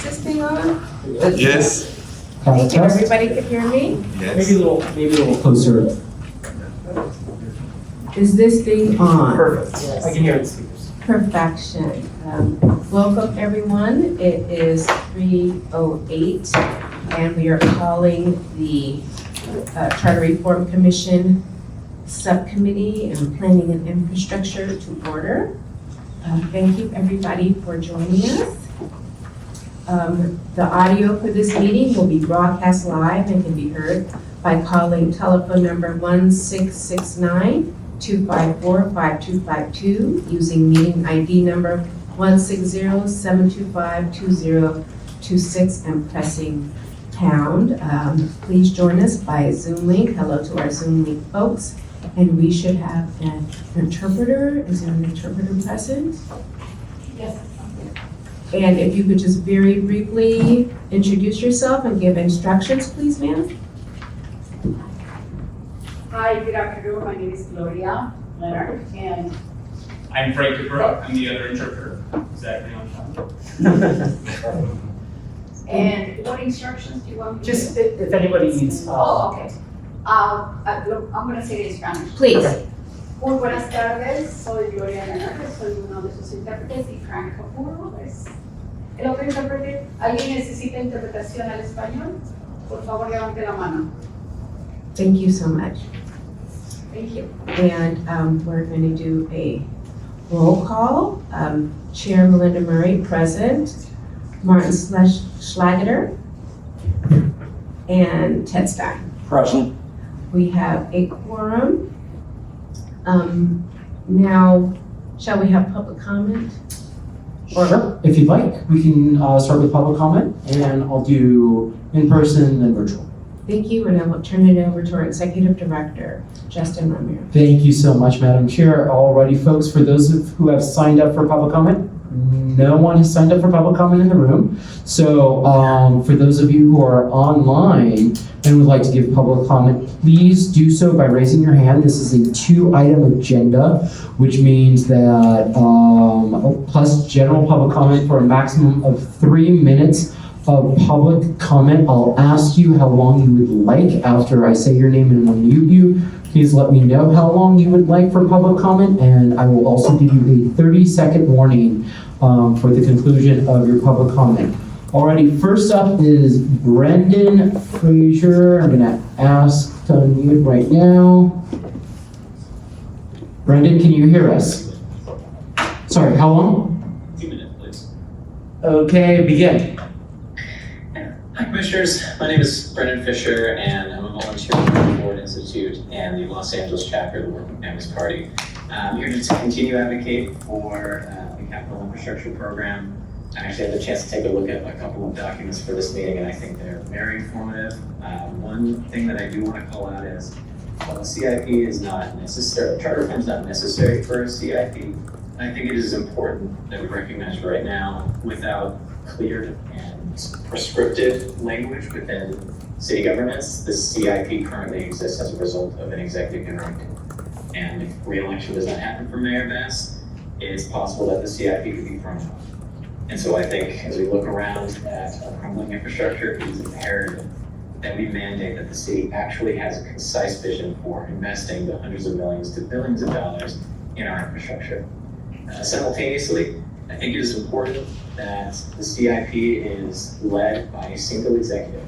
Is this thing on? Yes. Thank you. Everybody can hear me? Yes. Maybe a little closer. Is this thing on? Perfect. Yes. I can hear the speakers. Perfection. Welcome, everyone. It is 3:08, and we are calling the Charter Reform Commission Subcommittee on Planning and Infrastructure to order. Thank you, everybody, for joining us. The audio for this meeting will be broadcast live and can be heard by calling telephone number 1-669-254-5252 using meeting ID number 160-725-2026 and pressing pound. Please join us by Zoom link. Hello to our Zoom link folks. And we should have an interpreter. Is there an interpreter present? Yes. And if you could just very briefly introduce yourself and give instructions, please, ma'am. Hi, good afternoon. My name is Gloria Leonard, and I'm Frank DeBrook. I'm the other interpreter. Exactly on time. and what instructions do you want me to Just give? if anybody needs. Oh, okay. I'm going to say it in Spanish. Please. Okay. Muy buenas tardes. Soy Gloria Leonard. Soy uno de sus intérpretes y Frank Capurro es el otro intérprete. ¿Alguien necesita interpretación al español? Por favor, levante la mano. Thank you so much. Thank you. And we're going to do a roll call. Chair Melinda Murray, present. Martin Schlageter. And Ted Stein. Present. We have a quorum. Now, shall we have public comment? Sure. If you'd like, we can start with public comment, and I'll do in person and virtual. Thank you, and I will turn it over to our Executive Director, Justin Ramirez. Thank you so much, Madam Chair. Alrighty, folks, for those who have signed up for public comment, no one has signed up for public comment in the room. So for those of you who are online and would like to give public comment, please do so by raising your hand. This is a 2-item agenda, which means that plus general public comment for a maximum of 3 minutes of public comment. I'll ask you how long you would like after I say your name and unmute you. Please let me know how long you would like for public comment, and I will also give you a 30-second warning for the conclusion of your public comment. Alrighty, first up is Brendan Frazier. I'm gonna ask to unmute right now. Brendan, can you hear us? Sorry, how long? 2 minutes, please. Okay, begin. Hi, Commissioners. My name is Brendan Fisher, and I'm a volunteer with the Ford Institute and the Los Angeles chapter of the Working Families Party. I'm here to continue to advocate for the capital infrastructure program. I actually had the chance to take a look at a couple of documents for this meeting, and I think they're very informative. One thing that I do want to call out is, while the CIP is not necessary, charter reform is not necessary for a CIP, I think it is important that we recognize right now, without clear and prescriptive language within city governments, the CIP currently exists as a result of an executive directive. And if re-election does not happen for Mayor Bass, it's possible that the CIP could be thrown out. And so I think as we look around at a crumbling infrastructure, it is imperative that we mandate that the city actually has a concise vision for investing the hundreds of millions to billions of dollars in our infrastructure. Simultaneously, I think it is important that the CIP is led by a single executive.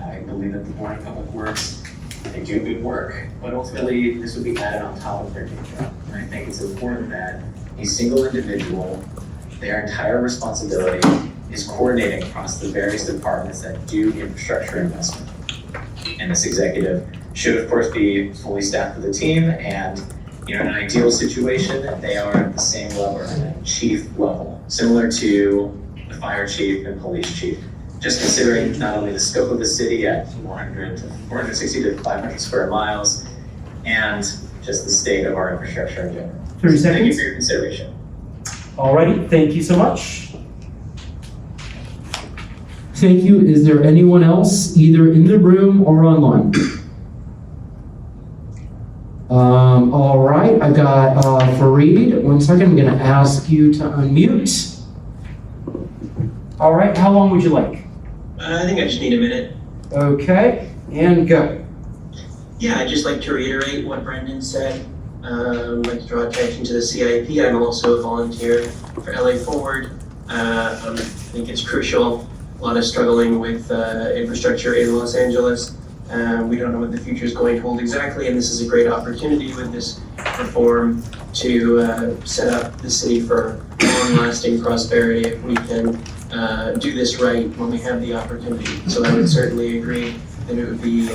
I believe that the Board of Public Works, they do good work, but ultimately this would be added on top of their day job. And I think it's important that a single individual, their entire responsibility is coordinating across the various departments that do infrastructure investment. And this executive should, of course, be fully staffed with a team, and in an ideal situation, they are at the same level, at chief level, similar to the fire chief and police chief. Just considering not only the scope of the city at 460 to 500 square miles, and just the state of our infrastructure in general. 30 seconds. Thank you for your consideration. Alrighty, thank you so much. Thank you. Is there anyone else, either in the room or online? All right, I've got Fareed. 1 second, I'm gonna ask you to unmute. All right, how long would you like? I think I just need a minute. Okay, and go. Yeah, I'd just like to reiterate what Brendan said. I'd like to draw attention to the CIP. I'm also a volunteer for LA Forward. I think it's crucial. A lot of struggling with infrastructure in Los Angeles. We don't know what the future is going to hold exactly, and this is a great opportunity with this reform to set up the city for long-lasting prosperity if we can do this right when we have the opportunity. So I would certainly agree that it would be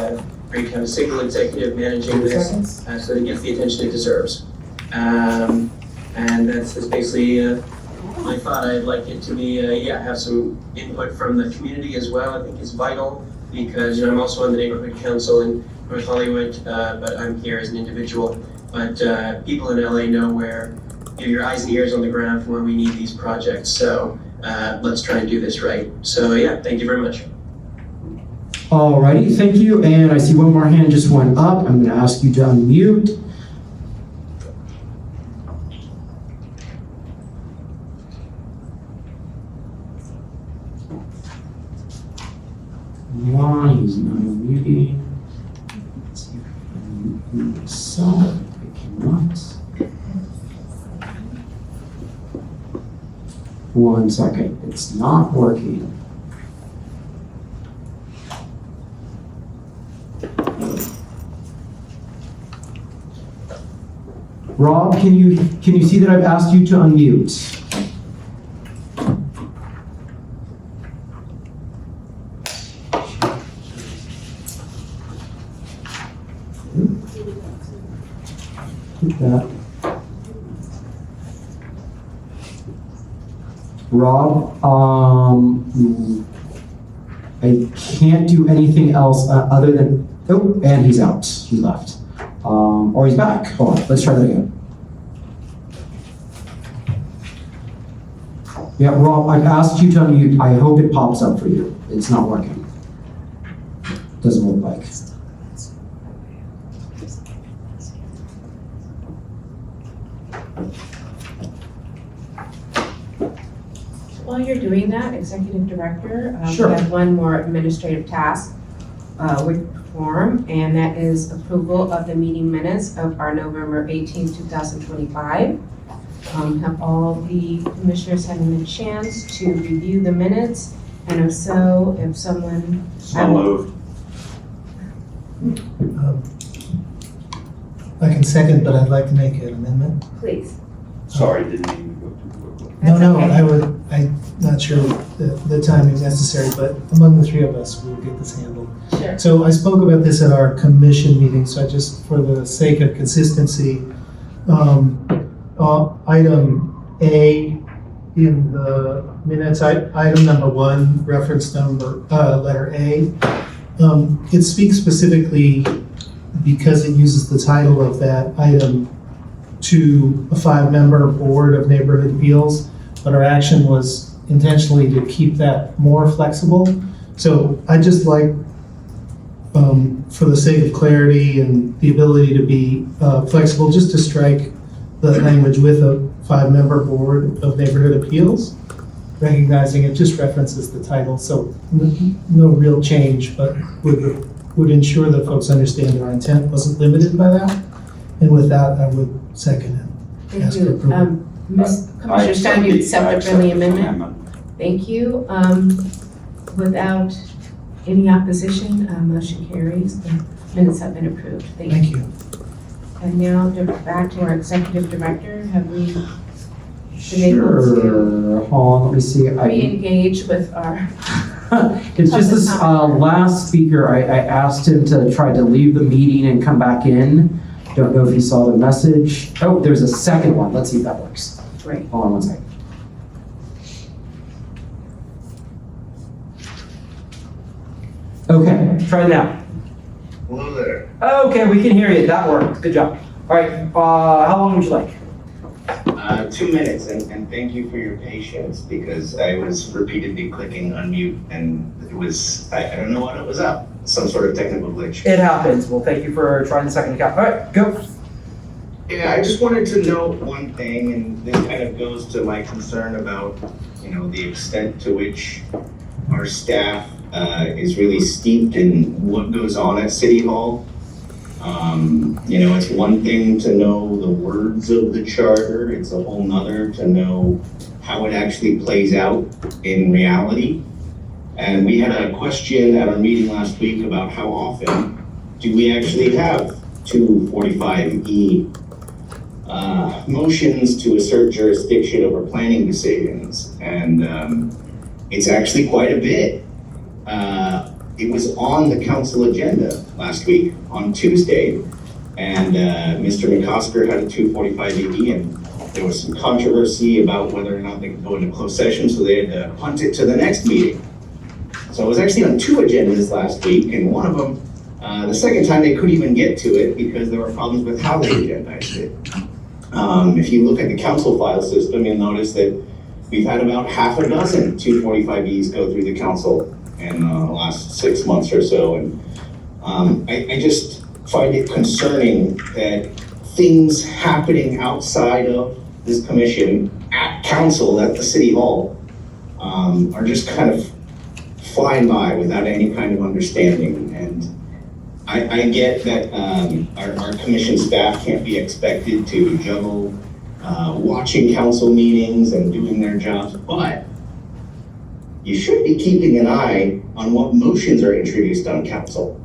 great to have a single executive managing this so that it gets the attention it deserves. And that's basically my thought. I'd like it to be, have some input from the community as well. I think it's vital because I'm also on the neighborhood council in North Hollywood, but I'm here as an individual. But people in LA know where your eyes and ears on the ground for when we need these projects. So let's try and do this right. So yeah, thank you very much. Alrighty, thank you. And I see one more hand just went up. I'm going to ask you to unmute. Why he's not unmuting? Let's see if I can unmute myself. I cannot. One second, it's not working. Rob, can you see that I've asked you to unmute? That. Rob, I can't do anything else other than, oh, and he's out, he left. Or he's back, hold on, let's try that again. Yeah, Rob, I've asked you to unmute, I hope it pops up for you. It's not working. Doesn't look like. While you're doing that, Executive Director, Sure. we have one more administrative task we perform, and that is approval of the meeting minutes of our November 18, 2025. Have all the commissioners had a chance to review the minutes? And if so, if someone... So moved. I can second, but I'd like to make an amendment. Please. Sorry, didn't mean to go too quickly. That's No, okay. I'm not sure the timing necessary, but among the three of us, we'll get this handled. Sure. So I spoke about this at our commission meeting, so I just, for the sake of consistency, item A in the minutes, item number 1, reference number, letter A, it speaks specifically because it uses the title of that item to a 5-member board of neighborhood appeals, but our action was intentionally to keep that more flexible. So I just like, for the sake of clarity and the ability to be flexible, just to strike the language with a 5-member board of neighborhood appeals, recognizing it just references the title, so no real change, but would ensure that folks understand that our intent wasn't limited by that. And with that, I would second it. Thank Ask for you. approval. Commissioner Stein, you accept a friendly amendment? amendment. Thank you. Without any opposition, motion carries. The minutes have been approved. Thank you. And now back to our executive director. Have we been able to Sure, hold on, let me see. re-engage with our, It's just this last speaker, I asked him to try to leave the meeting and come back in. Don't know if he saw the message. Oh, there's a second one. Let's see if that works. great. Hold on one second. Okay, try it now. Hello there. Okay, we can hear you. That worked. Good job. All right, how long would you like? 2 minutes, and thank you for your patience because I was repeatedly clicking unmute and it was, I don't know what it was up, some sort of technical glitch. It happens. Well, thank you for trying the second account. All right, go. Yeah, I just wanted to note one thing, and this kind of goes to my concern about the extent to which our staff is really steeped in what goes on at City Hall. It's one thing to know the words of the charter, it's a whole nother to know how it actually plays out in reality. And we had a question at our meeting last week about how often do we actually have 245E motions to assert jurisdiction over planning decisions. And it's actually quite a bit. It was on the council agenda last week on Tuesday, and Mr. McCosker had a 245E, and there was some controversy about whether or not they could go into closed session, so they had to punt it to the next meeting. So it was actually on 2 agendas last week, and one of them, the second time they couldn't even get to it because there were problems with how they agendized it. If you look at the council file system, you'll notice that we've had about half a dozen 245Es go through the council in the last 6 months or so. And I just find it concerning that things happening outside of this commission at council, at the city hall, are just kind of flying by without any kind of understanding. And I get that our commission staff can't be expected to juggle watching council meetings and doing their jobs, but you should be keeping an eye on what motions are introduced on council.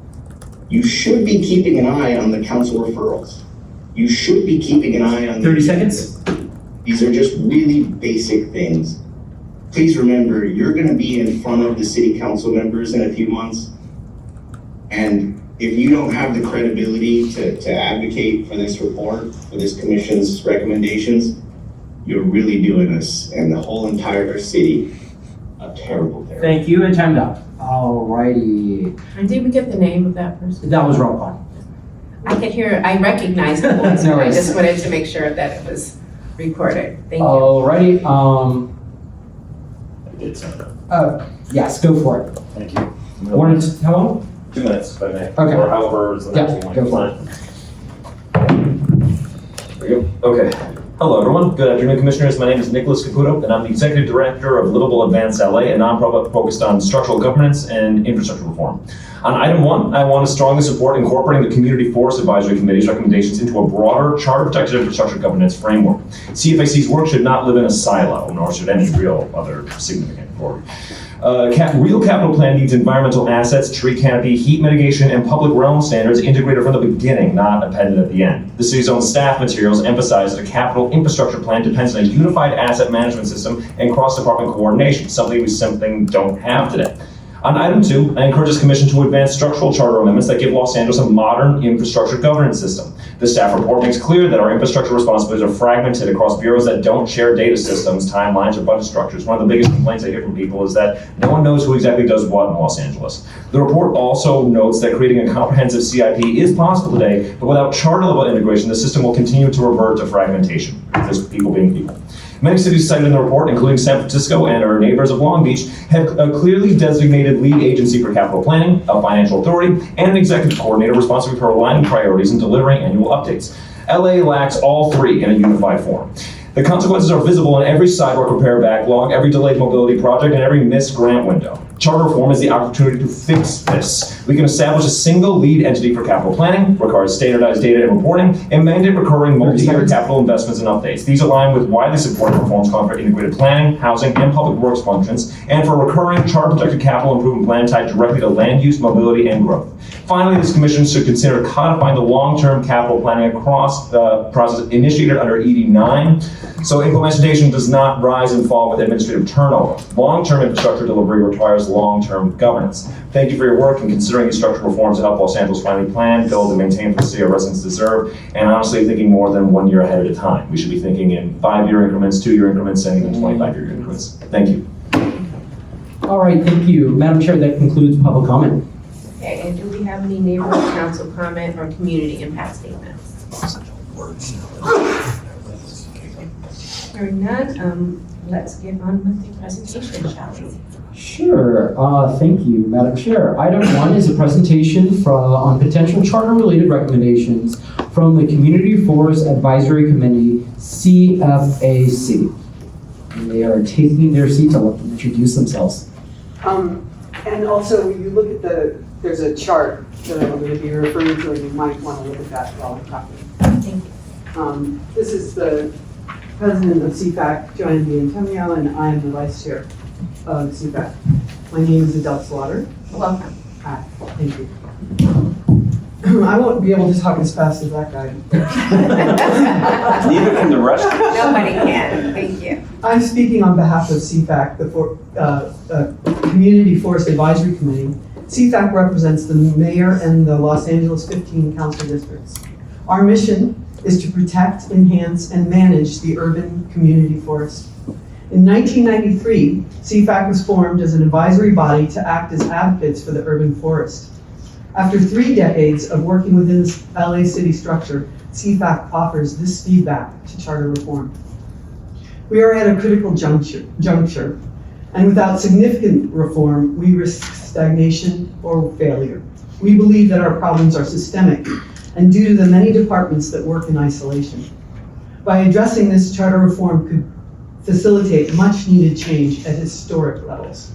You should be keeping an eye on the council referrals. You should be keeping an eye on 30 seconds. These are just really basic things. Please remember, you're gonna be in front of the city council members in a few months. And if you don't have the credibility to advocate for this report, for this commission's recommendations, you're really doing us and the whole entire city a terrible. Thank you, and time's up. Alrighty. And did we get the name of that person? That was roll call. I could hear, I recognized the voice, No but I worries. just wanted to make sure that it was recorded. Thank you. Alrighty, I did sign up. yes, go for it. Thank you. How long? 2 minutes, if I may. Okay. Or however is the Yeah, next one. go for There we go. Okay. Hello, everyone. Good afternoon, Commissioners. My name is Nicholas Caputo, and I'm the Executive Director of Livable Advance LA, a nonprofit focused on structural governance and infrastructure reform. On item 1, I want to strongly support incorporating the Community Forest Advisory Committee's recommendations into a broader charter-protected infrastructure governance framework. CFAC's work should not live in a silo, nor should any real other significant authority. Real capital plan needs environmental assets, tree canopy, heat mitigation, and public realm standards integrated from the beginning, not appended at the end. The city's own staff materials emphasize that a capital infrastructure plan depends on a unified asset management system and cross-department coordination, something we simply don't have today. On item 2, I encourage this commission to advance structural charter amendments that give Los Angeles a modern infrastructure governance system. The staff report makes clear that our infrastructure responsibilities are fragmented across bureaus that don't share data systems, timelines, or budget structures. One of the biggest complaints I hear from people is that no one knows who exactly does what in Los Angeles. The report also notes that creating a comprehensive CIP is possible today, but without charter-level integration, the system will continue to revert to fragmentation, just people being people. Many cities cited in the report, including San Francisco and our neighbors of Long Beach, have a clearly designated lead agency for capital planning, a financial authority, and an executive coordinator responsible for aligning priorities and delivering annual updates. LA lacks all 3 in a unified form. The consequences are visible in every sidewalk repair backlog, every delayed mobility project, and every missed grant window. Charter reform is the opportunity to fix this. We can establish a single lead entity for capital planning, require standardized data and reporting, and mandate recurring multi-year capital investments and updates. These align with widely supported reforms calling for integrated planning, housing, and public works functions, and for recurring charter-protected capital improvement plan tied directly to land use, mobility, and growth. Finally, this commission should consider codifying the long-term capital planning across the process initiated under ED9, so implementation does not rise and fall with administrative turnover. Long-term infrastructure delivery requires long-term governance. Thank you for your work in considering these structural reforms to help Los Angeles finally plan, build, and maintain for the city our residents deserve, and honestly thinking more than 1 year ahead at a time. We should be thinking in 5-year increments, 2-year increments, and even 25-year increments. Thank you. All right, thank you. Madam Chair, that concludes public comment. Okay, and do we have any neighborhood council comment or community impact statements? Hearing none, let's get on with the presentation, shall we? Sure. Thank you, Madam Chair. Item 1 is a presentation on potential charter-related recommendations from the Community Forest Advisory Committee, CFAC. And they are taking their seats. I'll let them introduce themselves. And also, you look at there's a chart that I'm going to be referring to, and you might want to look at that while I'm talking. Thank you. This is the president of CFAC, Joanne D'Antonio, and I am the vice chair of CFAC. My name is Adele Slaughter. Welcome. Hi, thank you. I won't be able to talk as fast as that guy. Neither can the rest. Nobody can, thank you. I'm speaking on behalf of CFAC, the Community Forest Advisory Committee. CFAC represents the mayor and the Los Angeles 15 council districts. Our mission is to protect, enhance, and manage the urban community forest. In 1993, CFAC was formed as an advisory body to act as advocates for the urban forest. After 3 decades of working within the LA city structure, CFAC offers this feedback to charter reform. We are at a critical juncture, and without significant reform, we risk stagnation or failure. We believe that our problems are systemic and due to the many departments that work in isolation. By addressing this, charter reform could facilitate much needed change at historic levels.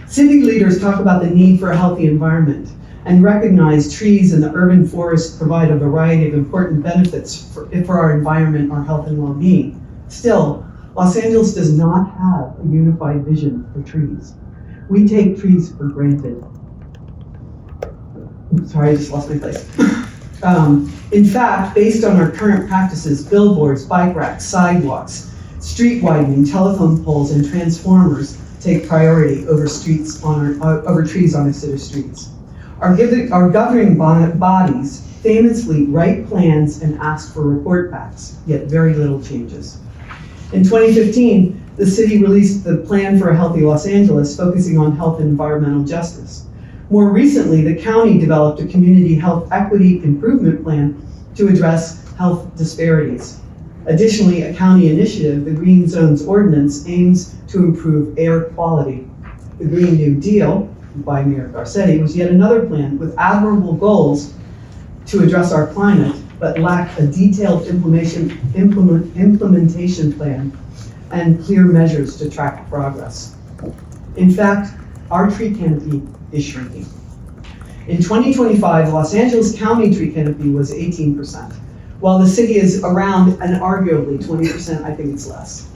City leaders talk about the need for a healthy environment and recognize trees and the urban forest provide a variety of important benefits for our environment, our health and well-being. Still, Los Angeles does not have a unified vision for trees. We take trees for granted. Sorry, I just lost my place. In fact, based on our current practices, billboards, bike racks, sidewalks, street widening, telephone poles, and transformers take priority over trees on our city streets. Our governing bodies famously write plans and ask for report backs, yet very little changes. In 2015, the city released the Plan for a Healthy Los Angeles, focusing on health and environmental justice. More recently, the county developed a community health equity improvement plan to address health disparities. Additionally, a county initiative, the Green Zones Ordinance, aims to improve air quality. The Green New Deal, by Mayor Garcetti, was yet another plan with admirable goals to address our climate, but lacked a detailed implementation plan and clear measures to track progress. In fact, our tree canopy is shrinking. In 2025, Los Angeles County tree canopy was 18%, while the city is around and arguably 20%, I think it's less.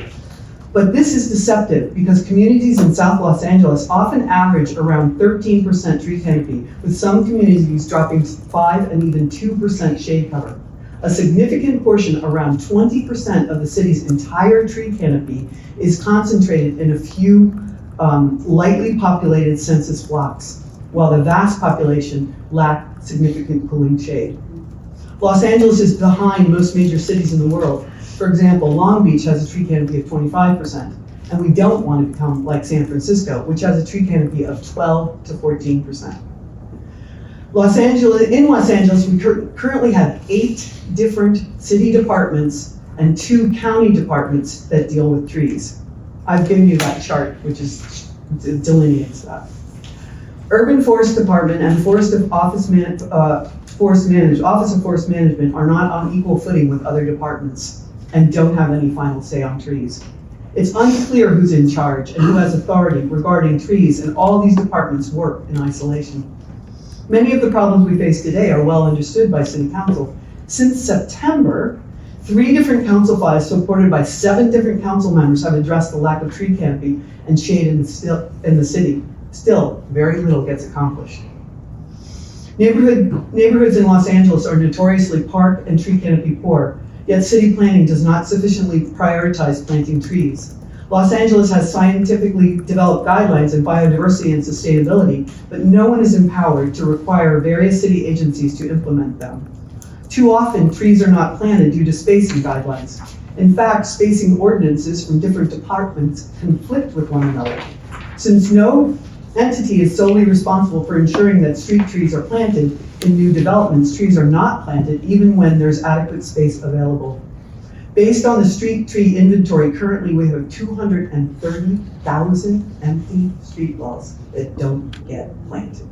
But this is deceptive because communities in South Los Angeles often average around 13% tree canopy, with some communities dropping 5 and even 2% shade cover. A significant portion, around 20% of the city's entire tree canopy, is concentrated in a few lightly populated census blocks, while the vast population lack significant cooling shade. Los Angeles is behind most major cities in the world. For example, Long Beach has a tree canopy of 25%, and we don't want to become like San Francisco, which has a tree canopy of 12 to 14%. In Los Angeles, we currently have 8 different city departments and 2 county departments that deal with trees. I've given you that chart, which delineates that. Urban Forest Department and Office of Forest Management are not on equal footing with other departments and don't have any final say on trees. It's unclear who's in charge and who has authority regarding trees, and all these departments work in isolation. Many of the problems we face today are well understood by City Council. Since September, 3 different council files supported by 7 different council members have addressed the lack of tree canopy and shade in the city. Still, very little gets accomplished. Neighborhoods in Los Angeles are notoriously park and tree canopy poor, yet city planning does not sufficiently prioritize planting trees. Los Angeles has scientifically developed guidelines in biodiversity and sustainability, but no one is empowered to require various city agencies to implement them. Too often, trees are not planted due to spacing guidelines. In fact, spacing ordinances from different departments conflict with one another. Since no entity is solely responsible for ensuring that street trees are planted, in new developments, trees are not planted even when there's adequate space available. Based on the street tree inventory, currently we have 230,000 empty street walls that don't get planted.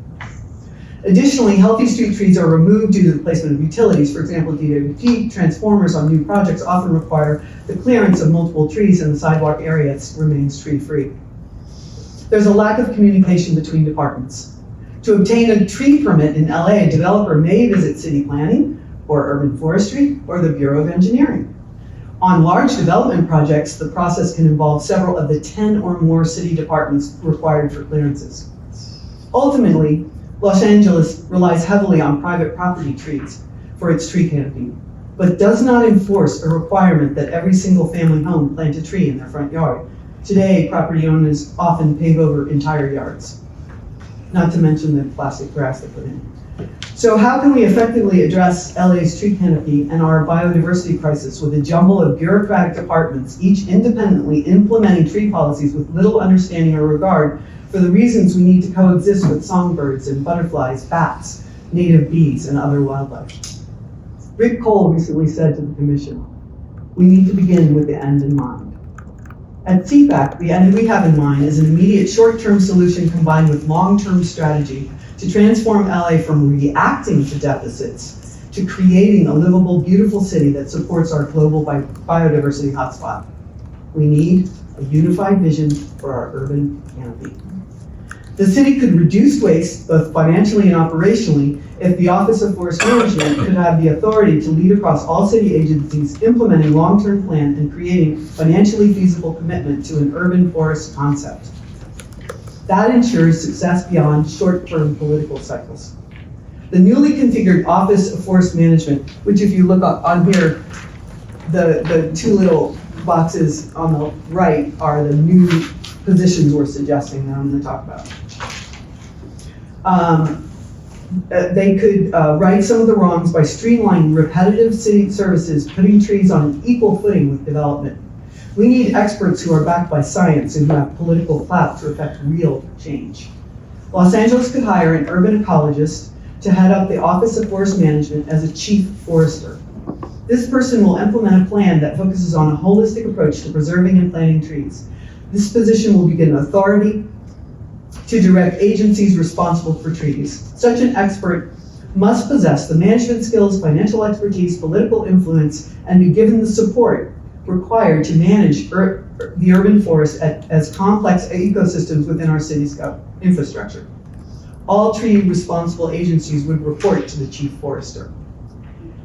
Additionally, healthy street trees are removed due to the placement of utilities. For example, DWP transformers on new projects often require the clearance of multiple trees and the sidewalk area remains tree-free. There's a lack of communication between departments. To obtain a tree permit in LA, a developer may visit city planning or urban forestry or the Bureau of Engineering. On large development projects, the process can involve several of the 10 or more city departments required for clearances. Ultimately, Los Angeles relies heavily on private property trees for its tree canopy, but does not enforce a requirement that every single family home plant a tree in their front yard. Today, property owners often pave over entire yards, not to mention the plastic grass they put in. So how can we effectively address LA's tree canopy and our biodiversity crisis with a jumble of bureaucratic departments, each independently implementing tree policies with little understanding or regard for the reasons we need to coexist with songbirds and butterflies, bats, native bees, and other wildlife? Rick Cole recently said to the commission, we need to begin with the end in mind. At CFAC, the end we have in mind is an immediate short-term solution combined with long-term strategy to transform LA from reacting to deficits to creating a livable, beautiful city that supports our global biodiversity hotspot. We need a unified vision for our urban canopy. The city could reduce waste, both financially and operationally, if the Office of Forest Management could have the authority to lead across all city agencies implementing long-term plan and creating financially feasible commitment to an urban forest concept. That ensures success beyond short-term political cycles. The newly configured Office of Forest Management, which if you look up on here, the two little boxes on the right are the new positions we're suggesting that I'm going to talk about. They could right some of the wrongs by streamlining repetitive city services, putting trees on an equal footing with development. We need experts who are backed by science and who have political clout to effect real change. Los Angeles could hire an urban ecologist to head up the Office of Forest Management as a chief forester. This person will implement a plan that focuses on a holistic approach to preserving and planting trees. This position will be an authority to direct agencies responsible for trees. Such an expert must possess the management skills, financial expertise, political influence, and be given the support required to manage the urban forest as complex ecosystems within our city's infrastructure. All tree responsible agencies would report to the chief forester.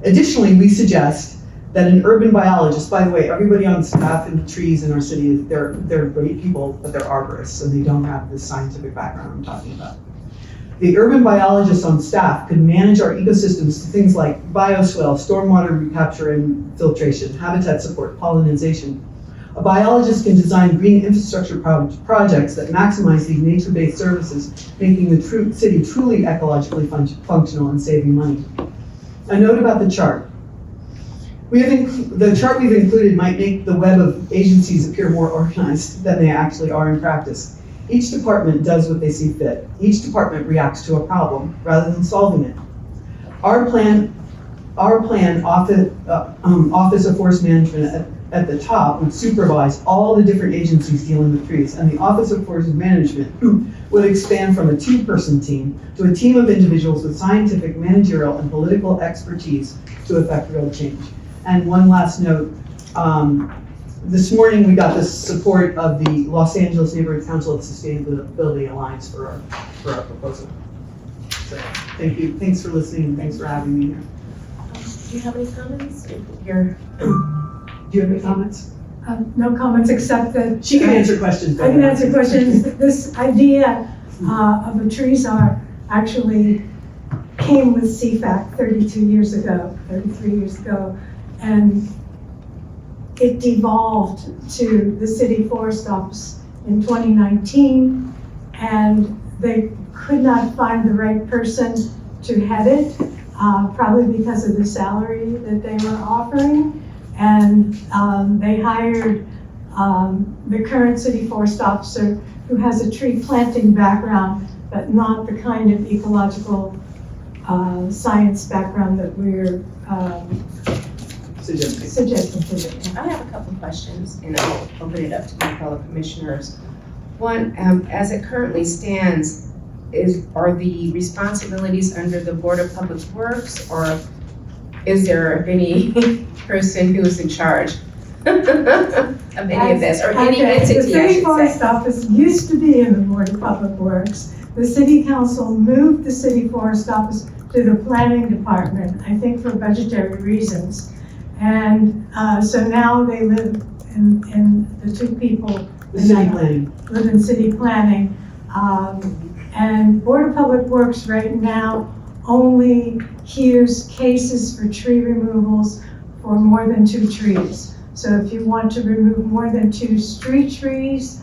Additionally, we suggest that an urban biologist, by the way, everybody on staff in trees in our city, they're great people, but they're arborists, and they don't have this scientific background I'm talking about. The urban biologist on staff could manage our ecosystems to things like bioswale, stormwater recapture and filtration, habitat support, pollination. A biologist can design green infrastructure projects that maximize these nature-based services, making the city truly ecologically functional and saving money. A note about the chart. The chart we've included might make the web of agencies appear more organized than they actually are in practice. Each department does what they see fit. Each department reacts to a problem rather than solving it. Our plan, Office of Forest Management at the top would supervise all the different agencies dealing with trees, and the Office of Forest Management would expand from a two-person team to a team of individuals with scientific, managerial, and political expertise to effect real change. And one last note, this morning we got the support of the Los Angeles Neighborhood Council of Sustainability Alliance for our proposal. So, thank you, thanks for listening, and thanks for having me here. Do you have any comments? Do you have any comments? No comments except that. She can answer questions. I can answer questions. This idea of a tree czar actually came with CFAC 33 years ago, and it devolved to the City Forest Office in 2019, and they could not find the right person to head it, probably because of the salary that they were offering. And they hired the current city forest officer who has a tree planting background, but not the kind of ecological science background that we're suggesting today. I have a couple of questions, and I'll open it up to my fellow commissioners. One, as it currently stands, are the responsibilities under the Board of Public Works, or is there any person who is in charge of any of this, or any Okay, entity, I The City should Forest say? Office used to be in the Board of Public Works. The City Council moved the City Forest Office to the Planning Department, I think for budgetary reasons. And so now they live in the two people. The city planning. Live in city planning. And Board of Public Works right now only hears cases for tree removals for more than 2 trees. So if you want to remove more than 2 street trees,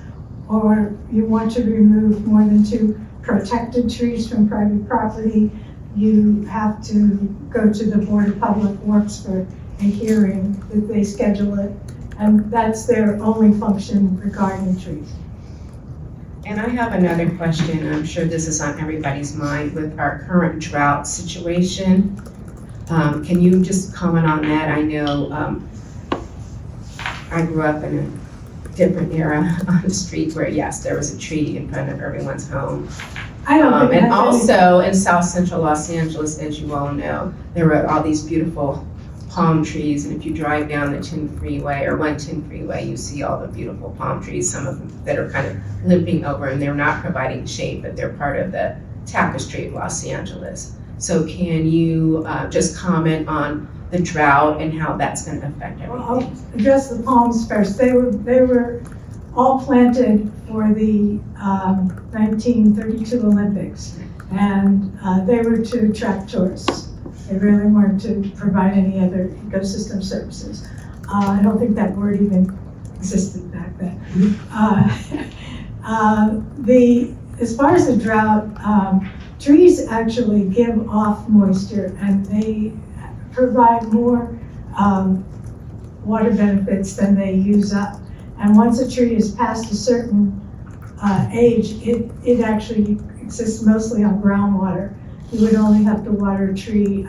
or you want to remove more than 2 protected trees from private property, you have to go to the Board of Public Works for a hearing, that they schedule it, and that's their only function regarding trees. And I have another question, I'm sure this is on everybody's mind with our current drought situation. Can you just comment on that? I know I grew up in a different era on the street where, yes, there was a tree in front of everyone's home. I don't think And that's also in South Central Los Angeles, as you all know, there were all these beautiful palm trees, and if you drive down the 10 freeway or 110 freeway, you see all the beautiful palm trees, some of them that are kind of limping over, and they're not providing shade, but they're part of the tapestry of Los Angeles. So can you just comment on the drought and how that's going to affect Well, I'll everything? address the palms first. They were all planted for the 1932 Olympics, and they were to attract tourists. They really weren't to provide any other ecosystem services. I don't think that word even existed back then. As far as the drought, trees actually give off moisture, and they provide more water benefits than they use up. And once a tree is past a certain age, it actually exists mostly on groundwater. You would only have to water a tree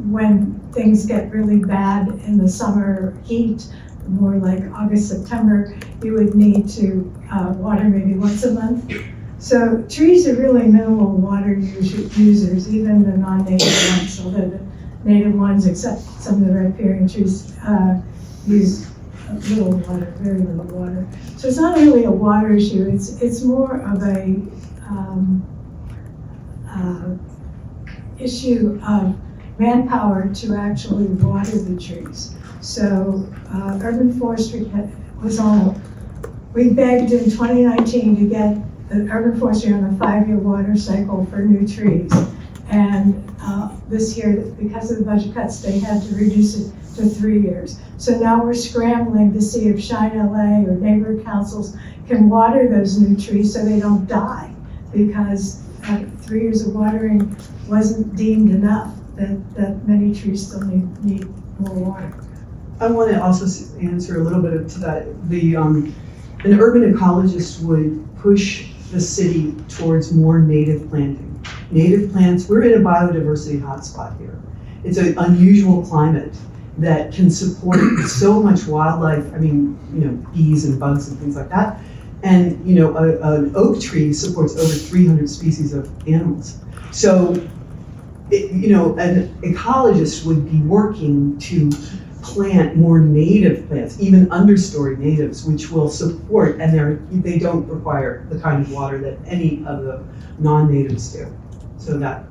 when things get really bad in the summer heat, more like August, September. You would need to water maybe once a month. So trees are really minimal water users, even the non-native ones, although the native ones, except some of the riparian trees, use little water, very little water. So it's not really a water issue, it's more of a issue of manpower to actually water the trees. So urban forestry was we begged in 2019 to get the urban forestry on a 5-year water cycle for new trees. And this year, because of the budget cuts, they had to reduce it to 3 years. So now we're scrambling to see if Shine LA or neighborhood councils can water those new trees so they don't die, because 3 years of watering wasn't deemed enough, that many trees still need more water. I want to also answer a little bit to that. An urban ecologist would push the city towards more native planting. Native plants, we're in a biodiversity hotspot here. It's an unusual climate that can support so much wildlife. I mean, bees and bugs and things like that. And, an oak tree supports over 300 species of animals. So, an ecologist would be working to plant more native plants, even understory natives, which will support, and they don't require the kind of water that any of the non-natives do. So that.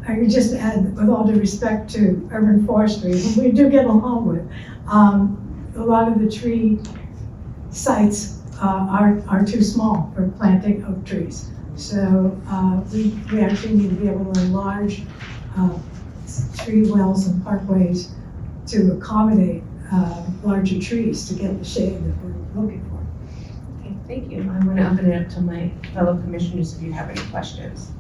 I could just add, with all due respect to urban forestry, whom we do get along with, a lot of the tree sites are too small for planting oak trees. So we actually need to be able to enlarge tree wells and parkways to accommodate larger trees to get the shade that we're looking for. Okay, thank you. I'm going to open it up to my fellow commissioners if you have any questions.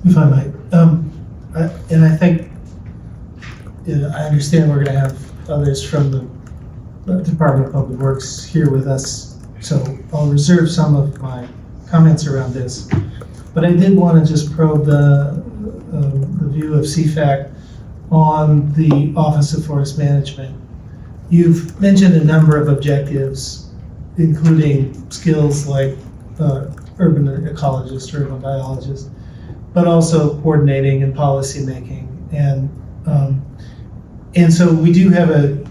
If I might, and I think, I understand we're gonna have others from the Department of Public Works here with us, so I'll reserve some of my comments around this. But I did want to just probe the view of CFAC on the Office of Forest Management. You've mentioned a number of objectives, including skills like urban ecologist, urban biologist, but also coordinating and policy making. And so we do have a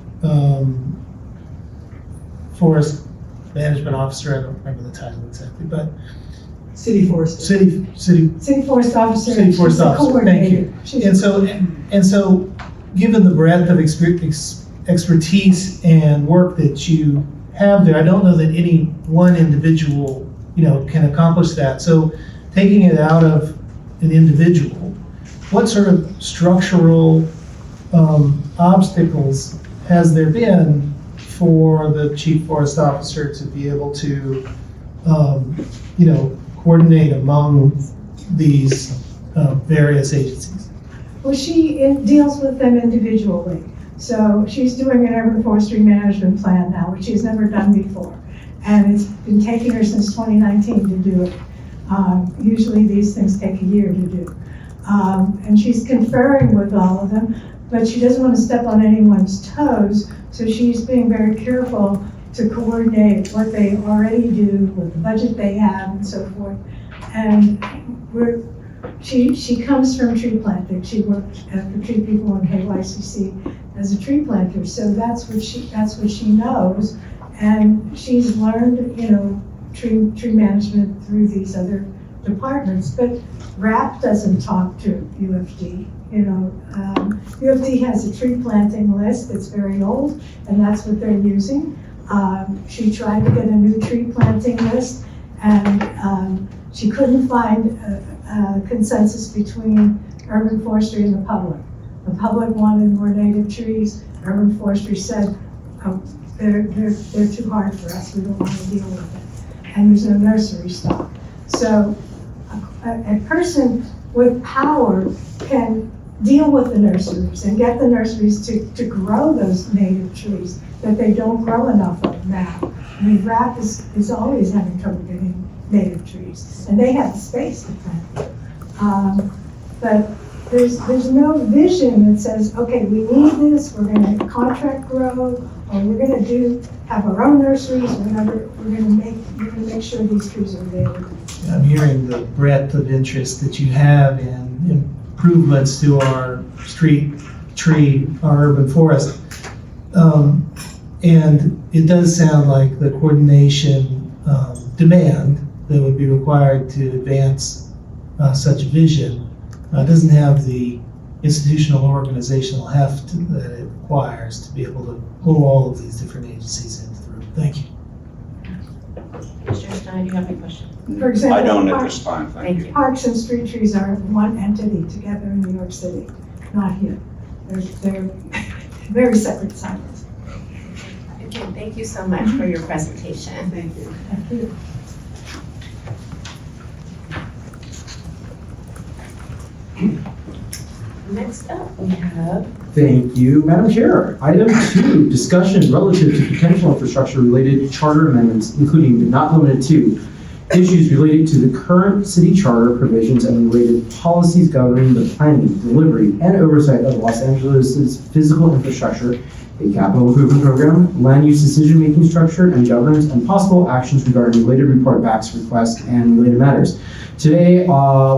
forest management officer. I don't remember the title exactly, but City forester. city Forest officer. City forest she's the officer, thank you. coordinator. She's And so, given the breadth of expertise and work that you have there, I don't know that any one individual, can accomplish that. So, taking it out of an individual, what sort of structural obstacles has there been for the chief forest officer to be able to, coordinate among these various agencies? Well, she deals with them individually. So she's doing an urban forestry management plan now, which she's never done before. And it's been taking her since 2019 to do it. Usually these things take a year to do. And she's conferring with all of them, but she doesn't want to step on anyone's toes. So she's being very careful to coordinate what they already do with the budget they have and so forth. And she comes from tree planting. She worked for tree people in KYCC as a tree planter. So that's what she knows. And she's learned, tree management through these other departments. But RAP doesn't talk to UFD. UFD has a tree planting list that's very old, and that's what they're using. She tried to get a new tree planting list, and she couldn't find a consensus between urban forestry and the public. The public wanted more native trees. Urban forestry said, they're too hard for us. We don't want to deal with it. And there's no nursery stock. So a person with power can deal with the nurseries and get the nurseries to grow those native trees that they don't grow enough of now. I mean, RAP is always having trouble getting native trees, and they have the space to plant. But there's no vision that says, okay, we need this, we're gonna contract grow, or we're gonna have our own nurseries, we're gonna make sure these trees are available. I'm hearing the breadth of interest that you have in improvements to our street tree, our urban forest. And it does sound like the coordination demand that would be required to advance such a vision doesn't have the institutional or organizational heft that it requires to be able to pull all of these different agencies in through. Thank you. Mr. Stein, do you have any question? For example, I don't at this time, thank you. Parks and street trees are one entity together in New York City, not here. They're very separate silos. Again, thank you so much for your presentation. Thank you. Thank you. Next up, we have Thank you, Madam Chair. Item 2, discussion relative to potential infrastructure-related charter amendments, including but not limited to issues related to the current city charter provisions and related policies governing the planning, delivery, and oversight of Los Angeles' physical infrastructure, a capital improvement program, land use decision-making structure and governance, and possible actions regarding related report backs, requests, and related matters. Today,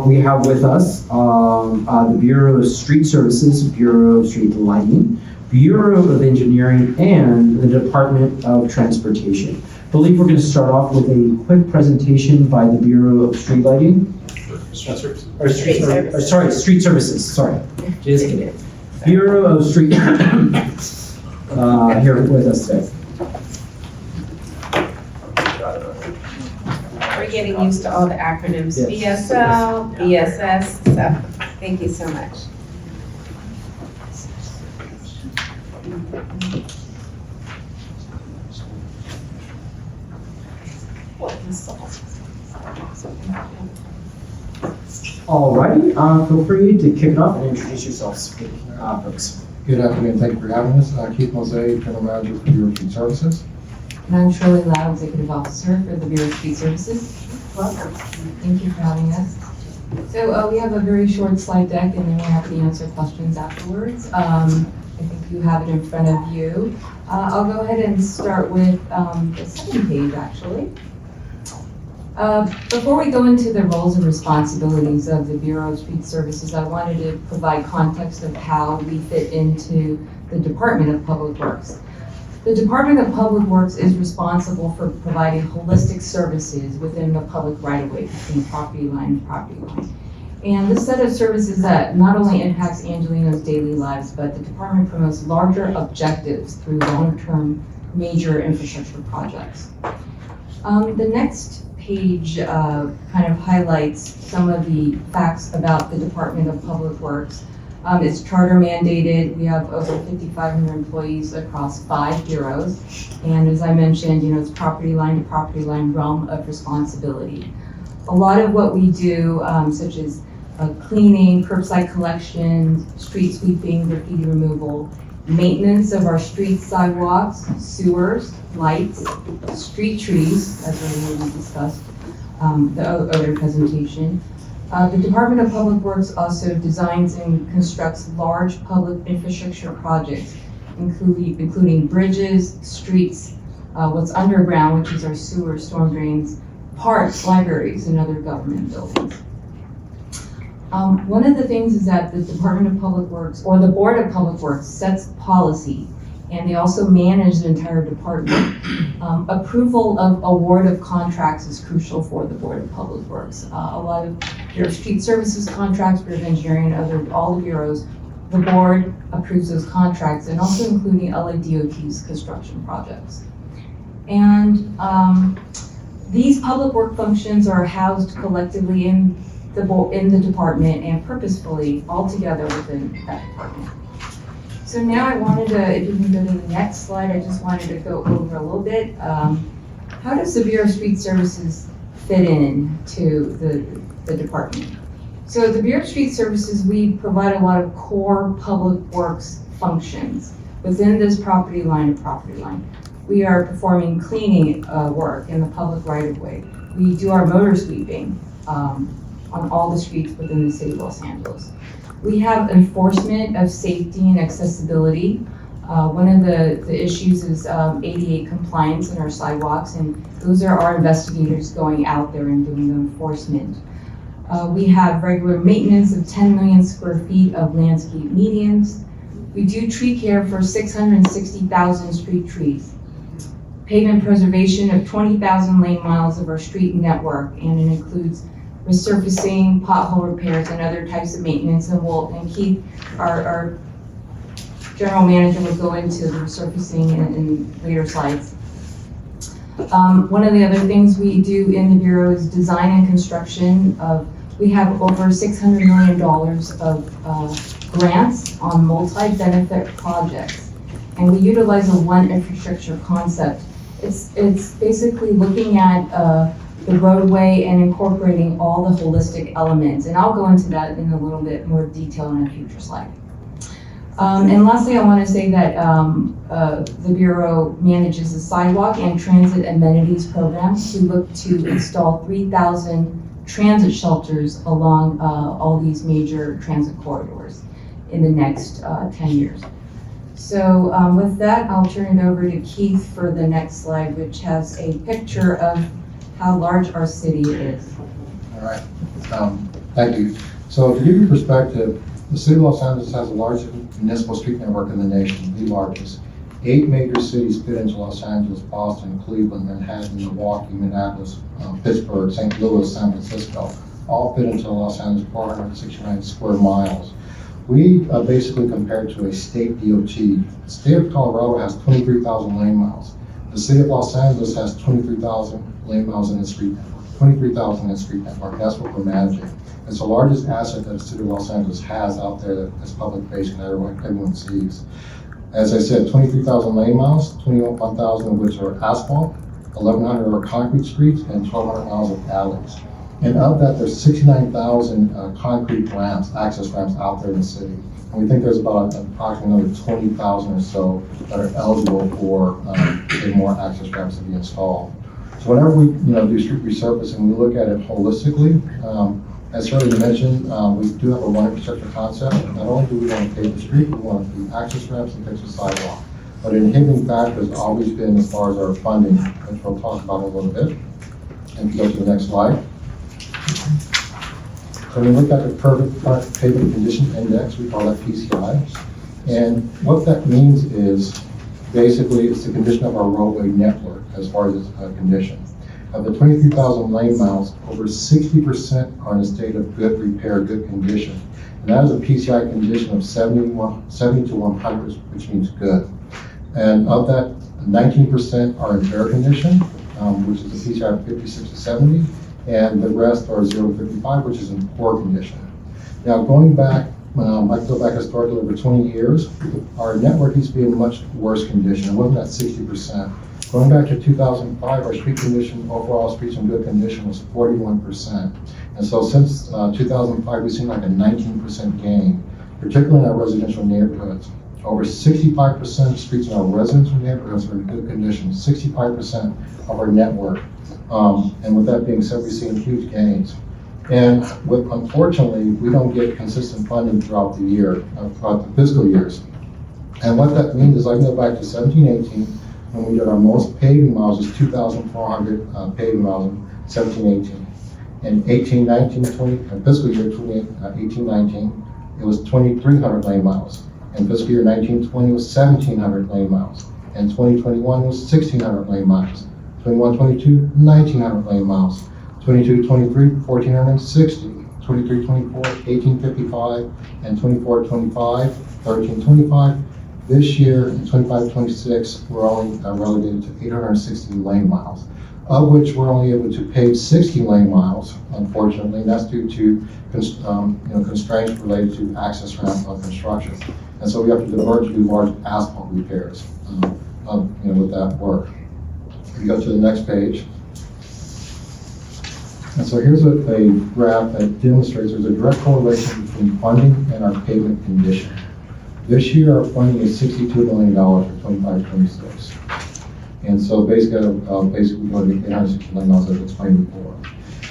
we have with us the Bureau of Street Services, Bureau of Street Lighting, Bureau of Engineering, and the Department of Transportation. I believe we're going to start off with a quick presentation by the Bureau of Street Lighting. Street services. Or Street Services. Sorry, Street Services. Sorry. Just kidding. Bureau of Street here with us today. We're getting used to all the acronyms, Yes. BSL, BSS, so thank you so much. Alrighty, feel free to kick it off and introduce yourselves, folks. Good afternoon, thank you for having us. Keith Mosey, General Manager for Bureau of Street Services. And I'm Shirley Lau, Executive Officer for the Bureau of Street Services. Welcome. Thank you for having us. So we have a very short slide deck, and then we're happy to answer questions afterwards. I think you have it in front of you. I'll go ahead and start with the second page, actually. Before we go into the roles and responsibilities of the Bureau of Street Services, I wanted to provide context of how we fit into the Department of Public Works. The Department of Public Works is responsible for providing holistic services within the public right-of-way between property line and property line. And this set of services that not only impacts Angelino's daily lives, but the department promotes larger objectives through long-term major infrastructure projects. The next page kind of highlights some of the facts about the Department of Public Works. It's charter mandated. We have over 5,500 employees across 5 bureaus. And as I mentioned, it's property line to property line realm of responsibility. A lot of what we do, such as cleaning, curbside collection, street sweeping, graffiti removal, maintenance of our streets, sidewalks, sewers, lights, street trees, as we already discussed, the other presentation. The Department of Public Works also designs and constructs large public infrastructure projects, including bridges, streets, what's underground, which is our sewer, storm drains, parks, libraries, and other government buildings. One of the things is that the Department of Public Works, or the Board of Public Works, sets policy, and they also manage the entire department. Approval of award of contracts is crucial for the Board of Public Works. A lot of Bureau of Street Services contracts, Bureau of Engineering, all the bureaus, the board approves those contracts, and also including LADOT's construction projects. And these public work functions are housed collectively in the department and purposefully all together within that department. So now I wanted to, if you can go to the next slide, I just wanted to go over a little bit. How does the Bureau of Street Services fit in to the department? So the Bureau of Street Services, we provide a lot of core public works functions within this property line to property line. We are performing cleaning work in the public right-of-way. We do our motor sweeping on all the streets within the city of Los Angeles. We have enforcement of safety and accessibility. One of the issues is ADA compliance in our sidewalks, and those are our investigators going out there and doing the enforcement. We have regular maintenance of 10 million square feet of landscape medians. We do tree care for 660,000 street trees. Pavement preservation of 20,000 lane miles of our street network, and it includes resurfacing, pothole repairs, and other types of maintenance. And Keith, our general manager, will go into the resurfacing in later slides. One of the other things we do in the Bureau is design and construction. We have over $600 million of grants on multi-benefit projects, and we utilize a one infrastructure concept. It's basically looking at the roadway and incorporating all the holistic elements, and I'll go into that in a little bit more detail in a future slide. And lastly, I want to say that the Bureau manages the sidewalk and transit amenities program. We look to install 3,000 transit shelters along all these major transit corridors in the next 10 years. So with that, I'll turn it over to Keith for the next slide, which has a picture of how large our city is. All right, thank you. So to give you perspective, the city of Los Angeles has the largest municipal street network in the nation, the largest. 8 major cities fit into Los Angeles: Boston, Cleveland, Manhattan, Milwaukee, Minneapolis, Pittsburgh, St. Louis, San Francisco, all fit into Los Angeles, 469 square miles. We basically compared to a state DOT. The state of Colorado has 23,000 lane miles. The city of Los Angeles has 23,000 lane miles in its street network, 23,000 in its street network. That's what we're managing. It's the largest asset that the city of Los Angeles has out there that's public facing that everyone sees. As I said, 23,000 lane miles, 21,000 of which are asphalt, 1,100 are concrete streets, and 1,200 miles of alleys. And of that, there's 69,000 concrete ramps, access ramps out there in the city. And we think there's about approximately another 20,000 or so that are eligible for more access ramps to be installed. So whenever we do street resurfacing, we look at it holistically. As Shirley mentioned, we do have a one infrastructure concept. Not only do we want to pave the street, we want to do access ramps and fix the sidewalk. But an inhibiting factor has always been as far as our funding, which we'll talk about in a little bit. And if you go to the next slide. So we look at the Perfect Pavement Condition Index, we call that PCI. And what that means is, basically, it's the condition of our roadway network as far as its condition. Of the 23,000 lane miles, over 60% are in a state of good repair, good condition. And that is a PCI condition of 70 to 100, which means good. And of that, 19% are in fair condition, which is a PCI of 56 to 70, and the rest are 0 to 55, which is in poor condition. Now, going back, I can go back historically over 20 years, our network used to be in much worse condition. It wasn't at 60%. Going back to 2005, our street condition, overall streets in good condition, was 41%. And so since 2005, we've seen like a 19% gain, particularly in our residential neighborhoods. Over 65% of streets in our residential neighborhoods are in good condition, 65% of our network. And with that being said, we've seen huge gains. And unfortunately, we don't get consistent funding throughout the year, throughout the fiscal years. And what that means is I can go back to 17-18, when we did our most paving miles, was 2,400 paving miles in 17-18. In 18-19, fiscal year 18-19, it was 2,300 lane miles. In fiscal year 19-20, it was 1,700 lane miles. In 2021, it was 1,600 lane miles. 21-22, 1,900 lane miles. 22-23, 1,460. 23-24, 1,855. And 24-25, 1,325. This year, in 25-26, we're only relegated to 860 lane miles, of which we're only able to pave 60 lane miles, unfortunately, and that's due to constraints related to access ramp construction. And so we have to diverge to do large asphalt repairs with that work. If you go to the next page. And so here's a graph that demonstrates there's a direct correlation between funding and our pavement condition. This year, our funding is $62 million for 25-26. And so basically we're going to $860 million as I explained before.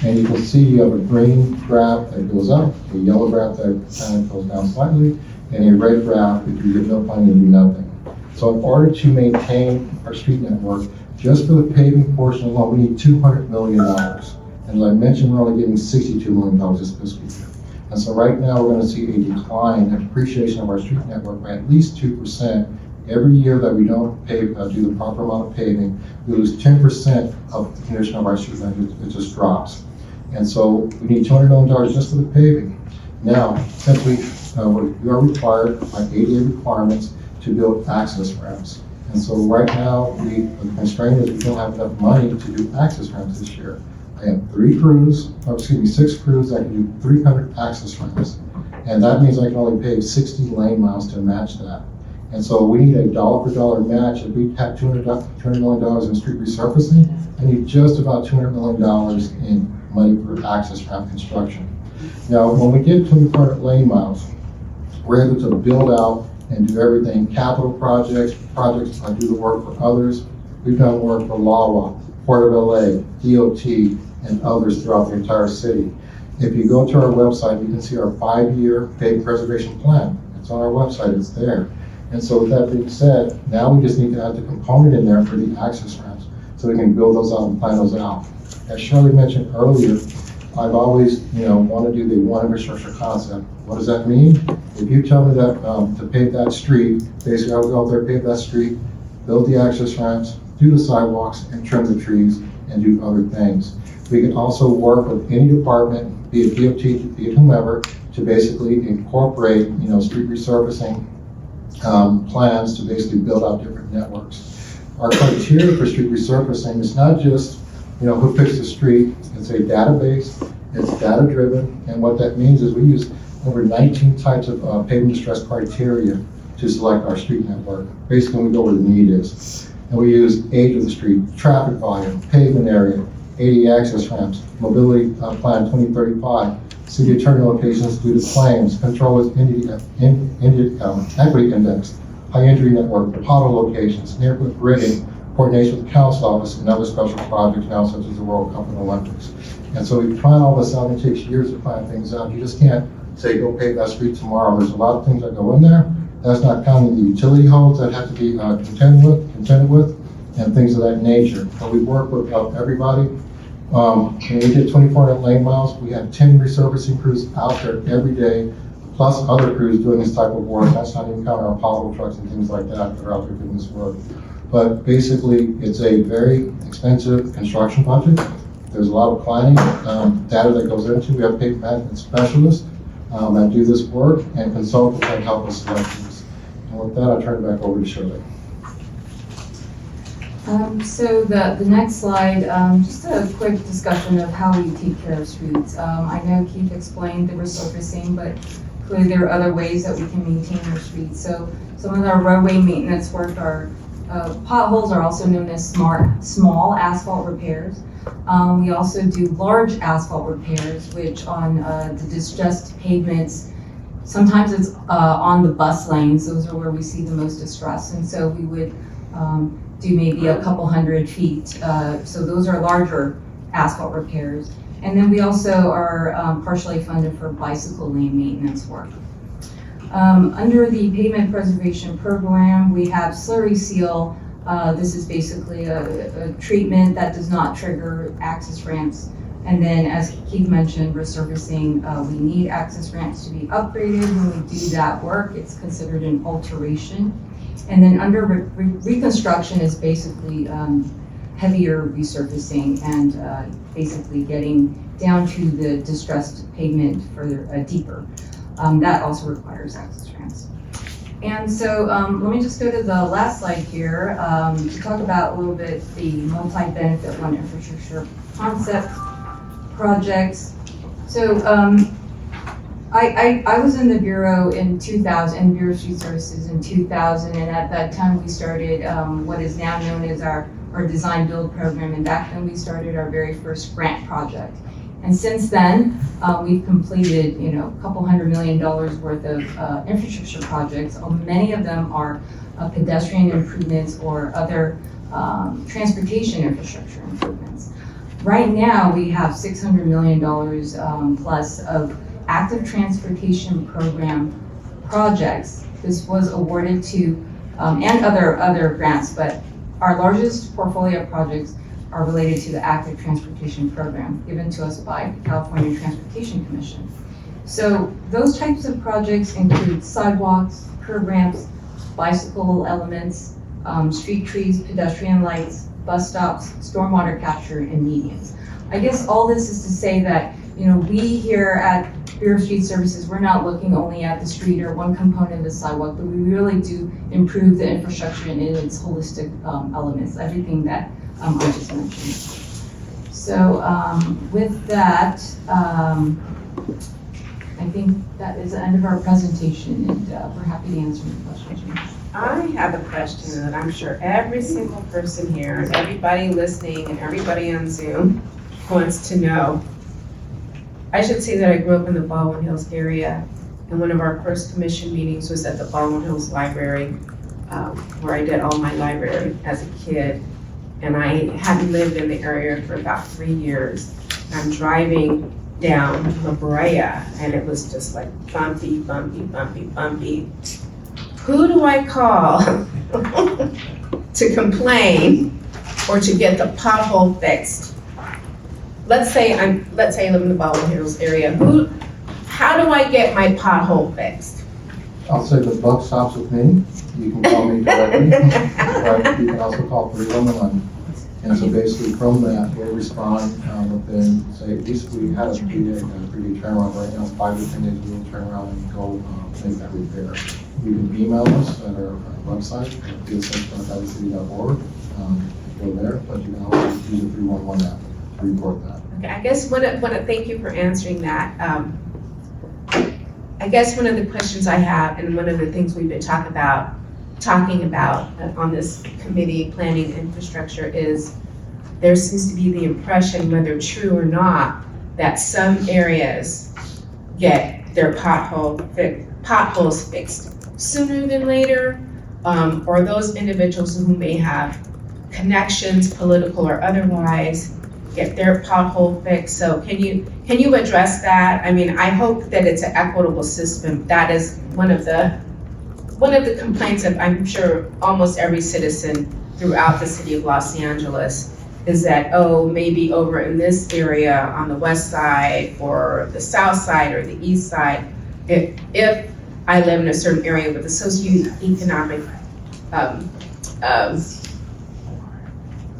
And you can see you have a green graph that goes up, a yellow graph that kind of goes down slightly, and a red graph if you get no funding and do nothing. So in order to maintain our street network, just for the paving portion alone, we need $200 million. And as I mentioned, we're only getting $62 million this fiscal year. And so right now, we're going to see a decline in depreciation of our street network by at least 2%. Every year that we don't do the proper amount of paving, we lose 10% of the condition of our street network. It just drops. And so we need $200 million just for the paving. Now, since we are required by ADA requirements to build access ramps. And so right now, the constraint is we don't have enough money to do access ramps this year. I have 6 crews that can do 300 access ramps. And that means I can only pave 60 lane miles to match that. And so we need a dollar for dollar match. If we have $200 million in street resurfacing, I need just about $200 million in money for access ramp construction. Now, when we get 200 lane miles, we're able to build out and do everything, capital projects do the work for others. We've done work for LAWA, Port of LA, DOT, and others throughout the entire city. If you go to our website, you can see our 5-year pavement preservation plan. It's on our website, it's there. And so with that being said, now we just need to add the component in there for the access ramps so we can build those out and plan those out. As Shirley mentioned earlier, I've always, want to do the one infrastructure concept. What does that mean? If you tell me that to pave that street, basically I would go out there, pave that street, build the access ramps, do the sidewalks, and trim the trees, and do other things. We can also work with any department, be it DOT, be it whomever, to basically incorporate, street resurfacing plans to basically build out different networks. Our criteria for street resurfacing is not just, who picks the street. It's a database, it's data driven, and what that means is we use over 19 types of pavement distress criteria to select our street network. Basically, we go where the need is. And we use age of the street, traffic volume, pavement area, ADA access ramps, mobility plan 2035, city attorney locations due to claims, controllers equity index, high injury network, pothole locations, neighborhood grading, coordination with the council office, and other special projects now such as the World Cup and Olympics. And so we plan all this out, and it takes years to plan things out. You just can't say, go pave that street tomorrow. There's a lot of things that go in there. That's not counting the utility holes that have to be contended with, and things of that nature. But we work with everybody. When we did 2,400 lane miles, we had 10 resurfacing crews out there every day, plus other crews doing this type of work. That's not even counting our pothole trucks and things like that that are out there doing this work. But basically, it's a very expensive construction project. There's a lot of planning, data that goes into. We have pavement management specialists that do this work and consultants that help us select these. And with that, I turn it back over to Shirley. So the next slide, just a quick discussion of how we take care of streets. I know Keith explained the resurfacing, but clearly there are other ways that we can maintain our streets. So some of our roadway maintenance work are potholes are also known as small asphalt repairs. We also do large asphalt repairs, which on the distressed pavements, sometimes it's on the bus lanes. Those are where we see the most distress. And so we would do maybe a couple 100 feet. So those are larger asphalt repairs. And then we also are partially funded for bicycle lane maintenance work. Under the pavement preservation program, we have slurry seal. This is basically a treatment that does not trigger access ramps. And then, as Keith mentioned, resurfacing, we need access ramps to be upgraded. When we do that work, it's considered an alteration. And then under reconstruction is basically heavier resurfacing and basically getting down to the distressed pavement further deeper. That also requires access ramps. And so let me just go to the last slide here to talk about a little bit the multi-benefit one infrastructure concept projects. So I was in the Bureau in 2000, Bureau of Street Services in 2000, and at that time we started what is now known as our design build program, and back then we started our very first grant project. And since then, we've completed, a couple $100 million worth of infrastructure projects. Many of them are pedestrian improvements or other transportation infrastructure improvements. Right now, we have $600 million plus of active transportation program projects. This was awarded to, and other grants, but our largest portfolio of projects are related to the active transportation program given to us by the California Transportation Commission. So those types of projects include sidewalks, curb ramps, bicycle elements, street trees, pedestrian lights, bus stops, stormwater capture, and medians. I guess all this is to say that, we here at Bureau of Street Services, we're not looking only at the street or one component of the sidewalk, but we really do improve the infrastructure in its holistic elements, everything that I just mentioned. So with that, I think that is the end of our presentation, and we're happy to answer any questions. I have a question that I'm sure every single person here, and everybody listening, and everybody on Zoom wants to know. I should say that I grew up in the Baldwin Hills area, and one of our first commission meetings was at the Baldwin Hills Library, where I did all my library as a kid. And I hadn't lived in the area for about 3 years. I'm driving down La Brea, and it was just like bumpy, bumpy, bumpy, bumpy. Who do I call to complain or to get the pothole fixed? Let's say I live in the Baldwin Hills area. How do I get my pothole fixed? I'll say the buck stops with me. You can call me directly, but you can also call 311. And so basically from that, we'll respond within, say, at least we had a 3-day turnaround. Right now, 5 to 10 days, we'll turn around and go make that repair. You can email us at our website, dsm.city.org. Go there, but you can also use the 311 app to report that. Okay, I guess thank you for answering that. I guess one of the questions I have, and one of the things we've been talking about on this committee, planning infrastructure, is there seems to be the impression, whether true or not, that some areas get their potholes fixed sooner than later, or those individuals who may have connections, political or otherwise, get their pothole fixed. So can you address that? I mean, I hope that it's an equitable system. That is one of the complaints of, I'm sure, almost every citizen throughout the city of Los Angeles. is that, oh, maybe over in this area on the west side or the south side or the east side, if I live in a certain area with a socioeconomic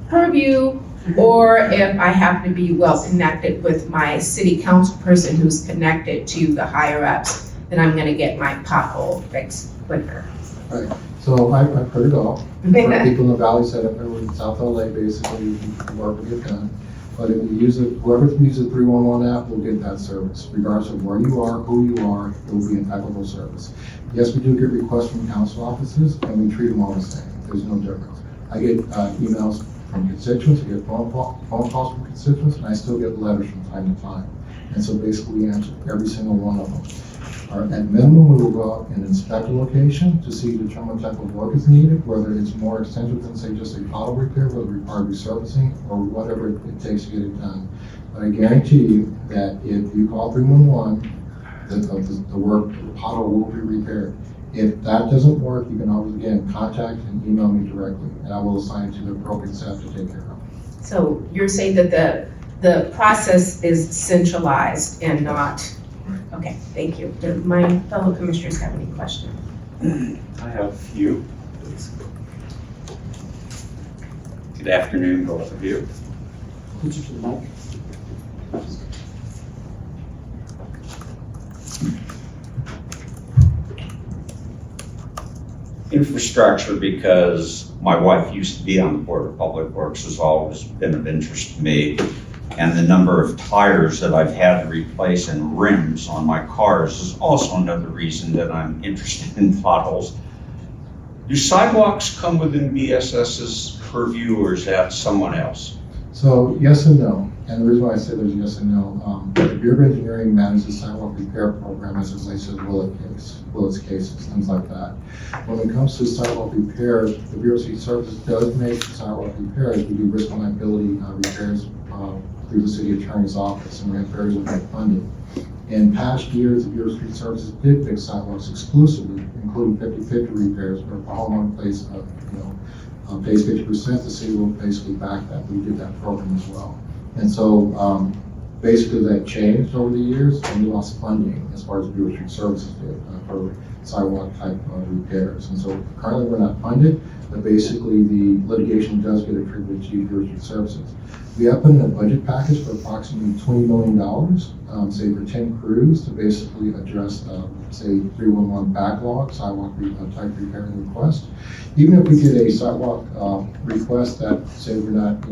purview, or if I happen to be well connected with my city council person who's connected to the higher ups, then I'm gonna get my pothole fixed quicker. Right, so I've heard it all. For people in the valley said if it was in South LA, basically, you can work will get done. But if you use it, whoever uses the 311 app will get that service, regardless of where you are, who you are, it will be impeccable service. Yes, we do get requests from council offices, and we treat them all the same. There's no difference. I get emails from constituents, I get phone calls from constituents, and I still get letters from time to time. And so basically, we answer every single one of them. At minimum, we will go out and inspect a location to see, determine what type of work is needed, whether it's more extensive than, say, just a pothole repair, whether it requires resurfacing, or whatever it takes to get it done. But I guarantee you that if you call 311, the work, the pothole will be repaired. If that doesn't work, you can always, again, contact and email me directly, and I will assign it to the appropriate staff to take care of. So you're saying that the process is centralized and not, okay, thank you. Do my fellow commissioners have any questions? I have a few. Good afternoon, both of you. Infrastructure, because my wife used to be on the Board of Public Works, has always been of interest to me. And the number of tires that I've had to replace and rims on my cars is also another reason that I'm interested in potholes. Do sidewalks come within BSS's purview, or is that someone else? So yes and no. And the reason why I say there's yes and no, the Bureau of Engineering manages the sidewalk repair program as it relates to Willet's cases, things like that. When it comes to sidewalk repair, the Bureau of City Services does make sidewalk repairs. We do risk and liability repairs through the city attorney's office, and we have very limited funding. In past years, the Bureau of Street Services did fix sidewalks exclusively, including 50/50 repairs, where if a homeowner pays, pays 50%, the city will basically back that. We did that program as well. And so basically that changed over the years, and we lost funding as far as the Bureau of Street Services did for sidewalk type repairs. And so currently we're not funded, but basically the litigation does get attributed to Bureau of Street Services. We have put in a budget package for approximately $20 million, say for 10 crews to basically address, say 311 backlog, sidewalk type repair request. Even if we get a sidewalk request that say we're not,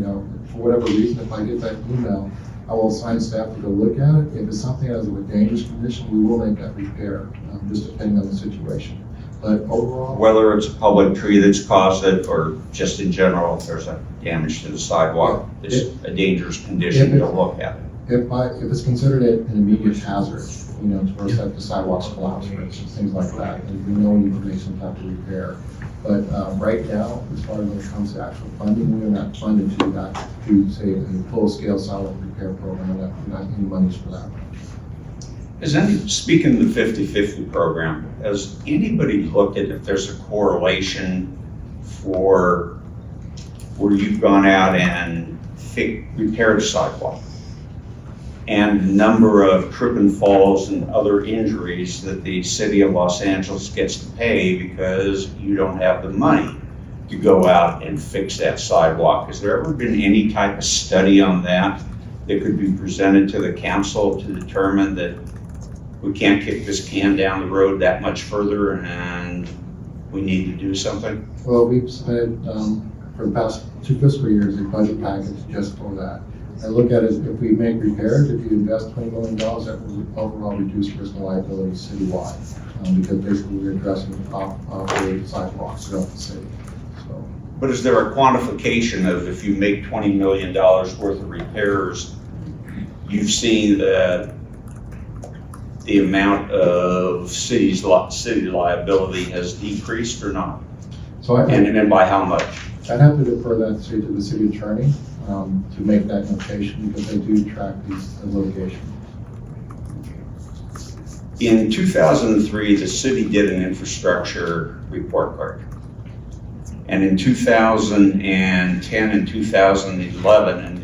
for whatever reason, if I get that email, I will assign staff to go look at it. If it's something that is of a dangerous condition, we will make that repair, just depending on the situation. But overall, Whether it's a public tree that's caused it, or just in general, if there's a damage to the sidewalk, it's a dangerous condition to look at it. if it's considered an immediate hazard, towards that the sidewalks collapse, for instance, things like that, and we know we need to make some type of repair. But right now, as far as when it comes to actual funding, we are not funded to say a full-scale sidewalk repair program. We're not any monies for that. Speaking of the 50/50 program, has anybody looked at if there's a correlation for where you've gone out and repaired a sidewalk and the number of trip and falls and other injuries that the city of Los Angeles gets to pay because you don't have the money to go out and fix that sidewalk? Has there ever been any type of study on that could be presented to the council to determine that we can't kick this can down the road that much further and we need to do something? Well, we've submitted for the past 2 fiscal years a budget package just for that. I look at it, if we make repairs, if you invest $20 million, that will overall reduce risk and liability citywide, because basically we're addressing operated sidewalks throughout the city. So, but is there a quantification of if you make $20 million worth of repairs, you've seen the amount of city liability has decreased or not? So and by how much? I'd have to defer that to the city attorney to make that notation, because they do track these litigation. In 2003, the city did an infrastructure report card. And in 2010 and 2011, and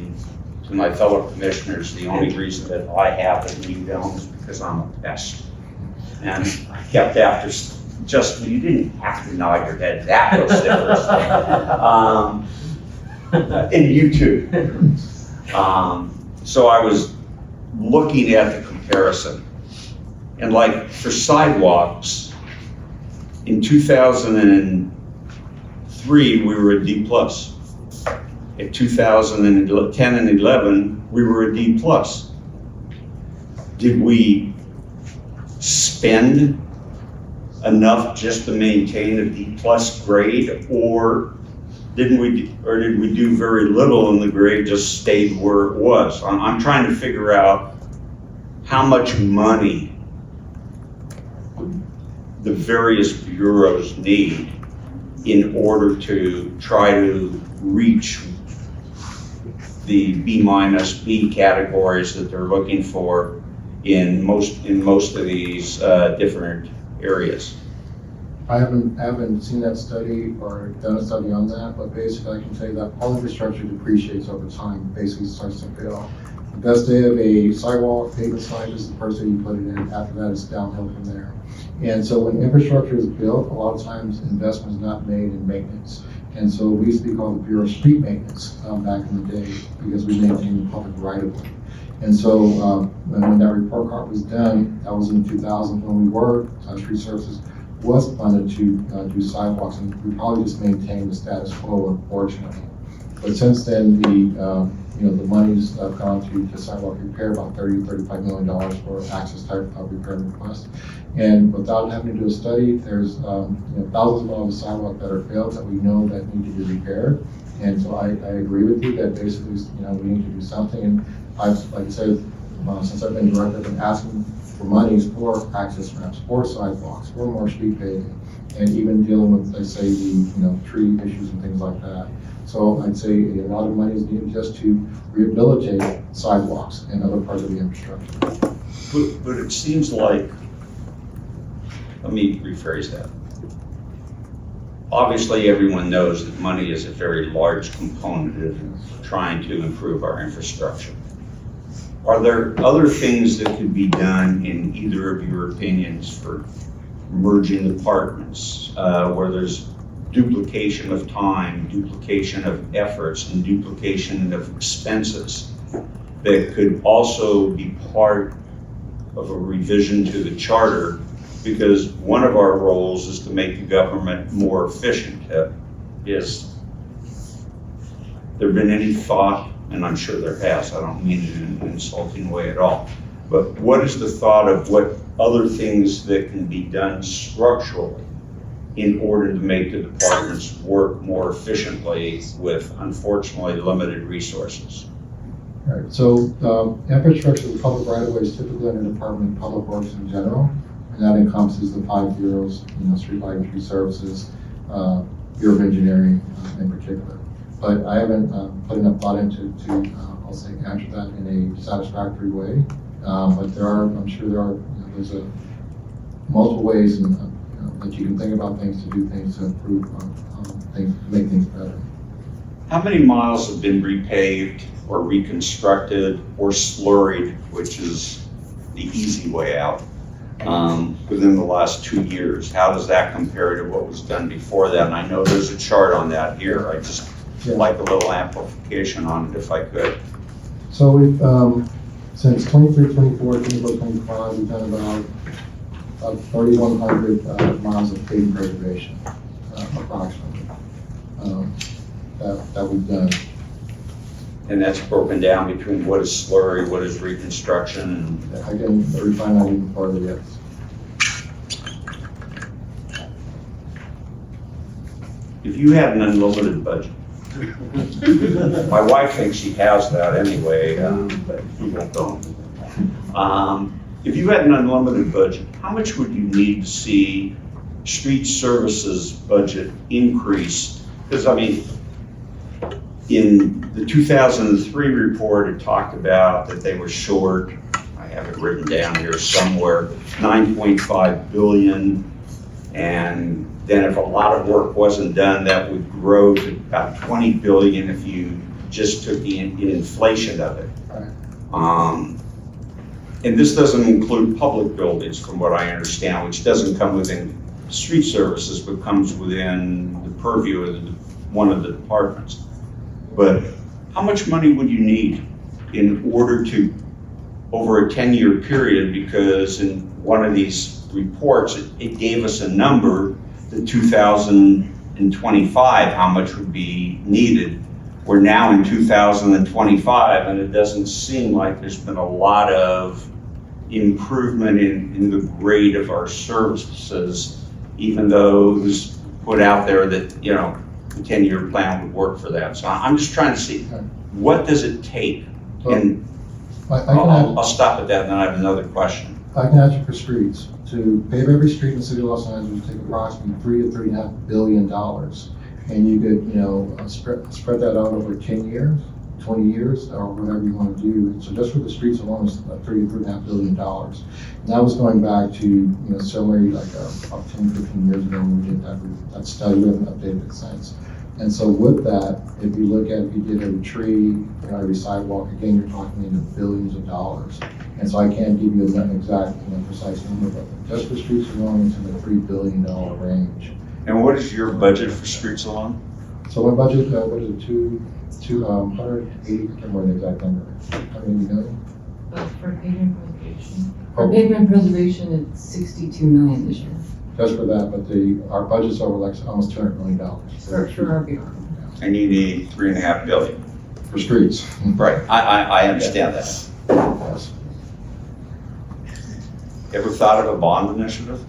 to my fellow commissioners, the only reason that I have it and you don't is because I'm a pest. And I kept after, just, you didn't have to nod your head, that was different. And you too. So I was looking at the comparison. And like for sidewalks, in 2003, we were a D+. In 2010 and 11, we were a D+. Did we spend enough just to maintain a D+ grade, or did we do very little and the grade just stayed where it was? I'm trying to figure out how much money the various bureaus need in order to try to reach the B-, B categories that they're looking for in most of these different areas. I haven't seen that study or done a study on that, but basically I can say that all infrastructure depreciates over time, basically starts to fail. The best day of a sidewalk, pavement side is the first day you put it in. After that, it's downhill from there. And so when infrastructure is built, a lot of times investment is not made in maintenance. And so we used to be called the Bureau of Street Maintenance back in the day because we maintained the public right of way. And so when that report card was done, that was in 2000 when we were, street services was funded to do sidewalks, and we probably just maintained the status quo, unfortunately. But since then, the money's gone to sidewalk repair, about $35 million for access type of repair requests. And without having to do a study, there's thousands of miles of sidewalk that are failed that we know that need to be repaired. And so I agree with you that basically, we need to do something. And I've, like I said, since I've been director, I've been asking for monies for access ramps, for sidewalks, for more street paving, and even dealing with, let's say, the tree issues and things like that. So I'd say a lot of money is needed just to rehabilitate sidewalks and other parts of the infrastructure. But it seems like, let me rephrase that. Obviously, everyone knows that money is a very large component of trying to improve our infrastructure. Are there other things that could be done, in either of your opinions, for merging departments, where there's duplication of time, duplication of efforts, and duplication of expenses, that could also be part of a revision to the charter? Because one of our roles is to make the government more efficient. Has there been any thought, and I'm sure there has, I don't mean it in an insulting way at all, but what is the thought of what other things that can be done structurally in order to make the departments work more efficiently with, unfortunately, limited resources? All right, so infrastructure of the public right of way is typically in the Department of Public Works in general, and that encompasses the 5 bureaus, street lighting, tree services, Bureau of Engineering in particular. But I haven't put enough thought into I'll say, answer that in a satisfactory way. But I'm sure there are, there's multiple ways that you can think about things, to do things, to improve things, to make things better. How many miles have been repaved or reconstructed or slurried, which is the easy way out, within the last 2 years? How does that compare to what was done before that? And I know there's a chart on that here. I just like a little amplification on it if I could. So we've, since 23, 24, 24, 25, we've done about 3,100 miles of paving preservation, approximately, that we've done. And that's broken down between what is slurry, what is reconstruction, and I can refine that even further, yes. if you had an unlimited budget, my wife thinks she has that anyway, but people don't. If you had an unlimited budget, how much would you need to see street services budget increase? Because I mean, in the 2003 report, it talked about that they were short, I have it written down here somewhere, $9.5 billion. And then if a lot of work wasn't done, that would grow to about 20 billion if you just took the inflation of it. And this doesn't include public buildings, from what I understand, which doesn't come within street services, but comes within the purview of one of the departments. But how much money would you need in order to, over a 10-year period, because in one of these reports, it gave us a number, the 2025, how much would be needed. We're now in 2025, and it doesn't seem like there's been a lot of improvement in the grade of our services, even though it was put out there that, you know, the 10-year plan would work for that. So I'm just trying to see, what does it take? And I'll stop at that, and then I have another question. I can answer for streets. To pave every street in the city of Los Angeles would take approximately $3 to $3.5 billion. And you could, you know, spread that out over 10 years, 20 years, or whatever you want to do. So just for the streets alone, it's $3 to $3.5 billion. And that was going back to, you know, somewhere like about 10, 15 years ago when we did that study. We haven't updated it since. And so with that, if you look at, if you did every tree, you know, every sidewalk, again, you're talking into billions of dollars. And so I can't give you an exact, you know, precise number, but just for streets alone, it's in the $3 billion range. And what is your budget for streets alone? So my budget, what is it, 180, I can't remember the exact number, 180 million? But for pavement preservation, for pavement preservation, it's 62 million this year. Just for that, but our budget's over like almost $200 million. For our BR. And you need $3.5 billion. For streets. Right, I understand that. Yes. Ever thought of a bond initiative?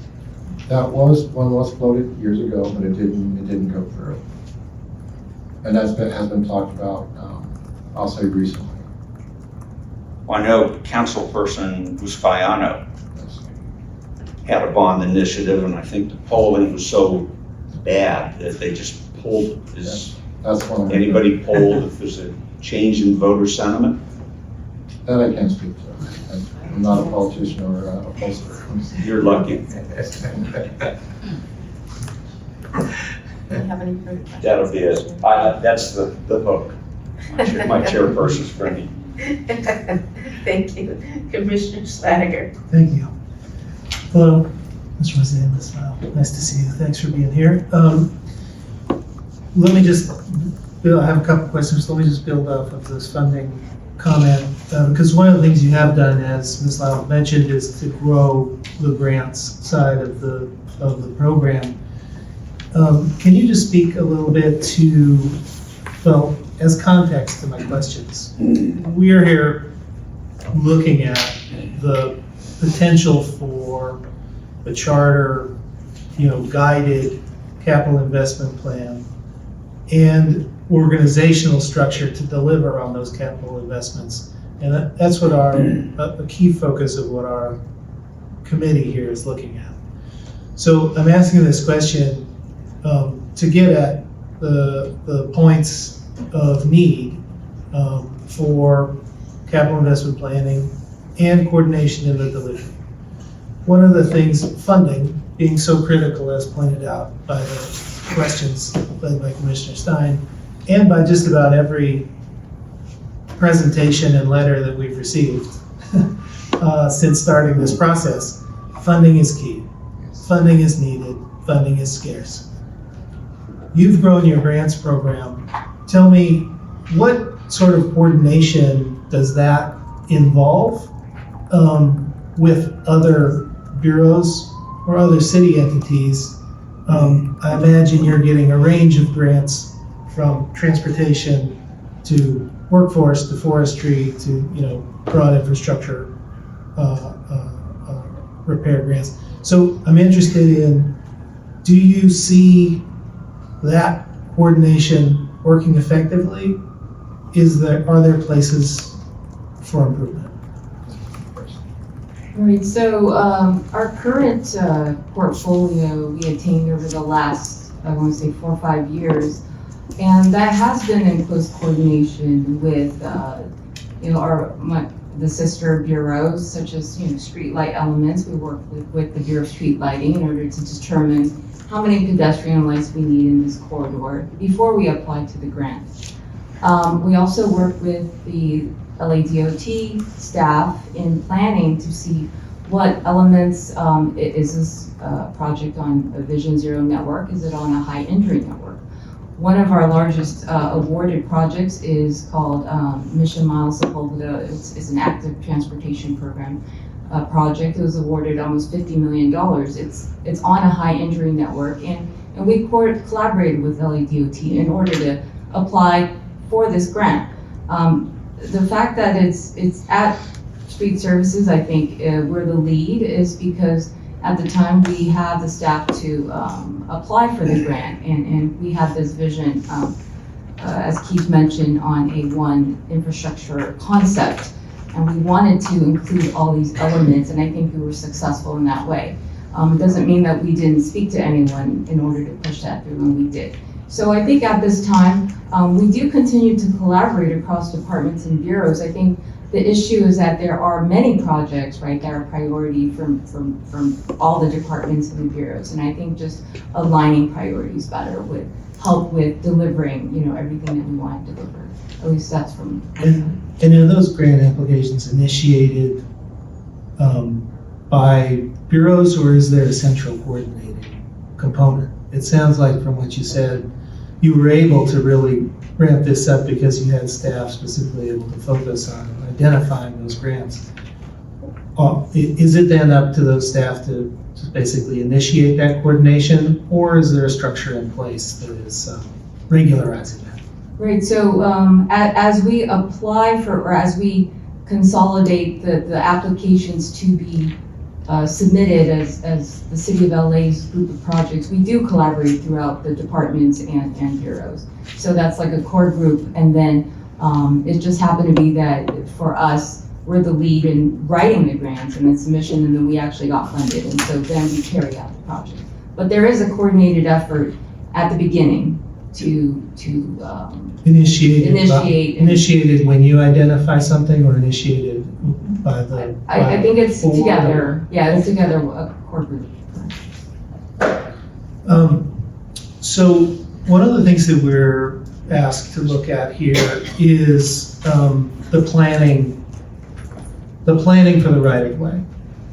That was, one was floated years ago, but it didn't go through. And has been talked about, I'll say recently. Well, I know Councilperson Buscayano had a bond initiative, and I think the polling was so bad that they just pulled it. That's one. Anybody polled if there's a change in voter sentiment? That I can't speak to. I'm not a politician or a pollster. You're lucky. Do you have any further questions? That'll be it. That's the hook. My chairperson's friendly. Thank you. Commissioner Slatiger. Thank you. Hello, Mr. President, Ms. Lau. Nice to see you. Thanks for being here. Let me just, I have a couple questions. Let me just build off of this funding comment, because one of the things you have done, as Ms. Lau mentioned, is to grow the grants side of the program. Can you just speak a little bit to, well, as context to my questions? We are here looking at the potential for a charter, guided capital investment plan and organizational structure to deliver on those capital investments. And that's what a key focus of what our committee here is looking at. So I'm asking this question to get at the points of need for capital investment planning and coordination in the delivery. One of the things, funding, being so critical as pointed out by the questions led by Commissioner Stein, and by just about every presentation and letter that we've received since starting this process, funding is key. Funding is needed, funding is scarce. You've grown your grants program. Tell me, what sort of coordination does that involve with other bureaus or other city entities? I imagine you're getting a range of grants from transportation to workforce to forestry to broad infrastructure repair grants. So I'm interested in, do you see that coordination working effectively? Are there places for improvement? Right, so our current portfolio we attained over the last, I want to say 4 or 5 years, and that has been in close coordination with, the sister bureaus, such as, street light elements. We work with the Bureau of Street Lighting in order to determine how many pedestrian lights we need in this corridor before we apply to the grant. We also work with the LADOT staff in planning to see what elements, is this project on a Vision Zero network? Is it on a high injury network? One of our largest awarded projects is called Mission Miles Sepulveda. It's an active transportation program project. It was awarded almost $50 million. It's on a high injury network, and we collaborated with LADOT in order to apply for this grant. The fact that it's at Street Services, I think we're the lead, is because at the time we have the staff to apply for the grant, and we had this vision, as Keith mentioned, on a one infrastructure concept, and we wanted to include all these elements, and I think we were successful in that way. It doesn't mean that we didn't speak to anyone in order to push that through, and we did. So I think at this time, we do continue to collaborate across departments and bureaus. I think the issue is that there are many projects, right, that are priority from all the departments and the bureaus. And I think just aligning priorities better would help with delivering, everything that we want to deliver. At least that's from. And are those grant applications initiated by bureaus, or is there a central coordinating component? It sounds like from what you said, you were able to really ramp this up because you had staff specifically able to focus on identifying those grants. Is it then up to those staff to basically initiate that coordination, or is there a structure in place that is regularizing that? Right, so as we apply for, or as we consolidate the applications to be submitted as the City of LA's group of projects, we do collaborate throughout the departments and bureaus. So that's like a core group, and then it just happened to be that for us, we're the lead in writing the grants and the submission, and then we actually got funded, and so then we carry out the project. But there is a coordinated effort at the beginning to initiated when you identify something, or initiated by the. I think it's together. Yeah, it's together, a core group. So one of the things that we're asked to look at here is the planning for the right of way,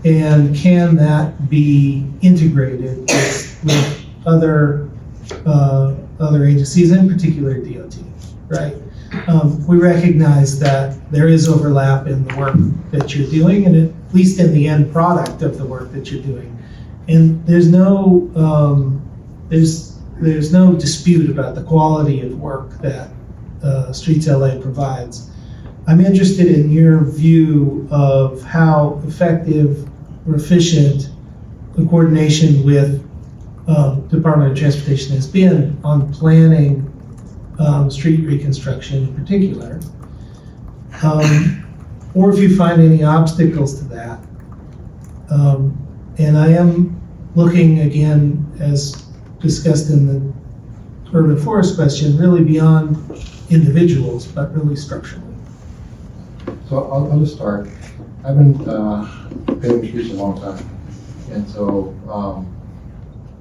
and can that be integrated with other agencies, in particular DOT, right? We recognize that there is overlap in the work that you're doing, and at least in the end product of the work that you're doing. And there's no dispute about the quality of work that Streets LA provides. I'm interested in your view of how effective or efficient the coordination with Department of Transportation has been on planning street reconstruction in particular, or if you find any obstacles to that. And I am looking again, as discussed in the urban forest question, really beyond individuals, but really structurally. So I'll just start. I've been paving streets a long time, and so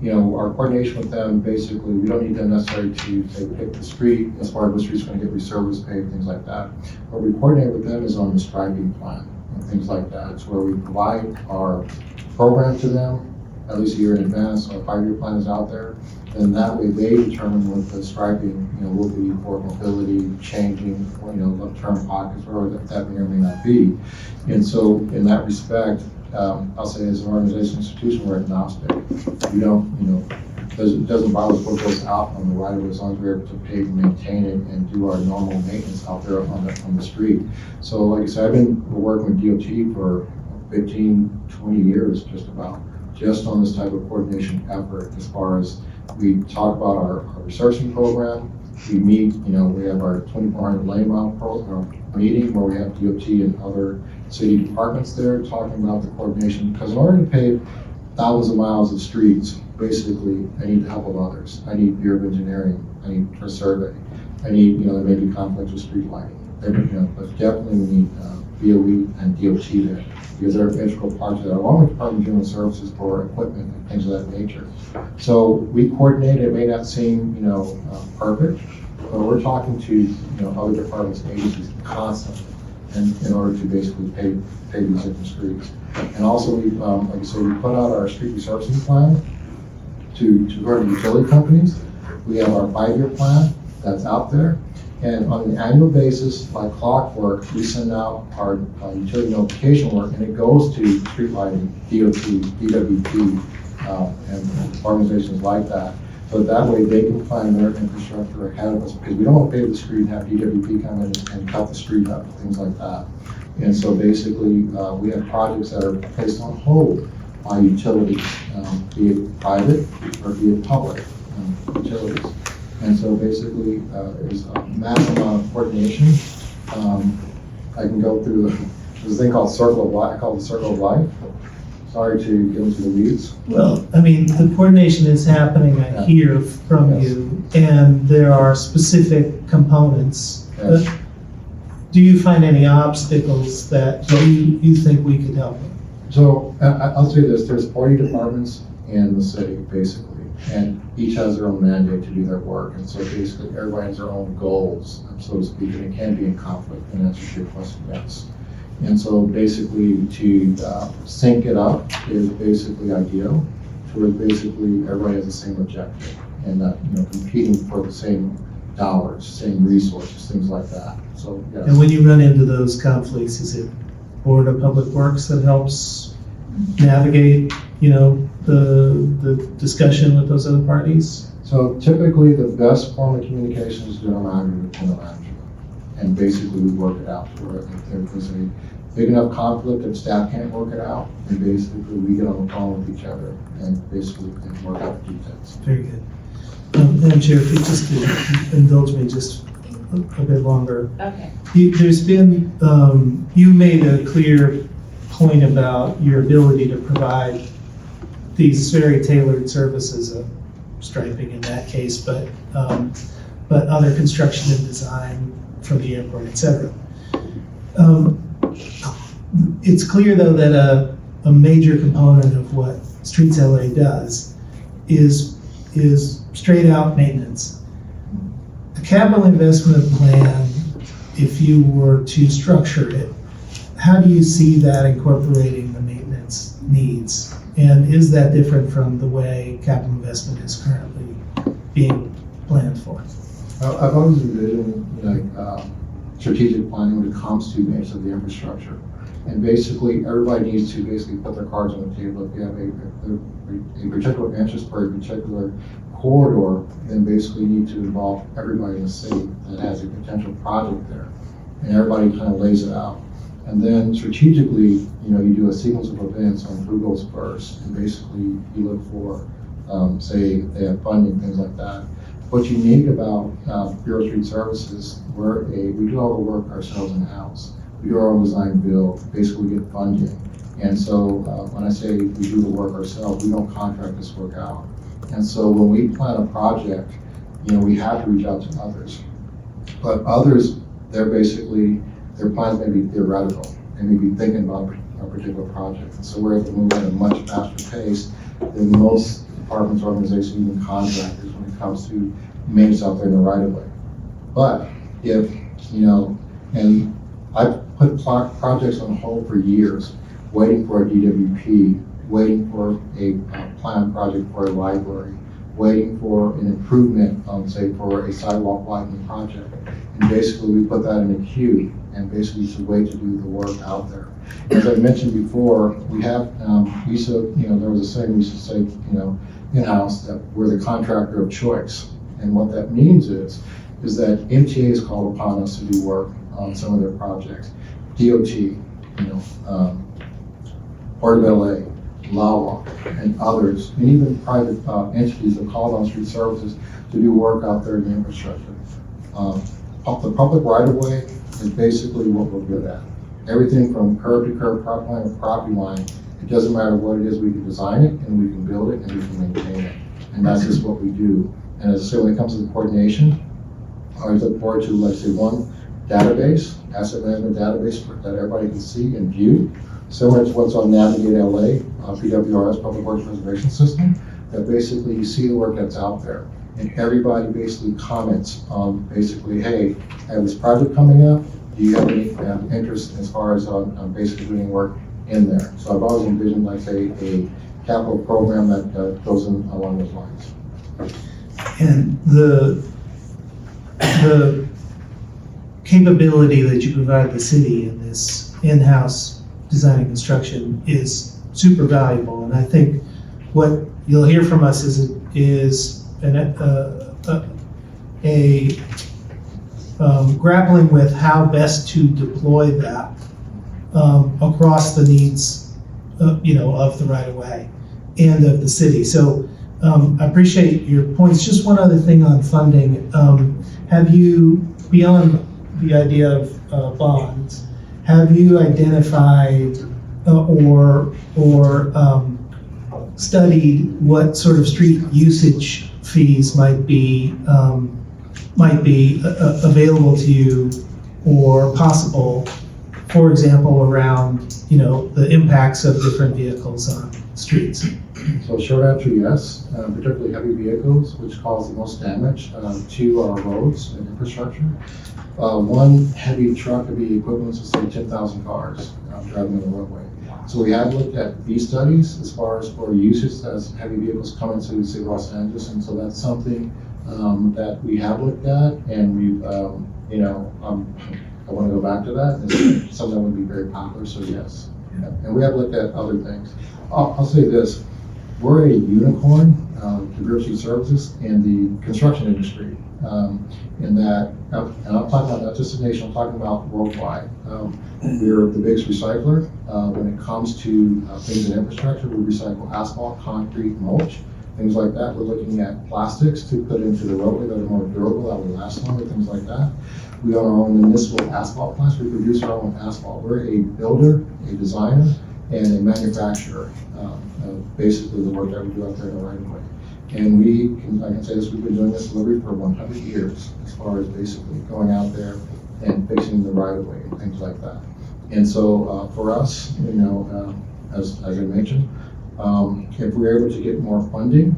our coordination with them, basically, we don't need them necessarily to say pick the street as far as the street's going to get resurfaced, paved, things like that. What we coordinate with them is on the striping plan and things like that. It's where we provide our program to them at least a year in advance. Our 5-year plan is out there, and that way they determine what the striping will be for mobility, changing, left-turn pockets, or that may or may not be. And so in that respect, I'll say as an organization institution, we're agnostic. We don't, it doesn't bother us what goes out on the right of way as long as we're able to pave and maintain it and do our normal maintenance out there on the street. So like I said, I've been working with DOT for 15, 20 years just on this type of coordination effort. As far as we talk about our researching program, we meet, we have our 2400 lane mile meeting where we have DOT and other city departments there talking about the coordination, because in order to pave thousands of miles of streets, basically I need the help of others. I need Bureau of Engineering, I need a survey, I need, there may be conflicts with street lighting, but definitely we need DOE and DOT there, because they're integral parts of that, along with Department of Human Services for equipment and things of that nature. So we coordinate. It may not seem, perfect, but we're talking to, other departments and agencies constantly in order to basically pay these different streets. And also, we, like I said, we put out our street resurfacing plan to our utility companies. We have our 5-year plan that's out there. And on an annual basis, like clockwork, we send out our utility notification work, and it goes to street lighting, DOT, DWP, and organizations like that. So that way they can plan their infrastructure ahead of us, because we don't want to pave the street and have DWP come in and cut the street up, things like that. And so basically, we have projects that are placed on hold by utilities, be it private or be it public utilities. And so basically, there's a massive amount of coordination. I can go through there's a thing called Circle of Life. I call it the Circle of Life. Sorry to get into the weeds. Well, I mean, the coordination is happening, I hear from you, and there are specific components. Yes. Do you find any obstacles that you think we could help with? So I'll say this, there's 40 departments in the city, basically, and each has their own mandate to do their work. And so basically, everybody has their own goals, so to speak, and it can be in conflict, and answer to your question, yes. And so basically, to sync it up is basically ideal, to where basically everybody has the same objective, and not, competing for the same dollars, same resources, things like that. So, yes. And when you run into those conflicts, is it Board of Public Works that helps navigate, the discussion with those other parties? So typically, the best form of communication is general manager with general manager. And basically, we work it out to where if there's a big enough conflict that staff can't work it out, and basically we get on the phone with each other and basically work out the details. Very good. Madam Chair, if you just indulge me just a bit longer. Okay. There's been, you made a clear point about your ability to provide these very tailored services of striping in that case, but other construction and design for the airport, et cetera. It's clear though that a major component of what Streets LA does is straight out maintenance. A capital investment plan, if you were to structure it, how do you see that incorporating the maintenance needs? And is that different from the way capital investment is currently being planned for? I've always envisioned strategic planning when it comes to maintenance of the infrastructure. And basically, everybody needs to basically put their cards on the table. If you have a particular interest for a particular corridor, then basically you need to involve everybody in the city that has a potential project there. And everybody kind of lays it out. And then strategically, you do a sequence of events on who goes first. And basically, you look for, say, if they have funding, things like that. What's unique about Bureau of Street Services, we do all the work ourselves in-house. We do our own design build, basically we get funding. And so when I say we do the work ourselves, we don't contract this work out. And so when we plan a project, we have to reach out to others. But others, their plans may be theoretical. They may be thinking about a particular project. And so we're able to move at a much faster pace than most departments, organizations, even contractors when it comes to maintenance out there in the right of way. But if, and I've put projects on hold for years, waiting for a DWP, waiting for a planned project for a library, waiting for an improvement, say for a sidewalk widening project. And basically we put that in a queue and basically just wait to do the work out there. As I mentioned before, we have, there was a saying we used to say, in-house that we're the contractor of choice. And what that means is that MTA is called upon us to do work on some of their projects. DOT, Port of LA, LAWA, and others, and even private entities have called on street services to do work out there in the infrastructure. The public right-of-way is basically what we're good at. Everything from curb to curb, property line to property line, it doesn't matter what it is, we can design it, and we can build it, and we can maintain it. And that's just what we do. And as I say, when it comes to the coordination, I always look forward to, let's say, one database, asset management database that everybody can see and view, similar to what's on Navigate LA, PWRS, Public Works Reservation System, that basically you see the work that's out there. And everybody basically comments on basically, hey, I have this project coming up, do you have any interest as far as on basically doing work in there? So I've always envisioned, like, say, a capital program that goes in along those lines. And the capability that you provide the city in this in-house design and construction is super valuable. And I think what you'll hear from us is grappling with how best to deploy that across the needs, of the right of way and of the city. So I appreciate your points. Just one other thing on funding. Have you, beyond the idea of bonds, have you identified or studied what sort of street usage fees might be available to you or possible, for example, around the impacts of different vehicles on streets? So short answer, yes, particularly heavy vehicles, which cause the most damage to our roads and infrastructure. One heavy truck could be equivalent to, say, 10,000 cars driving on the roadway. So we have looked at these studies as far as for usage as heavy vehicles come into the city of Los Angeles, and so that's something that we have looked at, and we've, I want to go back to that. It's something that would be very popular, so yes. Yeah. And we have looked at other things. I'll say this. We're a unicorn, diversity services, in the construction industry. In that, and I'm talking about not just the nation, I'm talking about worldwide. We're the biggest recycler. When it comes to things in infrastructure, we recycle asphalt, concrete, mulch, things like that. We're looking at plastics to put into the roadway that are more durable, that will last longer, things like that. We own our own municipal asphalt plants. We produce our own asphalt. We're a builder, a designer, and a manufacturer, basically the work that we do out there in the right of way. And I can say this, we've been doing this delivery for 100 years, as far as basically going out there and fixing the right of way and things like that. And so for us, as I mentioned, if we're able to get more funding,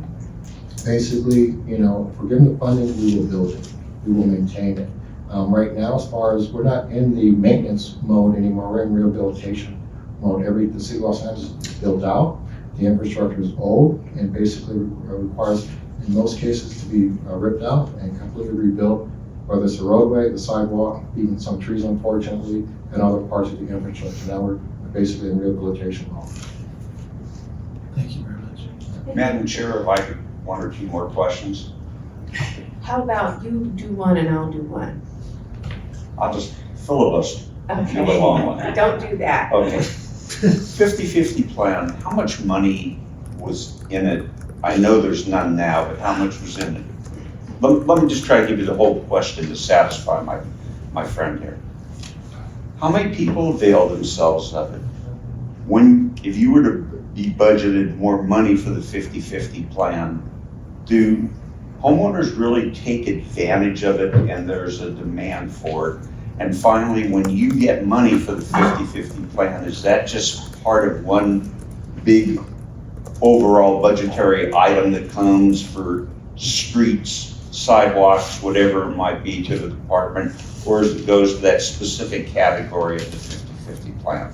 basically, if we're given the funding, we will build it, we will maintain it. Right now, as far as we're not in the maintenance mode anymore, we're in rehabilitation mode. The city of Los Angeles is built out, the infrastructure is old, and basically requires, in most cases, to be ripped out and completely rebuilt, whether it's the roadway, the sidewalk, even some trees, unfortunately, and other parts of the infrastructure. Now we're basically in rehabilitation mode. Thank you very much. Madam Chair, if I could, one or two more questions. How about you do one and I'll do one? I'll just filibuster. Okay. Do a long one. Don't do that. Okay. 50-50 plan, how much money was in it? I know there's none now, but how much was in it? Let me just try to give you the whole question to satisfy my friend here. How many people avail themselves of it? If you were to be budgeted more money for the 50-50 plan, do homeowners really take advantage of it and there's a demand for it? And finally, when you get money for the 50-50 plan, is that just part of one big overall budgetary item that comes for streets, sidewalks, whatever it might be to the department, or as it goes to that specific category of the 50-50 plan?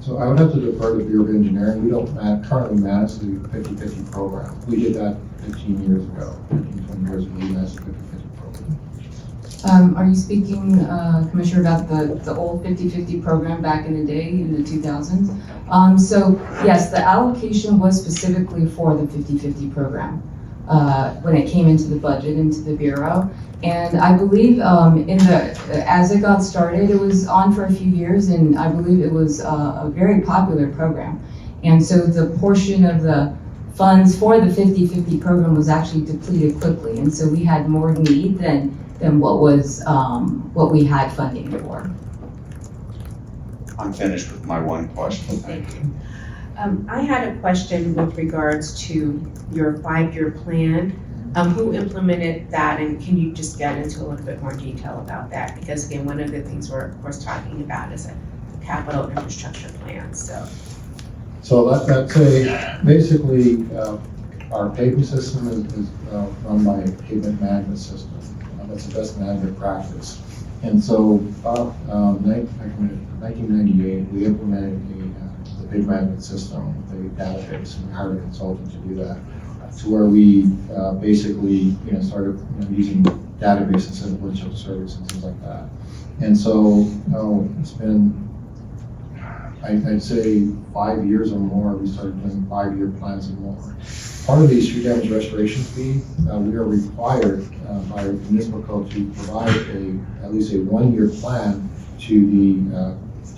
So I would have to defer to the Bureau of Engineering. We don't currently manage the 50-50 program. We did that 15 years ago, 20 years ago, we managed the 50-50 program. Are you speaking, Commissioner, about the old 50-50 program back in the day, in the 2000s? So yes, the allocation was specifically for the 50-50 program when it came into the budget, into the Bureau. And I believe as it got started, it was on for a few years, and I believe it was a very popular program. And so the portion of the funds for the 50-50 program was actually depleted quickly, and so we had more need than what we had funding for. I'm finished with my one question. Thank you. I had a question with regards to your 5-year plan. Who implemented that, and can you just get into a little bit more detail about that? Because again, one of the things we're of course talking about is a capital infrastructure plan, so. So that's basically, our paving system is run by a pavement management system. That's the best management practice. And so about 1998, we implemented the pavement management system with a database, and we hired a consultant to do that, to where we basically started using database instead of windshield service and things like that. And so it's been, I'd say 5 years or more. We started doing 5-year plans and more. Part of the street damage restoration fee, we are required by our municipal code to provide at least a 1-year plan to the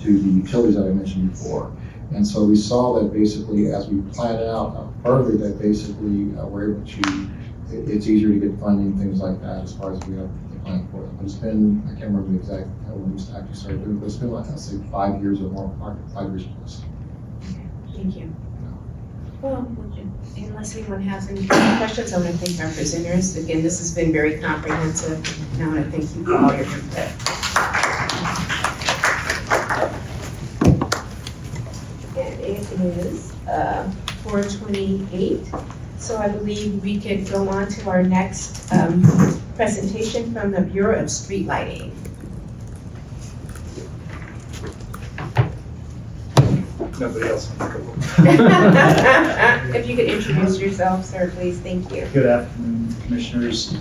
utilities that I mentioned before. And so we saw that basically as we plan it out further, that basically we're able to, it's easier to get funding, things like that, as far as we have the plan for it. But it's been, I can't remember the exact when we actually started doing it, but it's been like, I'd say 5 years or more, 5 years plus. Thank you. Well, unless anyone has any questions, I want to thank our presenters. Again, this has been very comprehensive, and I want to thank you for all your input. And it is 4:28, so I believe we could go on to our next presentation from the Bureau of Street Lighting. Nobody else on the call. If you could introduce yourself, sir, please. Thank you. Good afternoon, commissioners.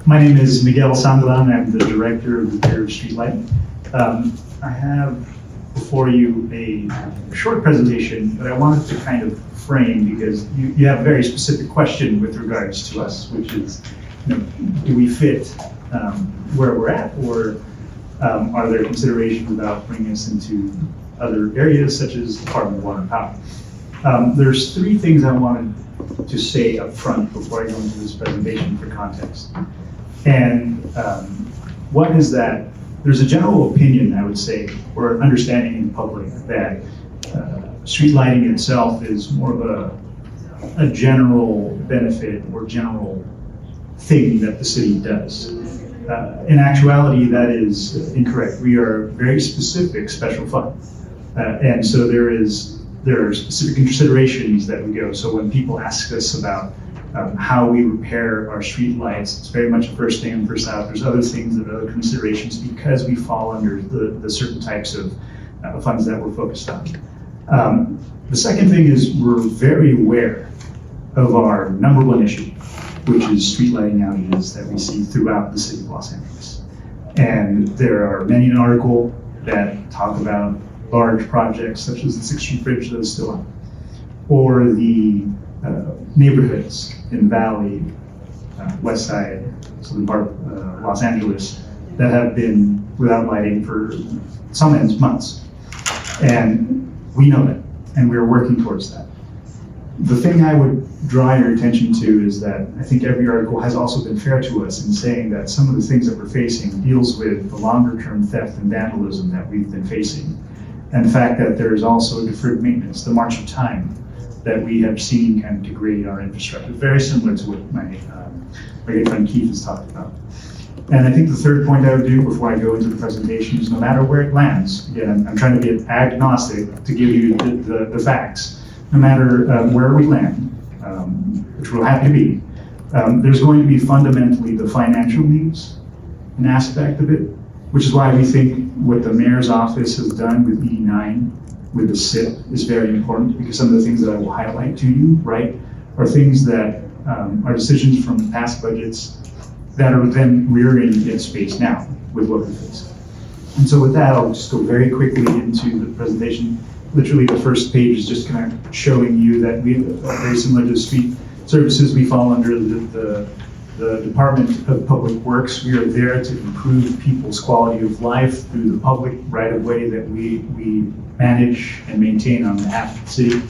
My name is Miguel Sandolan. I'm the director of the Bureau of Street Lighting. I have before you a short presentation, but I wanted to kind of frame because you have a very specific question with regards to us, which is, do we fit where we're at, or are there considerations about bringing us into other areas such as Department of Water and Power? There's 3 things I wanted to say up front before I go into this presentation for context. And one is that there's a general opinion, I would say, or understanding in the public that street lighting itself is more of a general benefit or general thing that the city does. In actuality, that is incorrect. We are very specific special fund. And so there are specific considerations that we go. So when people ask us about how we repair our street lights, it's very much a first in, first out. There's other things that are other considerations because we fall under the certain types of funds that we're focused on. The second thing is we're very aware of our number 1 issue, which is street lighting outages that we see throughout the city of Los Angeles. And there are many an article that talk about large projects such as the 6th Street Bridge that is still on, or the neighborhoods in Valley, West Side, southern part of Los Angeles that have been without lighting for some months. And we know that, and we're working towards that. The thing I would draw your attention to is that I think every article has also been fair to us in saying that some of the things that we're facing deals with the longer term theft and vandalism that we've been facing. And the fact that there's also deferred maintenance, the march of time that we have seen kind of degrade our infrastructure, very similar to what my good friend Keith has talked about. And I think the third point I would do before I go into the presentation is no matter where it lands, again, I'm trying to be agnostic to give you the facts, no matter where we land, which we'll have to be, there's going to be fundamentally the financial needs, an aspect of it, which is why we think what the mayor's office has done with E9, with the SIP, is very important, because some of the things that I will highlight to you, right, are things that are decisions from past budgets that are then rearing its face now with what we face. And so with that, I'll just go very quickly into the presentation. Literally the first page is just kind of showing you that we are very similar to street services. We fall under the Department of Public Works. We are there to improve people's quality of life through the public right-of-way that we manage and maintain on behalf of the city.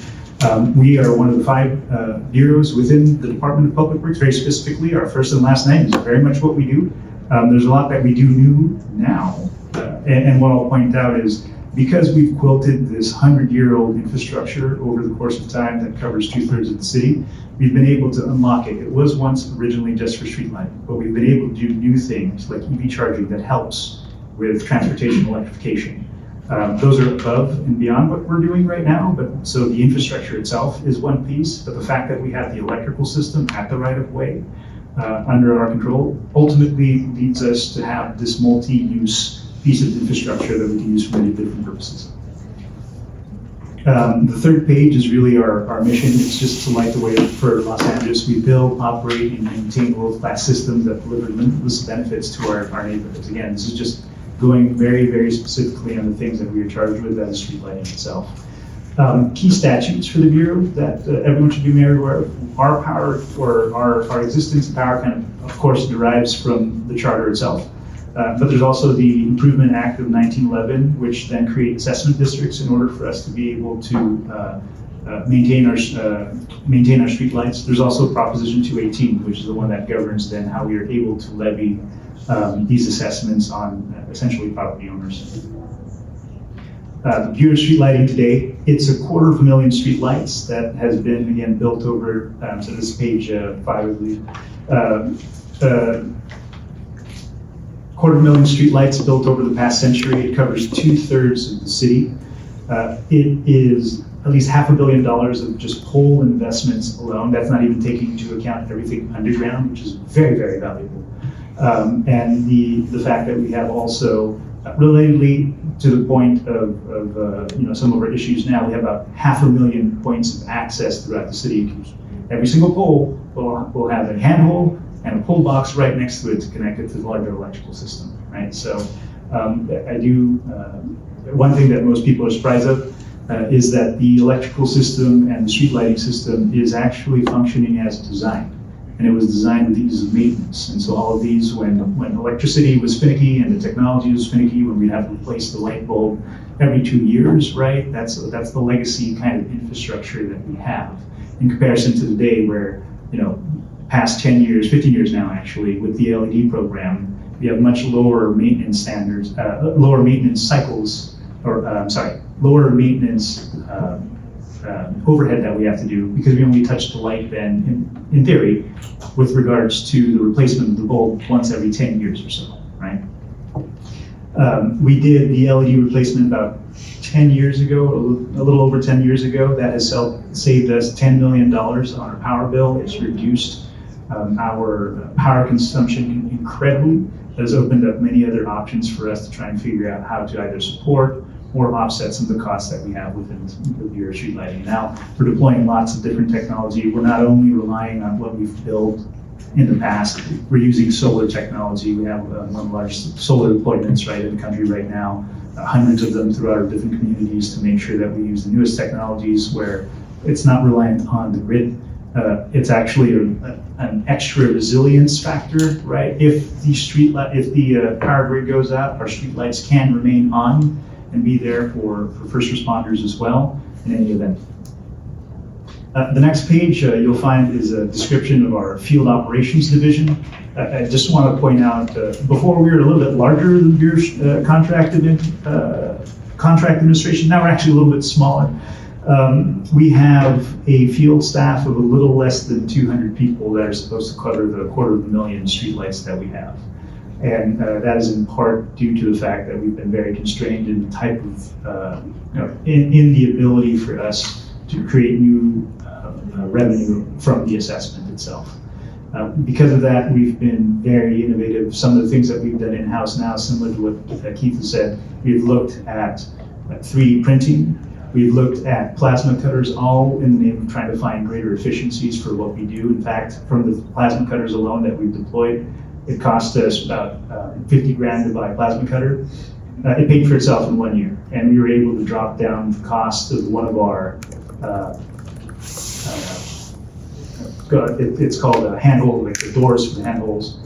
We are one of the 5 bureaus within the Department of Public Works. Very specifically, our first and last name is very much what we do. There's a lot that we do new now. And what I'll point out is Because we've quilted this 100-year-old infrastructure over the course of time that covers 2/3 of the city, we've been able to unlock it. It was once originally just for street lighting, but we've been able to do new things like EV charging that helps with transportation electrification. Those are above and beyond what we're doing right now, but so the infrastructure itself is one piece, but the fact that we have the electrical system at the right of way under our control ultimately leads us to have this multi-use piece of infrastructure that we can use for many different purposes. The third page is really our mission. It's just to light the way for Los Angeles. We build, operate, and maintain world-class systems that deliver limitless benefits to our neighborhoods. Again, this is just going very, very specifically on the things that we are charged with as street lighting itself. Key statutes for the Bureau that everyone should be made aware of. Our power, or our existence and power kind of course, derives from the charter itself. But there's also the Improvement Act of 1911, which then create assessment districts in order for us to be able to maintain our street lights. There's also Proposition 218, which is the one that governs then how we are able to levy these assessments on essentially property owners. The Bureau of Street Lighting today, it's 250,000 street lights that has been, again, built over, so this is page 5, I believe. 250,000 street lights built over the past century. It covers 2/3 of the city. It is at least $500 million of just pole investments alone. That's not even taking into account everything underground, which is very, very valuable. And the fact that we have also, relatedly to the point of some of our issues now, we have about 500,000 points of access throughout the city. Every single pole will have a handhole and a pull box right next to it to connect it to the larger electrical system, right? So one thing that most people are surprised of is that the electrical system and the street lighting system is actually functioning as designed. And it was designed with ease of maintenance. And so all of these, when electricity was finicky and the technology was finicky, when we'd have to replace the light bulb every 2 years, right? That's the legacy kind of infrastructure that we have in comparison to today where, past 10 years, 15 years now actually, with the LED program, we have much lower maintenance standards, lower maintenance cycles, or lower maintenance overhead that we have to do because we only touch the light then, in theory, with regards to the replacement of the bulb once every 10 years or so, right? We did the LED replacement about 10 years ago, a little over 10 years ago. That has saved us $10 million on our power bill. It's reduced our power consumption incredibly. It has opened up many other options for us to try and figure out how to either support or offset some of the costs that we have within the Bureau of Street Lighting. Now, we're deploying lots of different technology. We're not only relying on what we've built in the past, we're using solar technology. We have one of the largest solar deployments right in the country right now, hundreds of them throughout our different communities to make sure that we use the newest technologies where it's not reliant on the grid. It's actually an extra resilience factor, right? If the power grid goes out, our street lights can remain on and be there for first responders as well in any event. The next page you'll find is a description of our field operations division. I just want to point out, before we were a little bit larger than Bureau contract administration, now we're actually a little bit smaller. We have a field staff of a little less than 200 people that are supposed to cover the 250,000 streetlights that we have. And that is in part due to the fact that we've been very constrained in the type of, in the ability for us to create new revenue from the assessment itself. Because of that, we've been very innovative. Some of the things that we've done in-house now, similar to what Keith has said, we've looked at 3D printing. We've looked at plasma cutters, all in the name of trying to find greater efficiencies for what we do. In fact, from the plasma cutters alone that we've deployed, it cost us about 50 grand to buy a plasma cutter. It paid for itself in 1 year, and we were able to drop down the cost of one of our, it's called a handhold, like the doors for the handholds,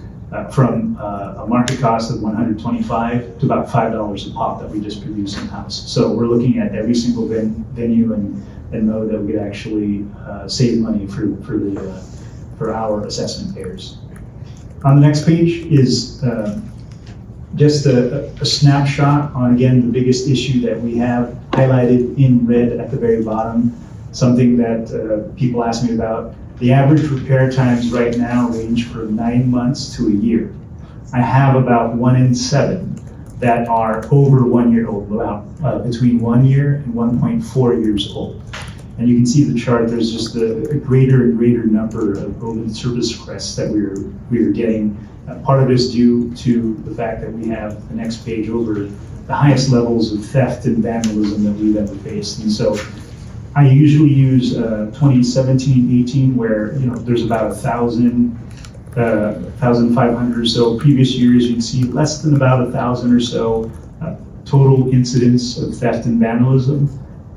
from a market cost of $125 to about $5 a pop that we just produce in-house. So we're looking at every single venue and know that we could actually save money for our assessment payers. On the next page is Just a snapshot on, again, the biggest issue that we have highlighted in red at the very bottom, something that people ask me about. The average repair times right now range from 9 months to a year. I have about 1 in 7 that are over 1 year old, about between 1 year and 1.4 years old. And you can see the chart, there's just a greater and greater number of open service requests that we're getting. Part of it is due to the fact that we have the next page over the highest levels of theft and vandalism that we've ever faced. And so I usually use 2017-18, where there's about 1,500 or so. Previous years, you'd see less than about 1,000 or so total incidents of theft and vandalism.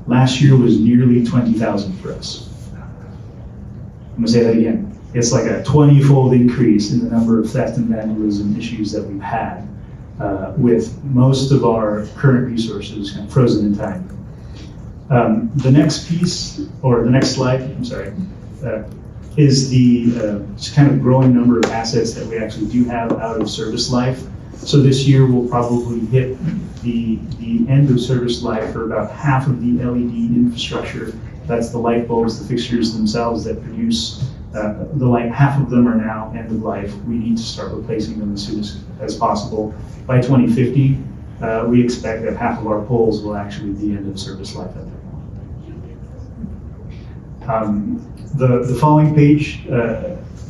Last year was nearly 20,000 for us. I'm gonna say that again. It's like a 20-fold increase in the number of theft and vandalism issues that we've had, with most of our current resources kind of frozen in time. The next piece, or the next slide, I'm sorry, is the just kind of growing number of assets that we actually do have out of service life. So this year we'll probably hit the end of service life for about half of the LED infrastructure. That's the light bulbs, the fixtures themselves that produce the light. Half of them are now end of life. We need to start replacing them as soon as possible. By 2050, we expect that half of our poles will actually be end of service life at that point. The following page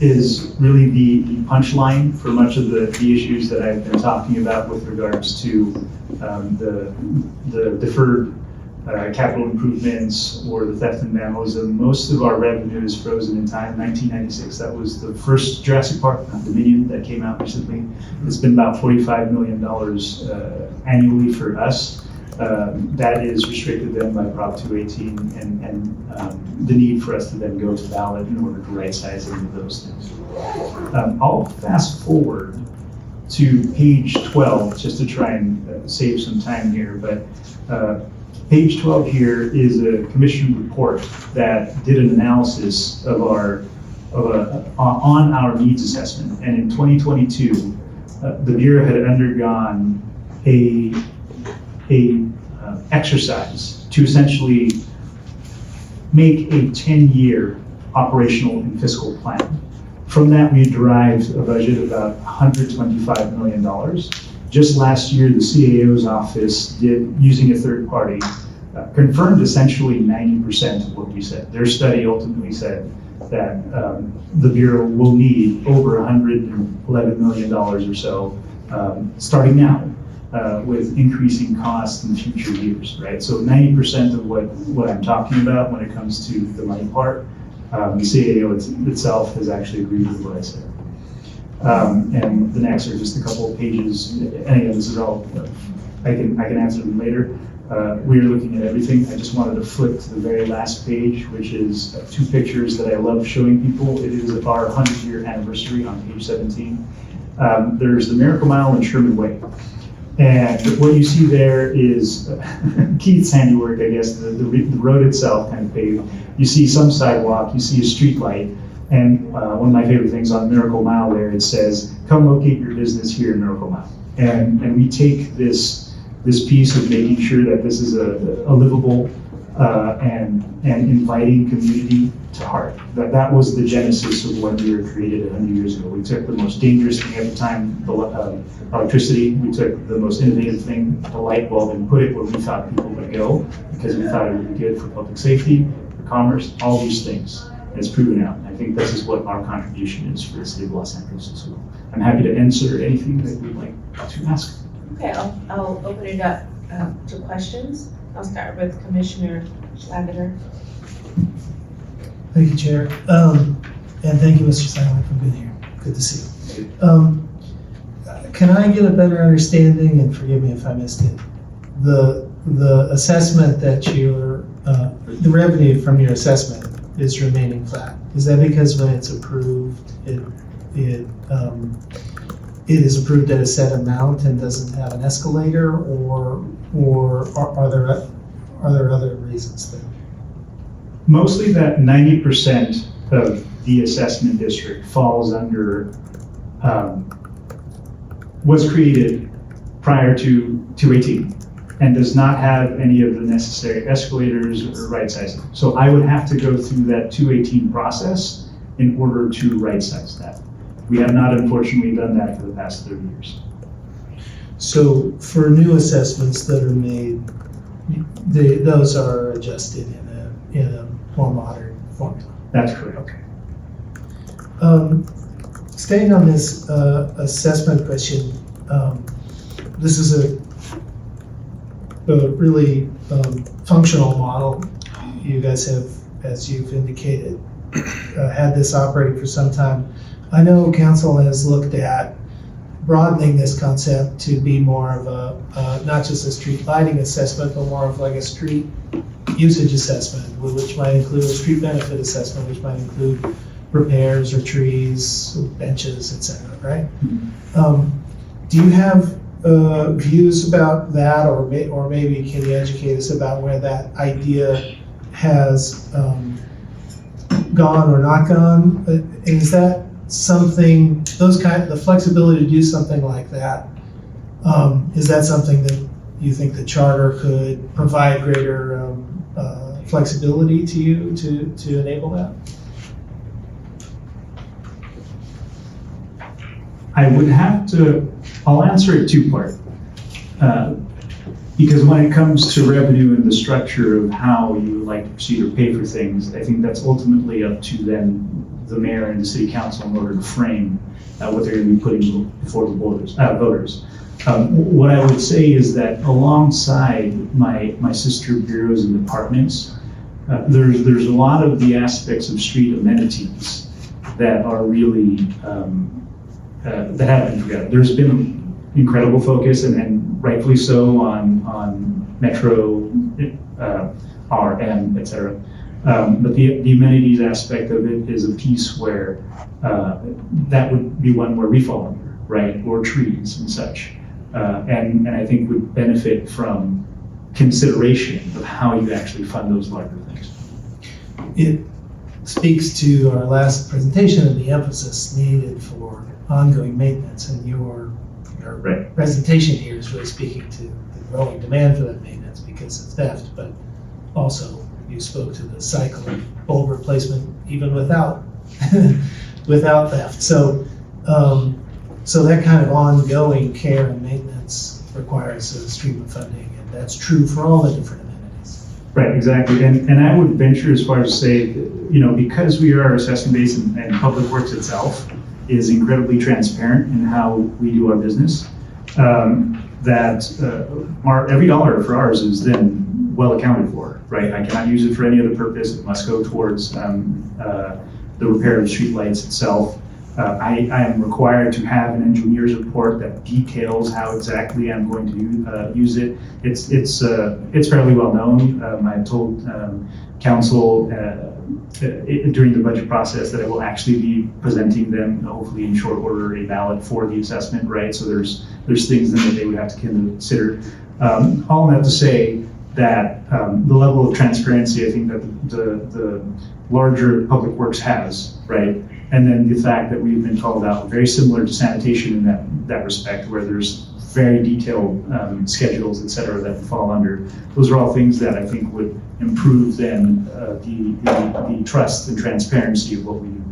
is really the punchline for much of the issues that I've been talking about with regards to the deferred capital improvements or the theft and vandalism. Most of our revenue is frozen in time. 1996, that was the first Jurassic Park, not Dominion, that came out recently. It's been about $45 million annually for us. That is restricted then by Prop 218 and the need for us to then go to ballot in order to right-size any of those things. I'll fast forward to page 12 just to try and save some time here, but page 12 here is a commission report that did an analysis of on our needs assessment. And in 2022, the Bureau had undergone a exercise to essentially make a 10-year operational and fiscal plan. From that, we derived a budget of about $125 million. Just last year, the CAO's office did, using a third party, confirmed essentially 90% of what we said. Their study ultimately said that the Bureau will need over $111 million or so starting now, with increasing costs in future years, right? So 90% of what I'm talking about when it comes to the money part, the CAO itself has actually agreed with what I said. And the next are just a couple of pages. Any of this is all, I can answer them later. We are looking at everything. I just wanted to flip to the very last page, which is 2 pictures that I love showing people. It is our 100-year anniversary on page 17. There's the Miracle Mile and Sherman Way. And what you see there is Keith's handiwork, I guess, the road itself kind of paved. You see some sidewalk, you see a street light, and one of my favorite things on Miracle Mile there, it says, come locate your business here in Miracle Mile. And we take this piece of making sure that this is a livable and inviting community to heart. That was the genesis of when we were created 100 years ago. We took the most dangerous thing at the time, electricity. We took the most innovative thing, the light bulb, and put it where we thought people would go because we thought it would be good for public safety, for commerce, all these things. And it's proven out. I think this is what our contribution is for the city of Los Angeles as well. I'm happy to answer anything that you'd like to ask. Okay, I'll open it up to questions. I'll start with Commissioner LADOT. Thank you, Chair. And thank you, Mr. Simon, for being here. Good to see you. Can I get a better understanding, and forgive me if I missed it, the assessment that the revenue from your assessment is remaining flat? Is that because when it's approved, it is approved at a set amount and doesn't have an escalator, or are there other reasons there? Mostly that 90% of the assessment district falls under was created prior to 218 and does not have any of the necessary escalators or right sizing. So I would have to go through that 218 process in order to right size that. We have not unfortunately done that for the past 30 years. So for new assessments that are made, those are adjusted in a more modern formula. That's correct. Okay. Staying on this assessment question, this is a really functional model. You guys have, as you've indicated, had this operating for some time. I know council has looked at broadening this concept to be more of a, not just a street lighting assessment, but more of like a street usage assessment, which might include a street benefit assessment, which might include repairs or trees, or benches, etc. Right? Do you have views about that, or maybe can you educate us about where that idea has gone or not gone? Is that something, the flexibility to do something like that, is that something that you think the charter could provide greater flexibility to you to enable that? I would have to, I'll answer it two-part. Because when it comes to revenue and the structure of how you would like to proceed or pay for things, I think that's ultimately up to then the mayor and the city council in order to frame what they're going to be putting before the voters. What I would say is that alongside my sister bureaus and departments, there's a lot of the aspects of street amenities that are really that have been forgotten. There's been incredible focus, and rightfully so, on Metro, RM, etc. But the amenities aspect of it is a piece where that would be one where we fall under, right? Or trees and such. And I think would benefit from consideration of how you actually fund those larger things. It speaks to our last presentation and the emphasis needed for ongoing maintenance, and your right. presentation here is really speaking to the growing demand for that maintenance because of theft, but also you spoke to the cycle of bulb replacement even without without theft. So so that kind of ongoing care and maintenance requires a stream of funding, and that's true for all the different amenities. Right, exactly. And I would venture as far as say, because we are assessment based and Public Works itself is incredibly transparent in how we do our business, every dollar for ours is then well accounted for, right? I cannot use it for any other purpose. It must go towards the repair of streetlights itself. I am required to have an engineer's report that details how exactly I'm going to use it. It's fairly well known. I told council during the budget process that I will actually be presenting them, hopefully in short order, a ballot for the assessment, right? So there's things that they would have to consider. All that to say that the level of transparency, I think that the larger Public Works has, right? And then the fact that we've been called out, very similar to sanitation in that respect, where there's very detailed schedules, et cetera, that fall under. Those are all things that I think would improve then the trust and transparency of what we do.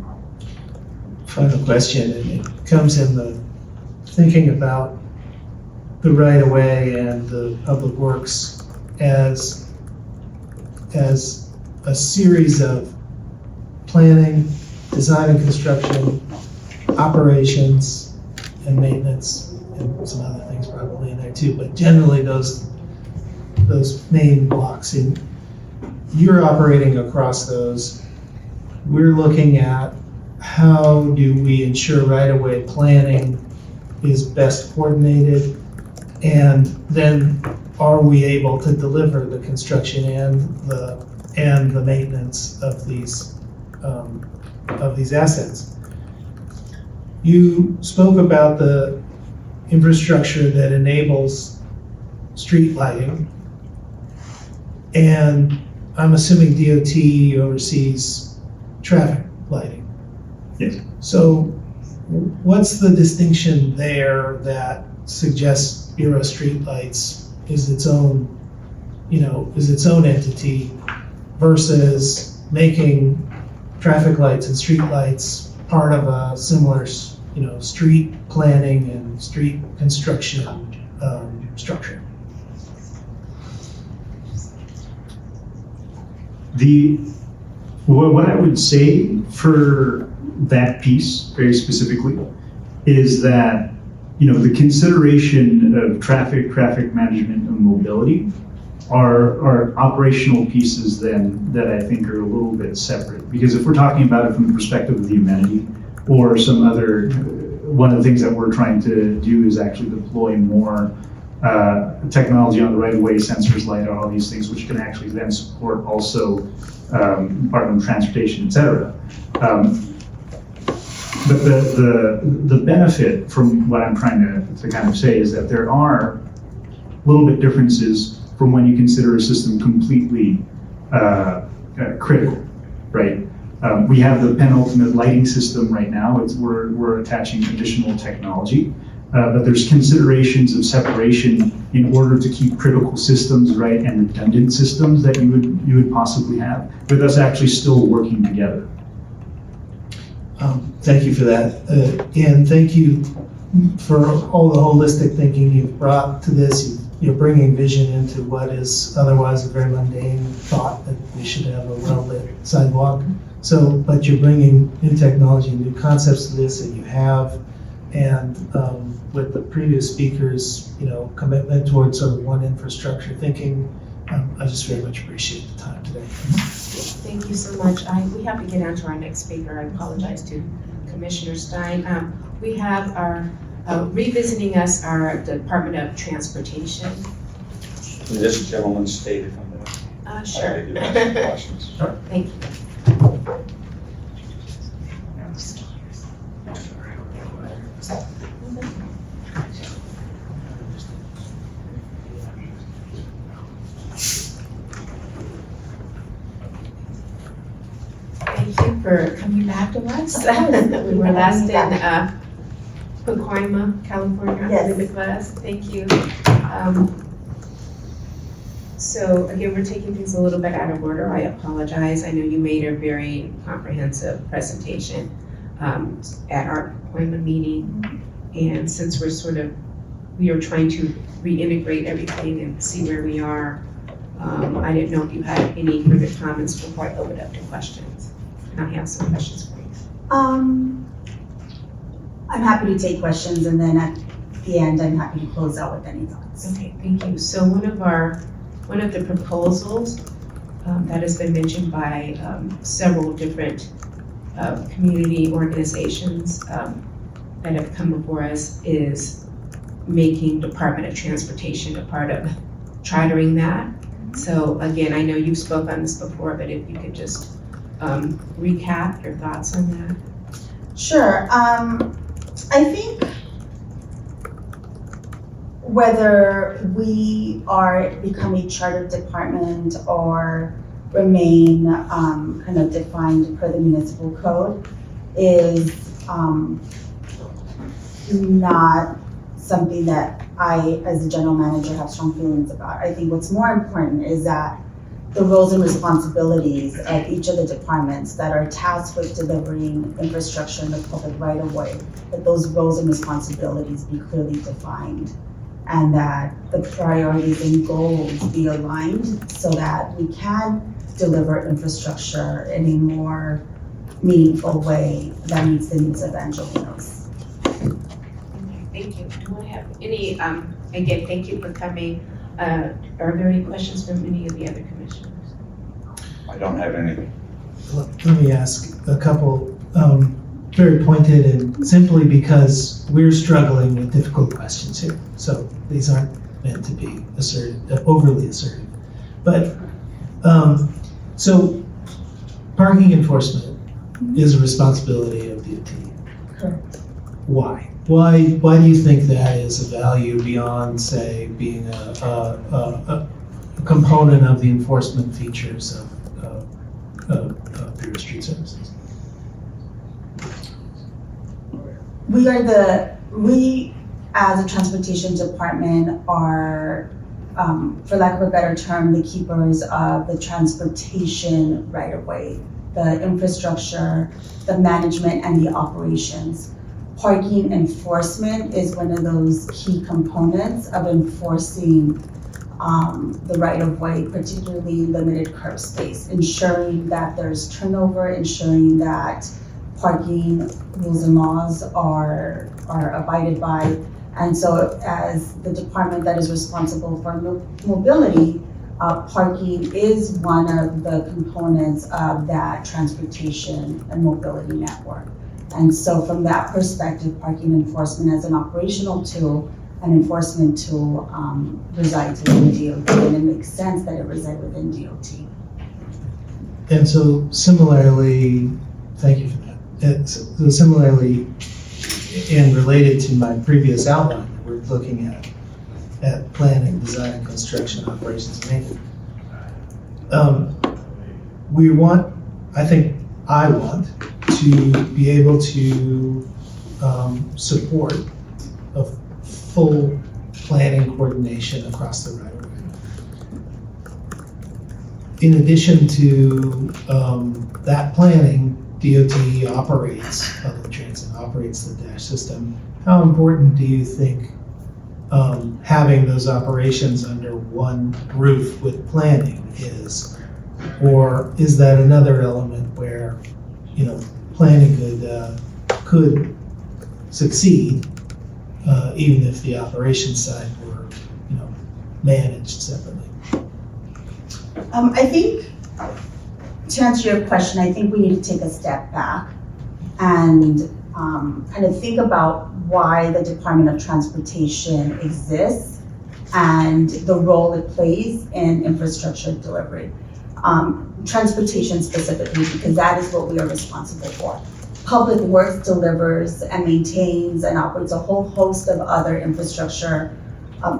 Final question, and it comes in the thinking about the right of way and the Public Works as a series of planning, design and construction, operations, and maintenance, and some other things probably in there too, but generally those main blocks. And you're operating across those. We're looking at how do we ensure right-of-way planning is best coordinated, and then are we able to deliver the construction and the maintenance of these assets. You spoke about the infrastructure that enables street lighting, and I'm assuming DOT oversees traffic lighting. Yes. So what's the distinction there that suggests Bureau Streetlights is its own, is its own entity versus making traffic lights and street lights part of a similar, street planning and street construction structure. What I would say for that piece very specifically is that, the consideration of traffic management and mobility are operational pieces then that I think are a little bit separate. Because if we're talking about it from the perspective of the amenity or some other, one of the things that we're trying to do is actually deploy more technology on the right-of-way, sensors, LiDAR, all these things, which can actually then support also Department of Transportation, et cetera. But the benefit from what I'm trying to kind of say is that there are little bit differences from when you consider a system completely critical, right? We have the penultimate lighting system right now. We're attaching additional technology, but there's considerations of separation in order to keep critical systems, right, and redundant systems that you would possibly have, with us actually still working together. Thank you for that. And thank you for all the holistic thinking you've brought to this. You're bringing vision into what is otherwise a very mundane thought that we should have a well-lit sidewalk. But you're bringing new technology, new concepts to this, and you have. And with the previous speakers, commitment towards sort of one infrastructure thinking, I just very much appreciate the time today. Thank you so much. We have to get on to our next speaker. I apologize to Commissioner Stein. We have our, revisiting us, our Department of Transportation. This gentleman stated on that. Sure. Questions. Sure. Thank you. Thank you for coming back to us. We were last in Pacoima, California, I believe it was. Thank you. So again, we're taking things a little bit out of order. I apologize. I know you made a very comprehensive presentation at our Pacoima meeting. And since we are trying to reintegrate everything and see where we are, I didn't know if you had any further comments before I open it up to questions. And I have some questions for you. I'm happy to take questions, and then at the end, I'm happy to close out with any thoughts. Okay, thank you. So one of the proposals that has been mentioned by several different community organizations that have come before us is making Department of Transportation a part of chartering that. So again, I know you've spoke on this before, but if you could just recap your thoughts on that. Sure. I think whether we are become a chartered department or remain kind of defined per the municipal code is not something that I, as the general manager, have strong feelings about. I think what's more important is that the roles and responsibilities of each of the departments that are tasked with delivering infrastructure in the public right of way, that those roles and responsibilities be clearly defined, and that the priorities and goals be aligned so that we can deliver infrastructure in a more meaningful way that meets the needs of Angelenos. Thank you. Do I have any, again, thank you for coming. Are there any questions from any of the other commissioners? I don't have any. Let me ask a couple, very pointed and simply because we're struggling with difficult questions here. So these aren't meant to be overly assertive. But, so parking enforcement is a responsibility of DOT. Correct. Why? Why do you think that is a value beyond, say, being a component of the enforcement features of Bureau of Street Services? as a transportation department, are, for lack of a better term, the keepers of the transportation right of way, the infrastructure, the management, and the operations. Parking enforcement is one of those key components of enforcing the right of way, particularly limited curb space, ensuring that there's turnover, ensuring that parking rules and laws are abided by. And so as the department that is responsible for mobility, parking is one of the components of that transportation and mobility network. And so from that perspective, parking enforcement as an operational tool, an enforcement tool, resides within DOT, and it makes sense that it resides within DOT. And so similarly, thank you for that. So similarly, and related to my previous outline, we're looking at planning, design, construction, operations, and maintenance. We want, I want to be able to support a full planning coordination across the right of way. In addition to that planning, DOT operates public transit, operates the DASH system. How important do you think having those operations under one roof with planning is? Or is that another element where, planning could succeed even if the operations side were, managed separately? I think, to answer your question, I think we need to take a step back and kind of think about why the Department of Transportation exists and the role it plays in infrastructure delivery. Transportation specifically, because that is what we are responsible for. Public Works delivers and maintains and operates a whole host of other infrastructure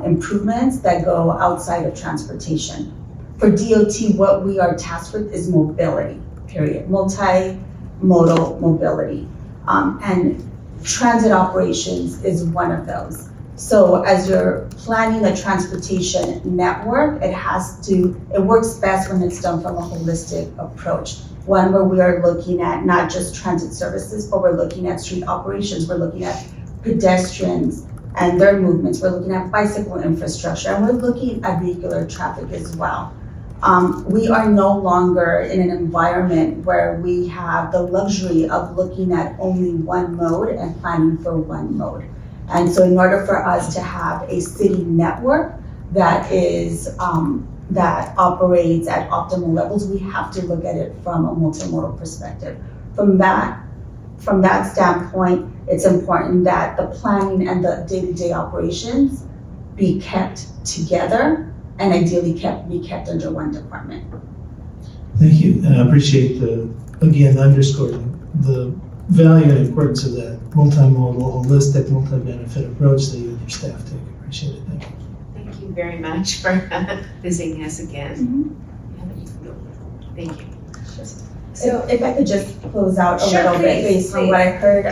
improvements that go outside of transportation. For DOT, what we are tasked with is mobility, period. Multimodal mobility. And transit operations is one of those. So as you're planning a transportation network, it works best when it's done from a holistic approach. One where we are looking at not just transit services, but we're looking at street operations, we're looking at pedestrians and their movements, we're looking at bicycle infrastructure, and we're looking at vehicular traffic as well. We are no longer in an environment where we have the luxury of looking at only one mode and planning for one mode. And so in order for us to have a city network that is that operates at optimal levels, we have to look at it from a multimodal perspective. From that standpoint, it's important that the planning and the day-to-day operations be kept together and ideally be kept under one department. Thank you, and I appreciate underscoring the value and importance of that multimodal, holistic, multi-benefit approach that you and your staff take. Appreciate it, thank you. Thank you very much for visiting us again. Thank you. So if I could just close out a little bit based on what I heard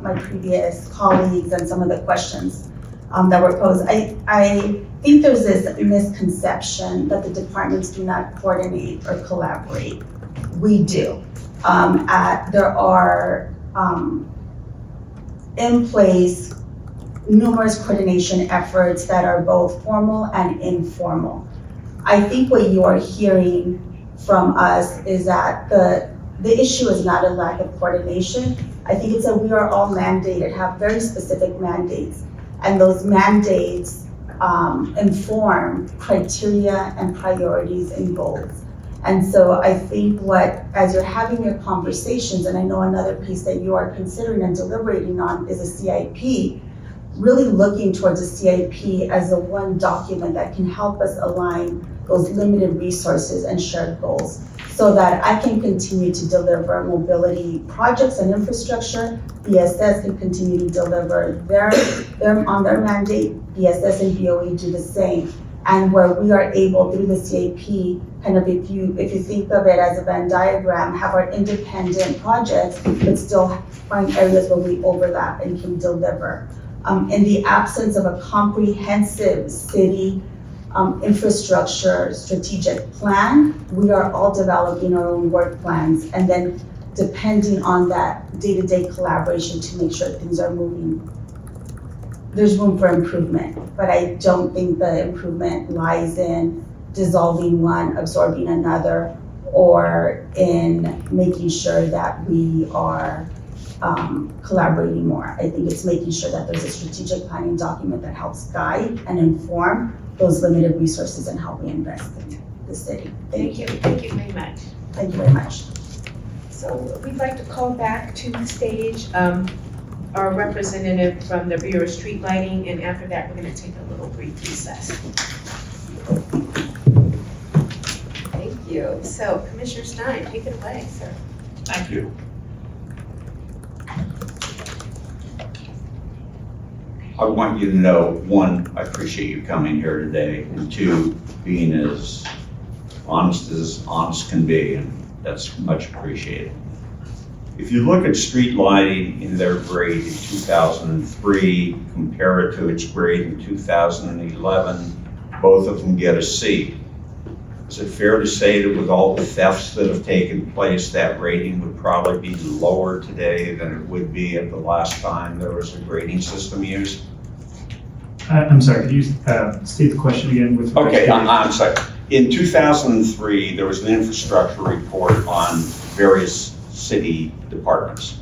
my previous colleagues and some of the questions that were posed. I think there's this misconception that the departments do not coordinate or collaborate. We do. There are in place numerous coordination efforts that are both formal and informal. I think what you are hearing from us is that the issue is not a lack of coordination. I think it's that we are all mandated, have very specific mandates, and those mandates inform criteria and priorities and goals. And so I think as you're having your conversations, and I know another piece that you are considering and deliberating on is a CIP, really looking towards a CIP as the one document that can help us align those limited resources and shared goals so that I can continue to deliver mobility projects and infrastructure. BSS can continue to deliver on their mandate. BSS and BOE do the same. And where we are able through the CIP, kind of if you think of it as a Venn diagram, have our independent projects, but still find areas where we overlap and can deliver. In the absence of a comprehensive city infrastructure strategic plan, we are all developing our own work plans, and then depending on that day-to-day collaboration to make sure things are moving. There's room for improvement, but I don't think the improvement lies in dissolving one, absorbing another, or in making sure that we are collaborating more. I think it's making sure that there's a strategic planning document that helps guide and inform those limited resources and how we invest in the city. Thank you very much. Thank you very much. So we'd like to call back to the stage our representative from the Bureau of Street Lighting, and after that, we're going to take a little brief recess. Thank you. So Commissioner Stein, take it away, sir. Thank you. I want you to know, one, I appreciate you coming here today, and two, being as honest can be, and that's much appreciated. If you look at street lighting in their grade in 2003, compare it to its grade in 2011, both of them get a C. Is it fair to say that with all the thefts that have taken place, that rating would probably be lower today than it would be at the last time there was a grading system used? I'm sorry, could you state the question again with regard Okay, to- I'm sorry. In 2003, there was an infrastructure report on various city departments.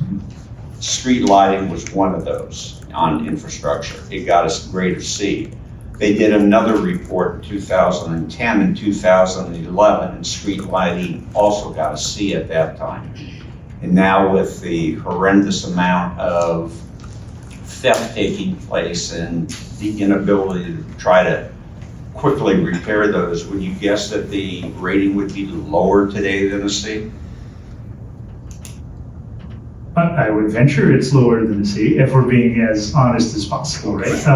Street lighting was one of those on infrastructure. It got a grade of C. They did another report in 2010 and 2011, and street lighting also got a C at that time. And now with the horrendous amount of theft taking place and the inability to try to quickly repair those, would you guess that the rating would be lower today than a C? I would venture it's lower than a C if we're being as honest as possible, right?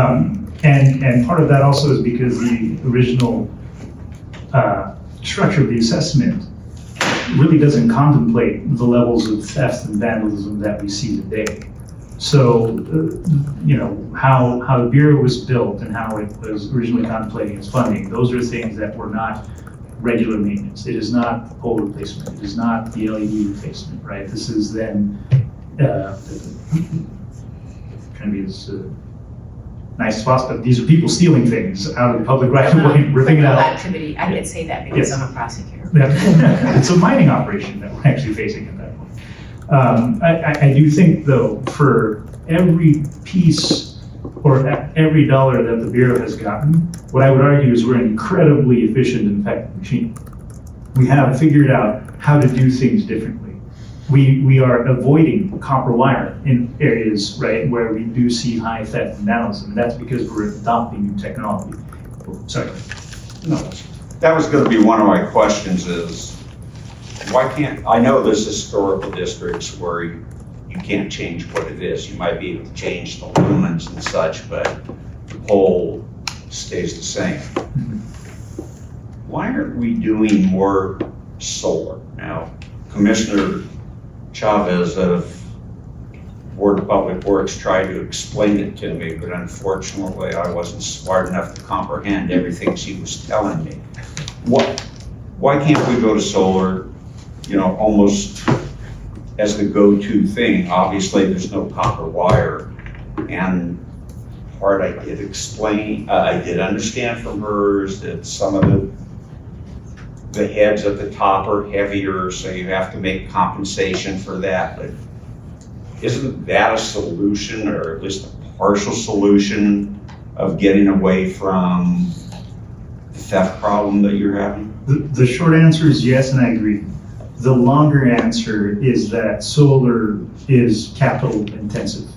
And part of that also is because the original structure of the assessment really doesn't contemplate the levels of theft and vandalism that we see today. So, you know, how the Bureau was built and how it was originally contemplating its funding, those are things that were not regular maintenance. It is not the pole replacement. It is not the LED replacement, right? This is then trying to be as nice as possible. These are people stealing things out of the public right of way, ripping it out. Activity. I can say that because Yes. I'm a prosecutor. It's a mining operation that we're actually facing at that point. I do think, though, for every piece or every dollar that the Bureau has gotten, what I would argue is we're an incredibly efficient and effective machine. We have figured out how to do things differently. We are avoiding copper wire in areas, right, where we do see high theft and vandalism. And that's because we're adopting new technology. Sorry. No, that was going to be one of my questions is, why can't, I know there's historical districts where you can't change what it is. You might be able to change the lumens and such, but the pole stays the same. Why aren't we doing more solar? Now, Commissioner Chavez of Board of Public Works tried to explain it to me, but unfortunately I wasn't smart enough to comprehend everything she was telling me. Why can't we go to solar, you know, almost as the go-to thing? Obviously there's no copper wire, and part I did explain, I did understand from hers that some of the heads at the top are heavier, so you have to make compensation for that, but isn't that a solution, or at least a partial solution of getting away from the theft problem that you're having? The short answer is yes, and I agree. The longer answer is that solar is capital intensive.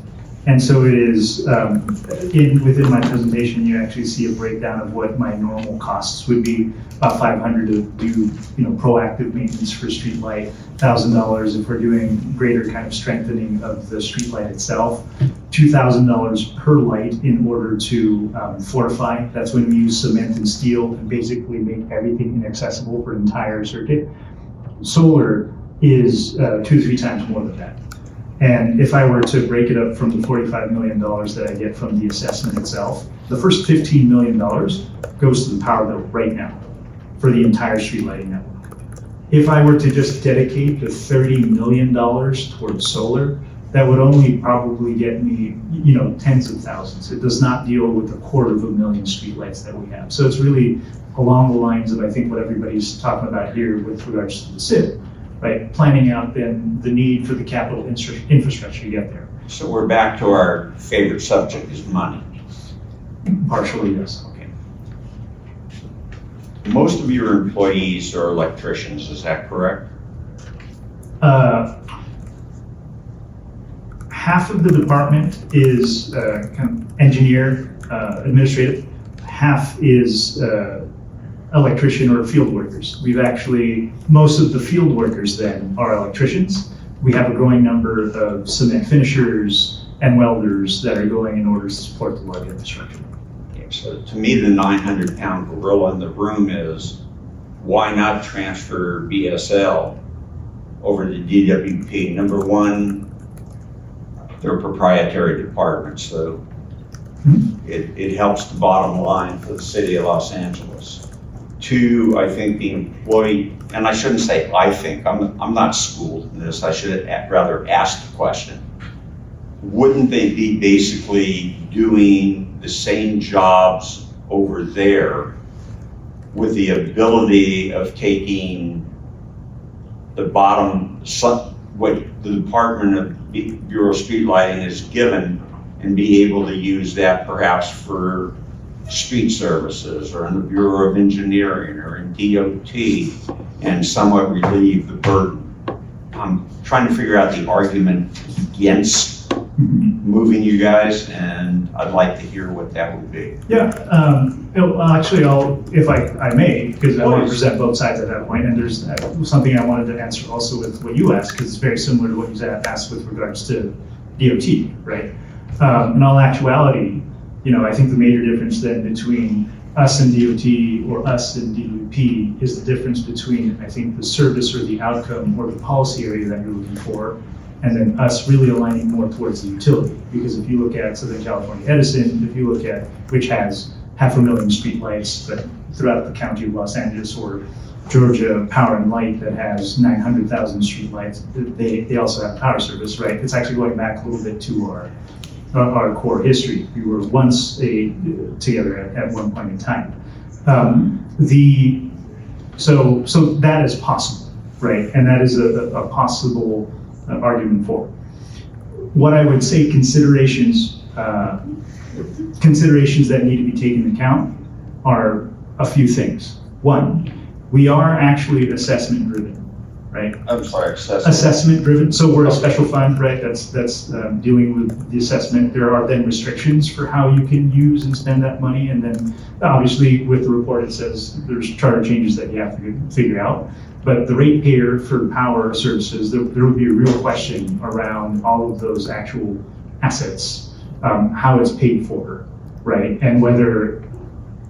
And so it is, within my presentation, you actually see a breakdown of what my normal costs would be. About $500 to do, proactive maintenance for street light, $1,000 if we're doing greater kind of strengthening of the street light itself, $2,000 per light in order to fortify. That's when we use cement and steel and basically make everything inaccessible for an entire circuit. Solar is 2 to 3 times more than that. And if I were to break it up from the $45 million that I get from the assessment itself, the first $15 million goes to the power bill right now for the entire street lighting network. If I were to just dedicate the $30 million towards solar, that would only probably get me, tens of thousands. It does not deal with the 250,000 streetlights that we have. So it's really along the lines of, I think, what everybody's talking about here with regards to the SIP, right? Planning out then the need for the capital infrastructure to get there. So we're back to our favorite subject is money. Partially, yes. Okay. Most of your employees are electricians, is that correct? Half of the department is kind of engineer, administrative. Half is electrician or field workers. Most of the field workers then are electricians. We have a growing number of cement finishers and welders that are going in order to support the large infrastructure. So to me, the 900-pound gorilla in the room is, why not transfer BSL over to DWP? Number one, they're a proprietary department, so it helps the bottom line for the city of Los Angeles. Two, I think the employee, and I shouldn't say I think, I'm not schooled in this, I should rather ask the question. Wouldn't they be basically doing the same jobs over there with the ability of taking the bottom, what the Department of Bureau of Street Lighting is given, and be able to use that perhaps for street services or in the Bureau of Engineering or in DOT and somewhat relieve the burden? I'm trying to figure out the argument against moving you guys, and I'd like to hear what that would be. Yeah, well, actually, if I may, because I want to present both sides at that point, and there's something I wanted to answer also with what you asked, because it's very similar to what you asked with regards to DOT, right? In all actuality, I think the major difference then between us and DOT or us and DWP is the difference between, I think, the service or the outcome or the policy area that you're looking for, and then us really aligning more towards the utility. Because if you look at Southern California Edison, if you look at, which has 500,000 streetlights throughout the county of Los Angeles, or Georgia Power and Light that has 900,000 streetlights, they also have power service, right? It's actually going back a little bit to our core history. We were once together at one point in time. So that is possible, right? And that is a possible argument for. What I would say considerations that need to be taken into account are a few things. One, we are actually assessment driven, right? I'm sorry, Assessment driven. So we're a special fund, right? That's dealing with the assessment. There are then restrictions for how you can use and spend that money. And then obviously with the report, it says there's charter changes that you have to figure out. But the ratepayer for power services, there would be a real question around all of those actual assets, how it's paid for, right? And whether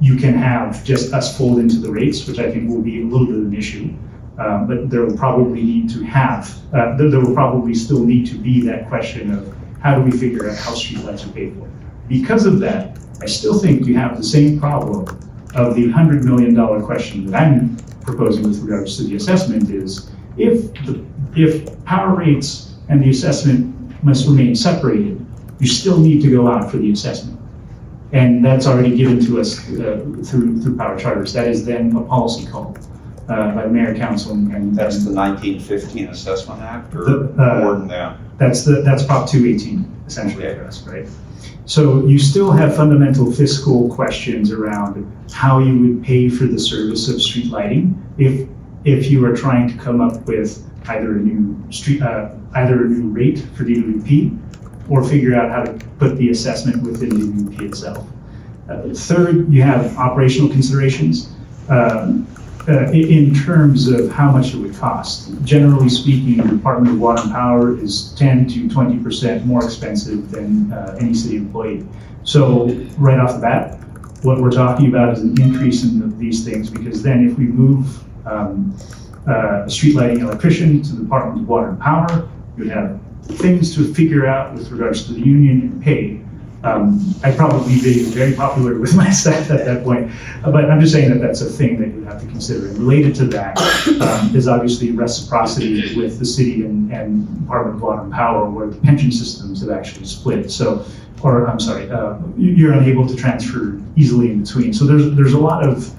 you can have just us fold into the rates, which I think will be a little bit of an issue. But there will probably need to there will probably still need to be that question of how do we figure out how streetlights are paid for. Because of that, I still think you have the same problem of the $100 million question that I'm proposing with regards to the assessment is, if power rates and the assessment must remain separated, you still need to go out for the assessment. And that's already given to us through power charters. That is then a policy call by the mayor, council, and that's the 1915 Assessment Act, or more than that? That's Prop 218 essentially, I guess, right? So you still have fundamental fiscal questions around how you would pay for the service of street lighting if you are trying to come up with either a new rate for DWP or figure out how to put the assessment within DWP itself. Third, you have operational considerations in terms of how much it would cost. Generally speaking, the Department of Water and Power is 10 to 20% more expensive than any city employee. So right off the bat, what we're talking about is an increase in these things, because then if we move a street lighting electrician to the Department of Water and Power, you would have things to figure out with regards to the union and pay. I'd probably be very popular with my staff at that point, but I'm just saying that that's a thing that you have to consider. And related to that is obviously reciprocity with the city and Department of Water and Power, where the pension systems have actually split. So, or I'm sorry, you're unable to transfer easily in between. So there's a lot of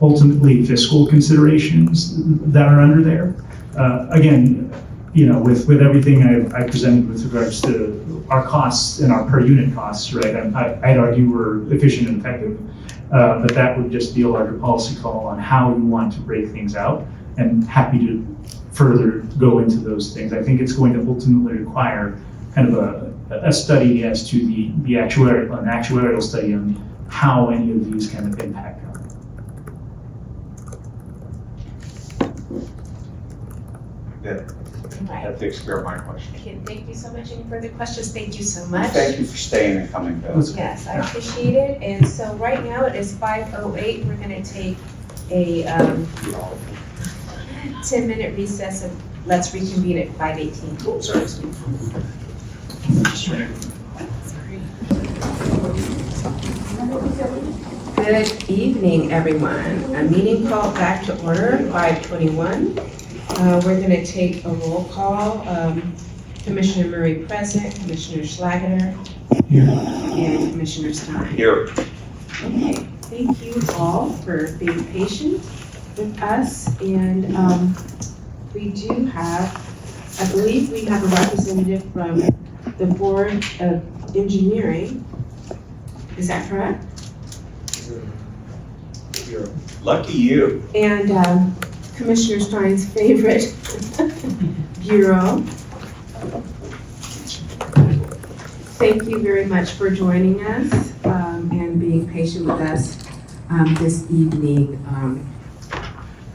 ultimately fiscal considerations that are under there. Again, you know, with everything I presented with regards to our costs and our per unit costs, right? I'd argue we're efficient and effective, but that would just be a larger policy call on how you want to break things out, and happy to further go into those things. I think it's going to ultimately require kind of a study as to an actuarial study on how any of these kind of impact. That takes care of my question. Okay, thank you so much. Any further questions? Thank you so much. Thank you for staying and coming back. Yes, I appreciate it. And so right now it is 5:08. We're going to take a 10-minute recess, and let's reconvene at 5:18. Good evening, everyone. A meeting called back to order, 5:21. We're going to take a roll call. Commissioner Murray present, Commissioner Schlageter, and Commissioner Stein. Here. Okay, thank you all for being patient with us. And we do have, I believe we have a representative from the Board of Engineering. Is that correct? Lucky you. And Commissioner Stein's favorite bureau. Thank you very much for joining us and being patient with us this evening.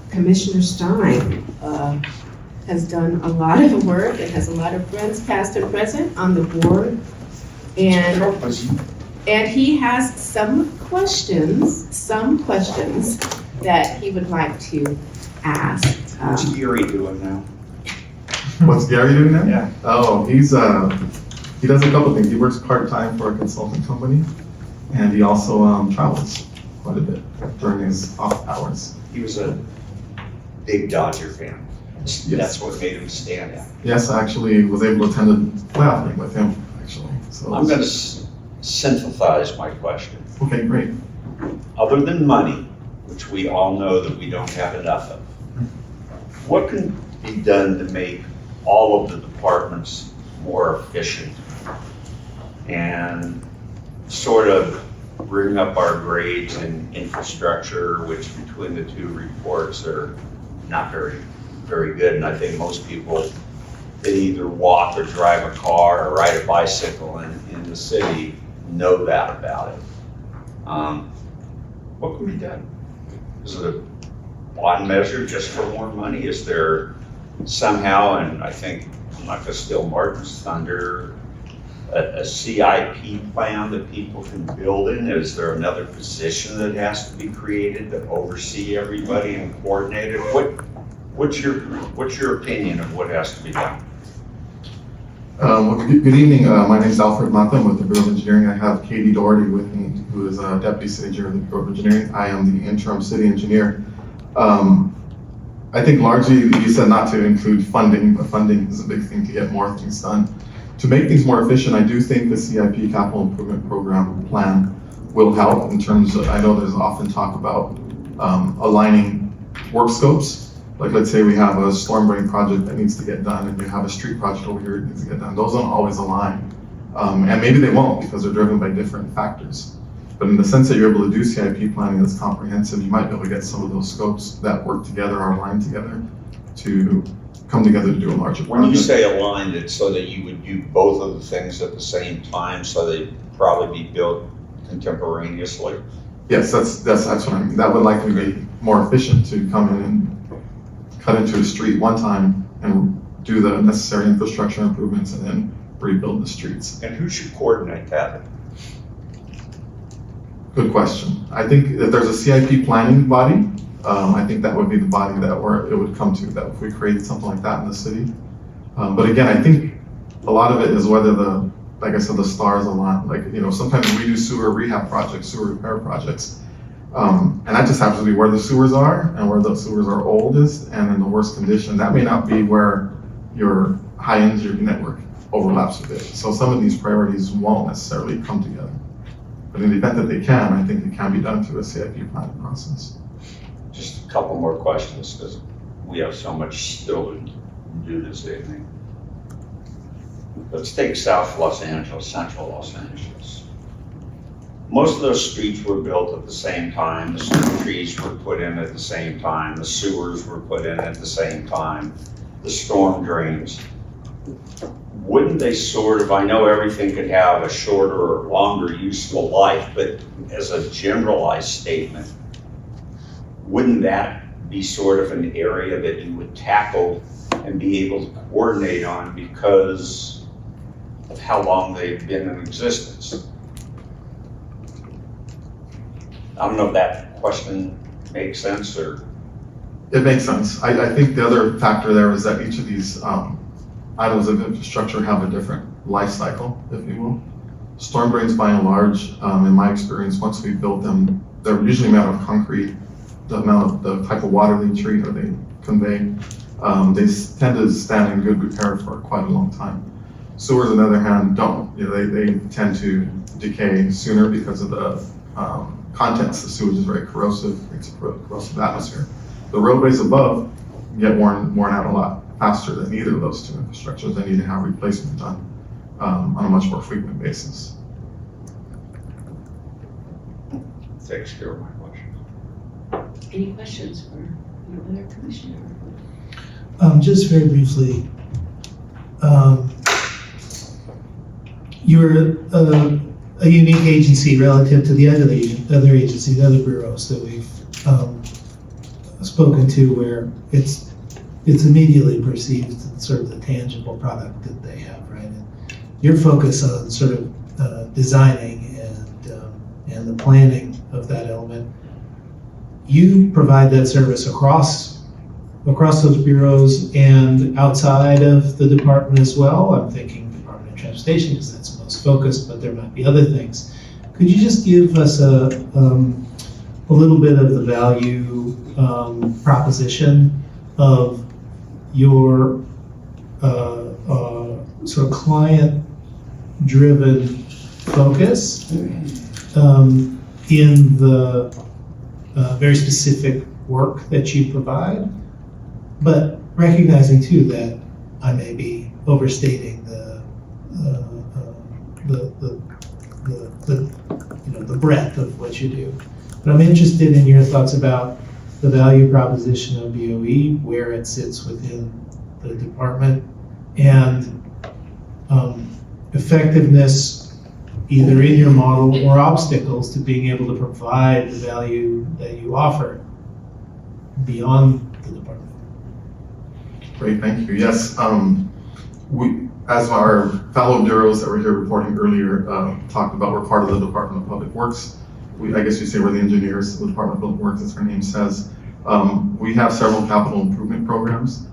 Commissioner Stein has done a lot of work and has a lot of friends, past and present, on the board. And he has some questions that he would like to ask. What's Gary doing now? What's Gary doing now? Yeah. Oh, he does a couple things. He works part-time for a consulting company, and he also travels quite a bit during his off hours. He was a big Dodger fan. Yes. That's what made him stand out. Yes, I actually was able to attend a playoff game with him, actually. So I'm going to synthesize my question. Okay, great. Other than money, which we all know that we don't have enough of, what can be done to make all of the departments more efficient and sort of bring up our grades in infrastructure, which between the two reports are not very, very good. And I think most people that either walk or drive a car or ride a bicycle in the city know that about it. What can be done? Is it a bond measure just for more money? Is there somehow, and I think I'm not gonna steal Martin's thunder, a CIP plan that people can build in? Is there another position that has to be created to oversee everybody and coordinate it? What's your opinion of what has to be done? Good evening. My name is Alfred Mata. I'm with the Bureau of Engineering. I have Katie Doherty with me, who is Deputy City Engineer of the Bureau of Engineering. I am the interim city engineer. I think largely you said not to include funding, but funding is a big thing to get more things done. To make things more efficient, I do think the CIP Capital Improvement Program plan will help in terms of, I know there's often talk about aligning work scopes. Like, let's say we have a storm drain project that needs to get done, and you have a street project over here that needs to get done. Those don't always align. And maybe they won't because they're driven by different factors. But in the sense that you're able to do CIP planning that's comprehensive, you might be able to get some of those scopes that work together or align together to come together to do a larger project. When you say aligned, it's so that you would do both of the things at the same time, so they'd probably be built contemporaneously? Yes, that's what I mean. That would likely be more efficient to come in and cut into a street one time and do the necessary infrastructure improvements and then rebuild the streets. And who should coordinate that? Good question. I think that there's a CIP planning body. I think that would be the body that it would come to, that if we created something like that in the city. But again, I think a lot of it is whether like I said, the stars align. Like, sometimes we do sewer rehab projects, sewer repair projects. And that just happens to be where the sewers are and where the sewers are oldest and in the worst condition. That may not be where your high energy network overlaps a bit. So some of these priorities won't necessarily come together. But in the event that they can, I think it can be done through a CIP planning process. Just a couple more questions, because we have so much still to do this evening. Let's take South Los Angeles, Central Los Angeles. Most of those streets were built at the same time. The street trees were put in at the same time. The sewers were put in at the same time. The storm drains. Wouldn't they I know everything could have a shorter or longer useful life, but as a generalized statement, wouldn't that be sort of an area that you would tackle and be able to coordinate on because of how long they've been in existence? I don't know if that question makes sense or. It makes sense. I think the other factor there is that each of these items of infrastructure have a different life cycle, if you will. Storm drains, by and large, in my experience, once we build them, they're usually made out of concrete. The type of water they treat or they convey, they tend to stand in good repair for quite a long time. Sewers, on the other hand, don't. They tend to decay sooner because of the contents. The sewage is very corrosive, creates a corrosive atmosphere. The roadways above get worn out a lot faster than either of those two infrastructures. They need to have replacement done on a much more frequent basis. Takes care of my question. Any questions for your other commissioner? Just very briefly, you're a unique agency relative to the other agencies, the other bureaus that we've spoken to, where it's immediately perceived as sort of the tangible product that they have, right? And your focus on sort of designing and the planning of that element, you provide that service across those bureaus and outside of the department as well. I'm thinking Department of Transportation because that's most focused, but there might be other things. Could you just give us a little bit of the value proposition of your sort of client-driven focus in the very specific work that you provide, but recognizing too that I may be overstating the breadth of what you do. But I'm interested in your thoughts about the value proposition of BOE, where it sits within the department, and effectiveness either in your model or obstacles to being able to provide the value that you offer beyond the department. Great, thank you. Yes, we, as our fellow bureaus that were here reporting earlier talked about, we're part of the Department of Public Works. I guess you say we're the engineers of the Department of Public Works, as our name says. We have several capital improvement programs,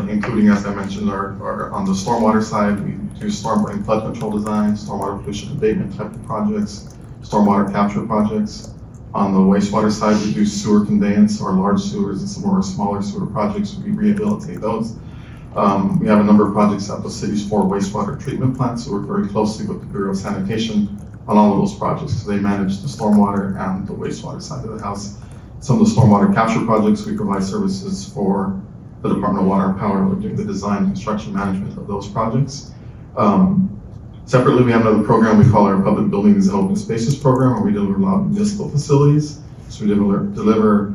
including, as I mentioned, our on the stormwater side, we do storm and flood control design, stormwater pollution abatement type of projects, stormwater capture projects. On the wastewater side, we do sewer conveyance, or large sewers, and some of our smaller sewer projects, we rehabilitate those. We have a number of projects at the city's 4 wastewater treatment plants, so we work very closely with the Bureau of Sanitation on all of those projects, because they manage the stormwater and the wastewater side of the house. Some of the stormwater capture projects, we provide services for the Department of Water and Power. We're doing the design and construction management of those projects. Separately, we have another program we call our Public Buildings and Open Spaces program, where we deliver a lot of municipal facilities. So we deliver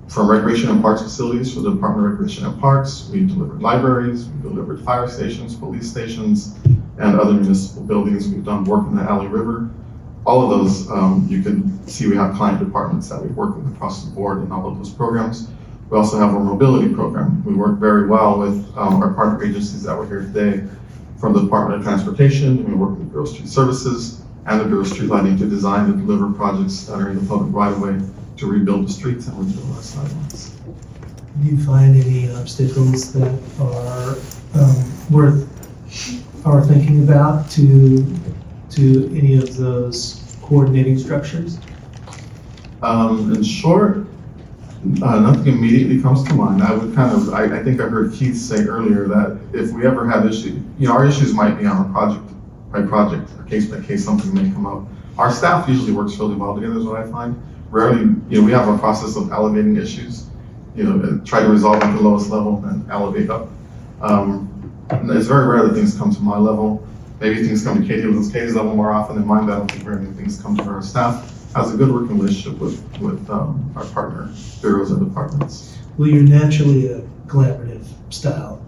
from recreation and parks facilities for the Department of Recreation and Parks. We delivered libraries, we delivered fire stations, police stations, and other municipal buildings. We've done work in the Alley River. All of those, you can see we have client departments that we work with across the board in all of those programs. We also have our mobility program. We work very well with our partner agencies that were here today from the Department of Transportation. We work with the Bureau of Street Services and the Bureau of Street Lighting to design and deliver projects that are in the public right-of-way to rebuild the streets and rebuild our sidewalks. Do you find any obstacles that are worth are thinking about to any of those coordinating structures? In short, nothing immediately comes to mind. I would I think I heard Keith say earlier that if we ever have issues, our issues might be on a project by project, or case by case, something may come up. Our staff usually works really well together is what I find. Rarely, we have a process of elevating issues, try to resolve at the lowest level and elevate up. It's very rare that things come to my level. Maybe things come to Katie's level more often than mine, but I don't think very many things come to our staff. Has a good working relationship with our partner bureaus and departments. Well, you're naturally a collaborative style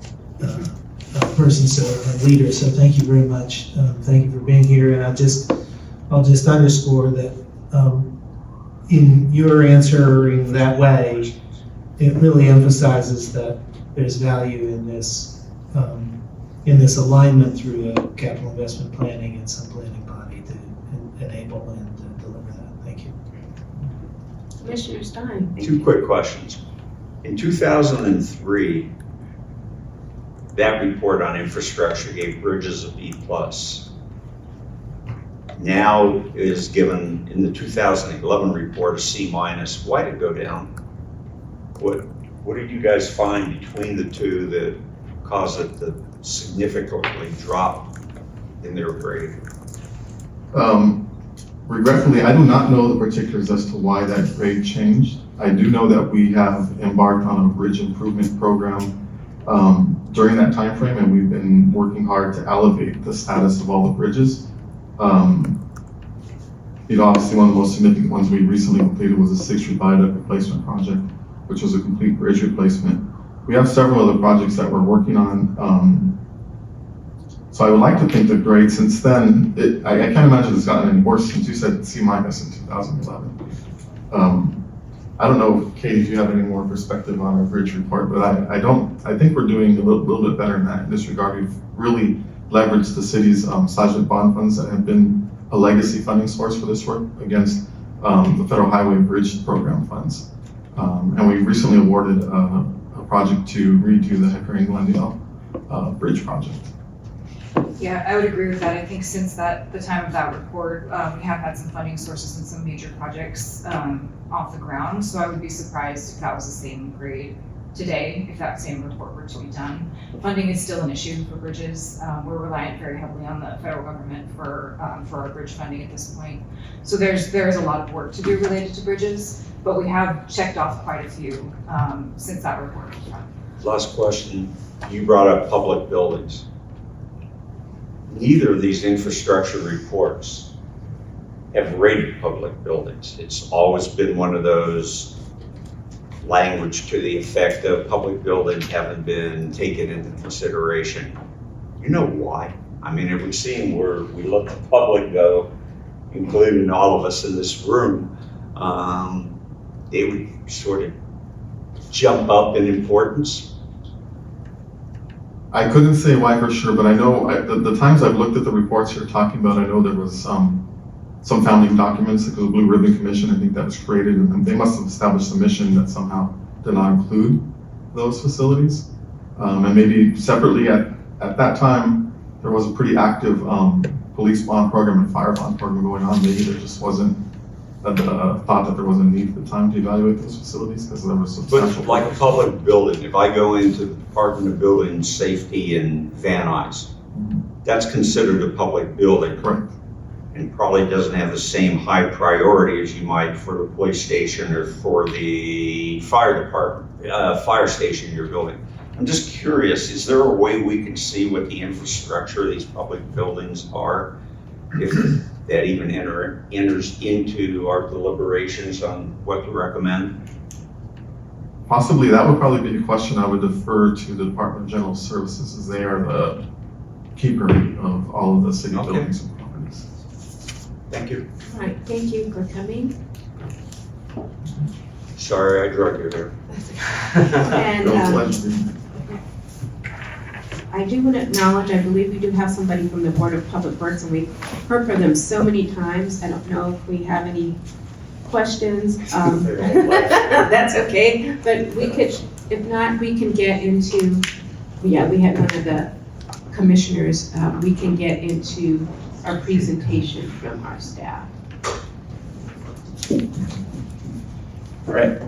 person, so a leader. So thank you very much. Thank you for being here. And I'll just underscore that in your answering that way, it really emphasizes that there's value in this alignment through a capital investment planning and some planning body to enable and deliver that. Thank you. Commissioner Stein. Two quick questions. In 2003, that report on infrastructure gave bridges a B+. Now is given in the 2011 report a C-. Why did it go down? What did you guys find between the two that caused it to significantly drop in their grade? Regretfully, I do not know the particulars as to why that grade changed. I do know that we have embarked on a bridge improvement program during that time frame, and we've been working hard to elevate the status of all the bridges. Obviously one of the most significant ones we recently completed was the 6th Street Viaduct replacement project, which was a complete bridge replacement. We have several other projects that we're working on. So I would like to think the grade since then, I can't imagine it's gotten any worse since you said C- in 2011. I don't know, Katie, if you have any more perspective on our bridge report, but I think we're doing a little bit better in this regard. We've really leveraged the city's seismic bond funds that have been a legacy funding source for this work against the Federal Highway Bridge Program funds. And we recently awarded a project to redo the Hickory-Glendale Bridge project. Yeah, I would agree with that. I think since the time of that report, we have had some funding sources and some major projects off the ground. So I would be surprised if that was the same grade today, if that same report were to be done. Funding is still an issue for bridges. We're reliant very heavily on the federal government for our bridge funding at this point. So there's a lot of work to do related to bridges, but we have checked off quite a few since that report was done. Last question, you brought up public buildings. Neither of these infrastructure reports have rated public buildings. It's always been one of those language to the effect of public buildings haven't been taken into consideration. You know why? I mean, it would seem where we let the public go, including all of us in this room, they would sort of jump up in importance. I couldn't say why for sure, but I know the times I've looked at the reports you're talking about, I know there was some founding documents, like the Blue Ribbon Commission, I think that was created, and they must have established a mission that somehow did not include those facilities. And maybe separately at that time, there was a pretty active police bond program and fire bond program going on. Maybe there just wasn't a thought that there was a need at the time to evaluate those facilities because there was substantial. But like a public building, if I go into the Department of Building Safety in Van Nuys, that's considered a public building. Correct. And probably doesn't have the same high priority as you might for the police station or for the fire department, fire station you're building. I'm just curious, is there a way we can see what the infrastructure of these public buildings are? If that even enters into our deliberations on what to recommend? Possibly that would probably be a question I would defer to the Department of General Services, as they are the keeper of all of the city buildings and properties. Thank you. All right, thank you for coming. Sorry, I drug you there. And I do want to acknowledge, I believe we do have somebody from the Board of Public Works, and we've heard from them so many times. I don't know if we have any questions. That's okay, but we could, if not, we can get into, yeah, we had one of the commissioners, we can get into our presentation from our staff. All right.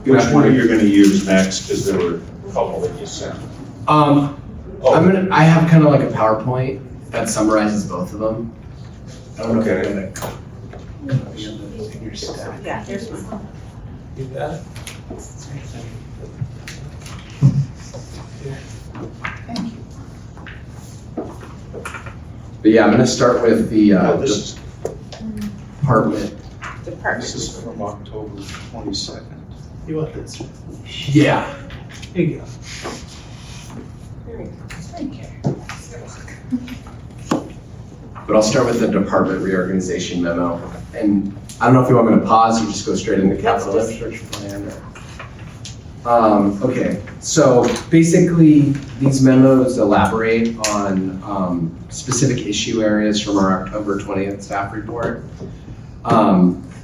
Which one are you gonna use next? Because there were a couple that you sent. I have kind of like a PowerPoint that summarizes both of them. I don't know if Okay. you're gonna. Yeah, there's one. You got it? But yeah, I'm gonna start with the This department. is from October 22nd. You want this? Yeah. Here you go. But I'll start with the department reorganization memo. And I don't know if you want me to pause or just go straight into capital infrastructure plan. Okay, so basically these memos elaborate on specific issue areas from our October 20th staff report.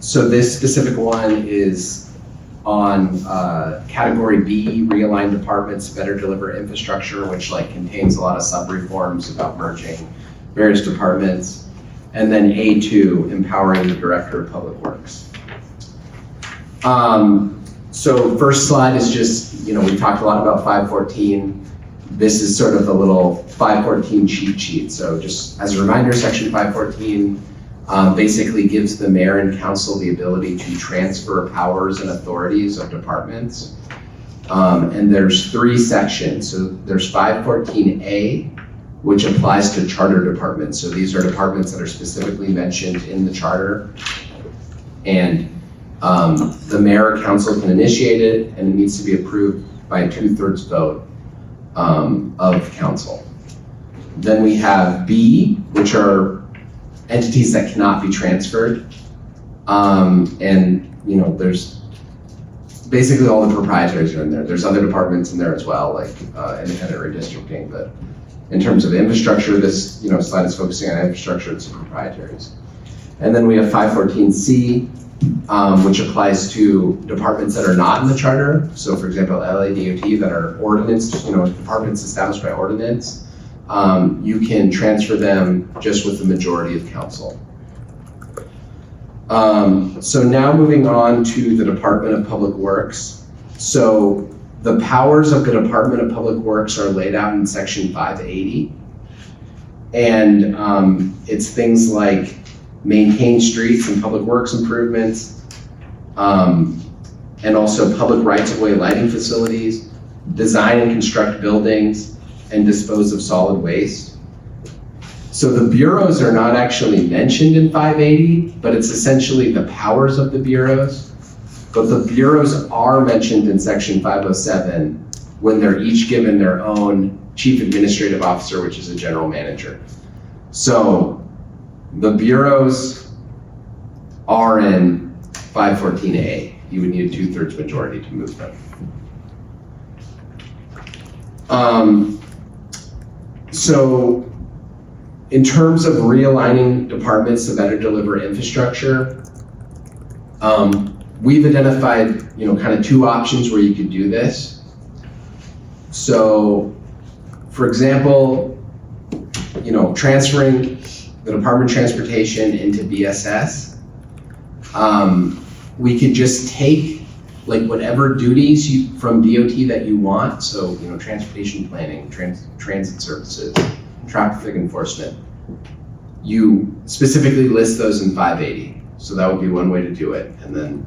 So this specific one is on category B, realign departments, better deliver infrastructure, which contains a lot of sub-reforms about merging various departments. And then A2, empowering the director of public works. So first slide is just, we talked a lot about 514. This is sort of the little 514 cheat sheet. So just as a reminder, section 514 basically gives the mayor and council the ability to transfer powers and authorities of departments. And there's 3 sections. So there's 514A, which applies to charter departments. So these are departments that are specifically mentioned in the charter. And the mayor or council can initiate it, and it needs to be approved by a 2/3 vote of council. Then we have B, which are entities that cannot be transferred. And there's basically all the proprietaries are in there. There's other departments in there as well, like independent redistricting, but in terms of infrastructure, this slide is focusing on infrastructure, it's proprietaries. And then we have 514C, which applies to departments that are not in the charter. So for example, LADOT that are ordinance, departments established by ordinance, you can transfer them just with the majority of council. So now moving on to the Department of Public Works. So the powers of the Department of Public Works are laid out in section 580. And it's things like maintain streets and public works improvements, and also public rights-of-way lighting facilities, design and construct buildings, and dispose of solid waste. So the bureaus are not actually mentioned in 580, but it's essentially the powers of the bureaus. But the bureaus are mentioned in section 507 when they're each given their own chief administrative officer, which is a general manager. So the bureaus are in 514A. You would need a 2/3 majority to move them. So in terms of realigning departments to better deliver infrastructure, we've identified, kind of 2 options where you could do this. So, for example, transferring the Department of Transportation into BSS, we could just take whatever duties from DOT that you want. So, transportation planning, transit services, traffic enforcement. You specifically list those in 580. So that would be one way to do it. And then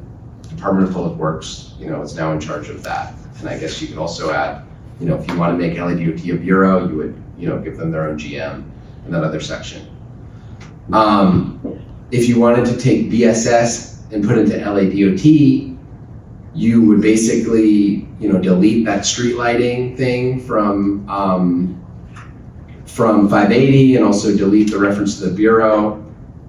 Department of Public Works, is now in charge of that. And I guess you could also add, if you want to make LADOT a bureau, you would, give them their own GM in that other section. If you wanted to take BSS and put it into LADOT, you would basically, delete that street lighting thing from 580 and also delete the reference to the bureau.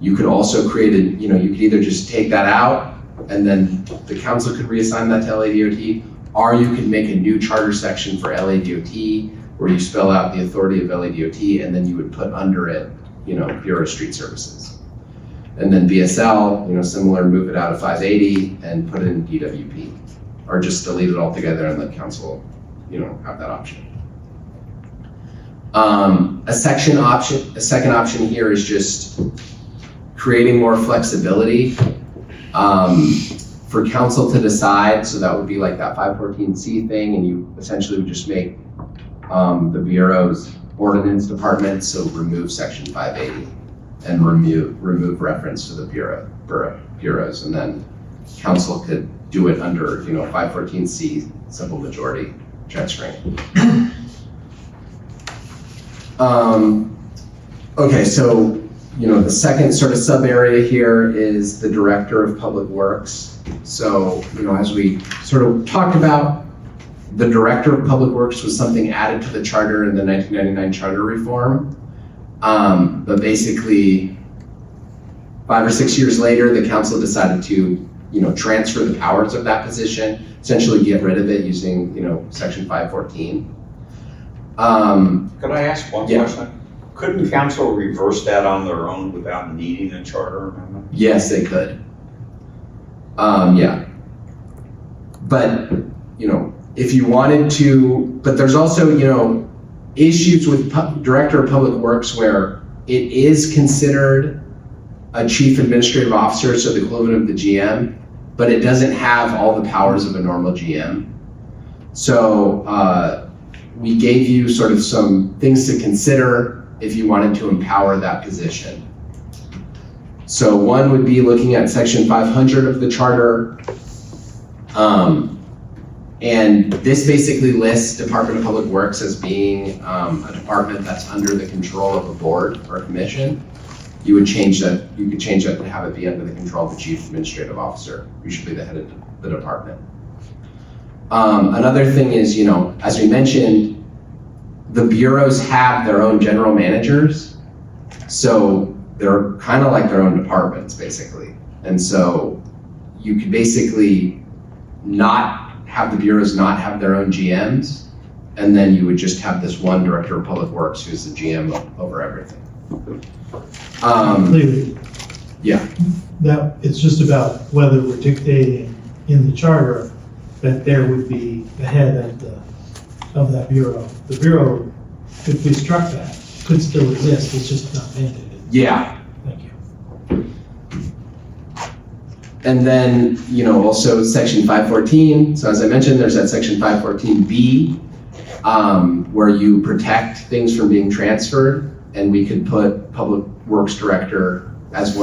You could also create you could either just take that out and then the council could reassign that to LADOT, or you could make a new charter section for LADOT where you spell out the authority of LADOT and then you would put under it, Bureau of Street Services. And then BSL, similar, move it out of 580 and put it in DWP, or just delete it altogether and let council, have that option. A second option here is just creating more flexibility for council to decide. So that would be like that 514C thing, and you essentially would just make the Bureau's ordinance department, so remove section 580 and remove reference to the bureaus, and then council could do it under 514C, simple majority transferring. Okay, so the second sort of sub area here is the Director of Public Works. So as we sort of talked about, the Director of Public Works was something added to the charter in the 1999 charter reform. But basically, 5 or 6 years later, the council decided to transfer the powers of that position, essentially get rid of it using section 514. Could I ask one question? Couldn't council reverse that on their own without needing a charter amendment? Yes, they could. Yeah. But, if you wanted to, but there's also, issues with Director of Public Works where it is considered a chief administrative officer, so the equivalent of the GM, but it doesn't have all the powers of a normal GM. So we gave you sort of some things to consider if you wanted to empower that position. So one would be looking at section 500 of the charter. And this basically lists Department of Public Works as being a department that's under the control of a board or commission. You could change that to have it be under the control of the chief administrative officer, usually the head of the department. Another thing is, as we mentioned, the bureaus have their own general managers. So they're kind of like their own departments, basically. And so you could basically not have the bureaus not have their own GMs, and then you would just have this one Director of Public Works who's the GM over everything. Clearly, Yeah. that it's just about whether we're dictating in the charter that there would be the head of that bureau. The bureau, if we struck that, could still exist, it's just not mandated. Yeah. Thank you. And then, also section 514. So as I mentioned, there's that section 514B, where you protect things from being transferred, and we could put Public Works Director as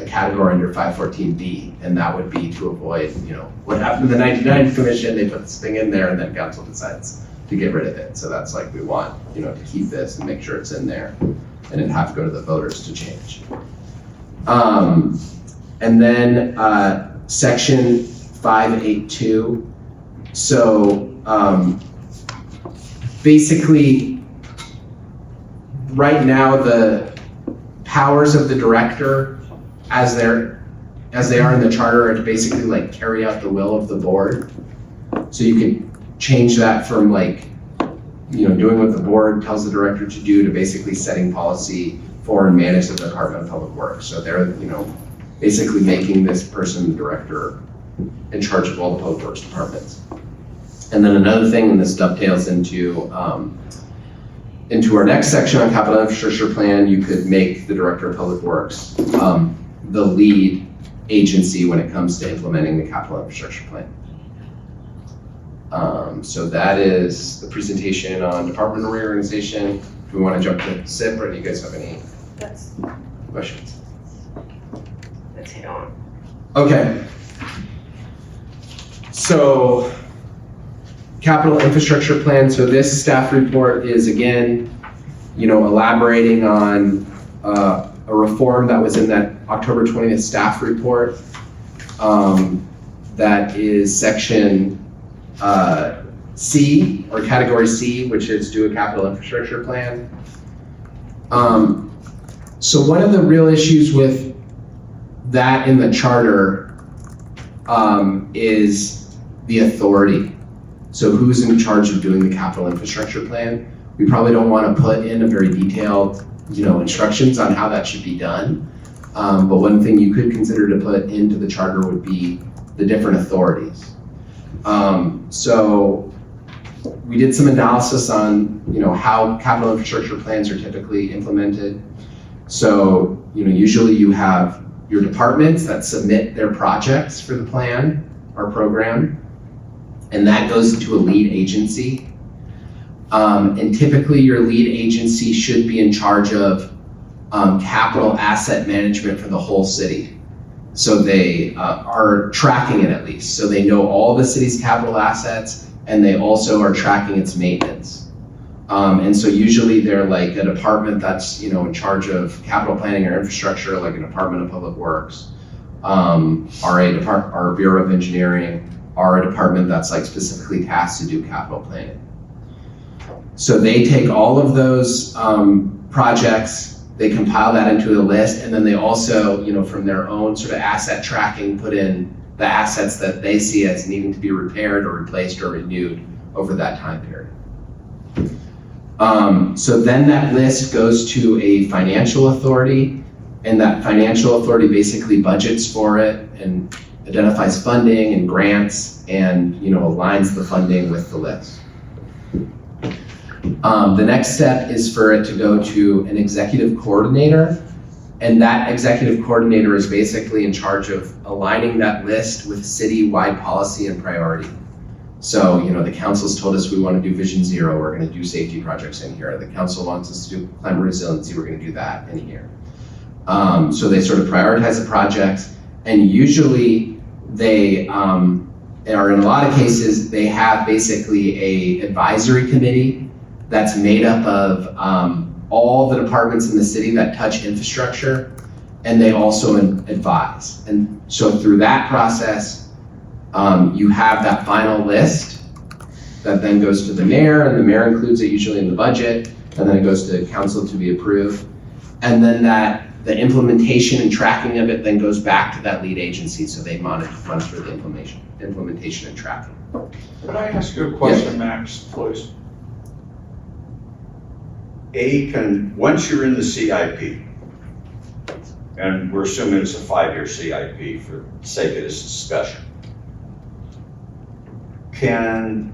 a category under 514B, and that would be to avoid, what happened in the 1990 Commission, they put this thing in there and then council decides to get rid of it. So that's like, we want, to keep this and make sure it's in there, and it'd have to go to the voters to change. And then section 582. So basically, right now the powers of the director, as they are in the charter, are to basically like carry out the will of the board. So you could change that from doing what the board tells the director to do to basically setting policy for and manage the Department of Public Works. So they're, basically making this person the director in charge of all the public works departments. And then another thing, and this dovetails into our next section on capital infrastructure plan, you could make the Director of Public Works the lead agency when it comes to implementing the capital infrastructure plan. So that is the presentation on departmental reorganization. If we want to jump to SIP, or do you guys have any questions? Let's hit on. Okay. So, capital infrastructure plan. So this staff report is again, elaborating on a reform that was in that October 20th staff report. That is section C, or category C, which is do a capital infrastructure plan. So one of the real issues with that in the charter is the authority. So who's in charge of doing the capital infrastructure plan? We probably don't want to put in a very detailed, instructions on how that should be done. But one thing you could consider to put into the charter would be the different authorities. So we did some analysis on, how capital infrastructure plans are typically implemented. So, usually you have your departments that submit their projects for the plan or program, and that goes into a lead agency. And typically your lead agency should be in charge of capital asset management for the whole city. So they are tracking it at least. So they know all the city's capital assets, and they also are tracking its maintenance. And so usually they're like a department that's, in charge of capital planning or infrastructure, like a Department of Public Works, our Bureau of Engineering, or a department that's like specifically tasked to do capital planning. So they take all of those projects, they compile that into a list, and then they also, from their own sort of asset tracking, put in the assets that they see as needing to be repaired or replaced or renewed over that time period. So then that list goes to a financial authority, and that financial authority basically budgets for it and identifies funding and grants and, aligns the funding with the list. The next step is for it to go to an executive coordinator, and that executive coordinator is basically in charge of aligning that list with city-wide policy and priority. So, the council's told us we want to do Vision Zero, we're going to do safety projects in here. The council wants us to do climate resiliency, we're going to do that in here. So they sort of prioritize the projects, and usually they, or in a lot of cases, they have basically a advisory committee that's made up of all the departments in the city that touch infrastructure, and they also advise. And so through that process, you have that final list that then goes to the mayor, and the mayor includes it usually in the budget, and then it goes to council to be approved. And then the implementation and tracking of it then goes back to that lead agency, so they monitor the implementation and tracking. Could I ask you a question, Max, please? Once you're in the CIP, and we're assuming it's a 5-year CIP for the sake of this discussion, can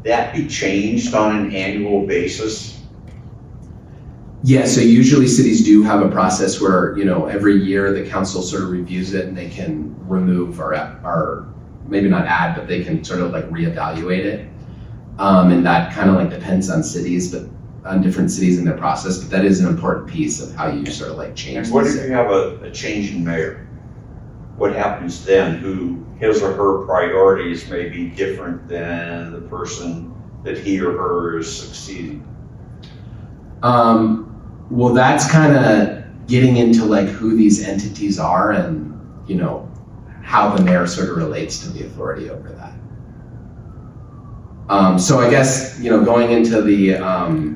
that be changed on an annual basis? Yeah, so usually cities do have a process where, every year the council sort of reviews it and they can remove or maybe not add, but they can sort of like reevaluate it. And that kind of like depends on cities, but on different cities in their process, but that is an important piece of how you sort of like change. And what if you have a change in mayor? What happens then? His or her priorities may be different than the person that he or her is succeeding. Well, that's kind of getting into like who these entities are and, how the mayor sort of relates to the authority over that. So I guess, going into the...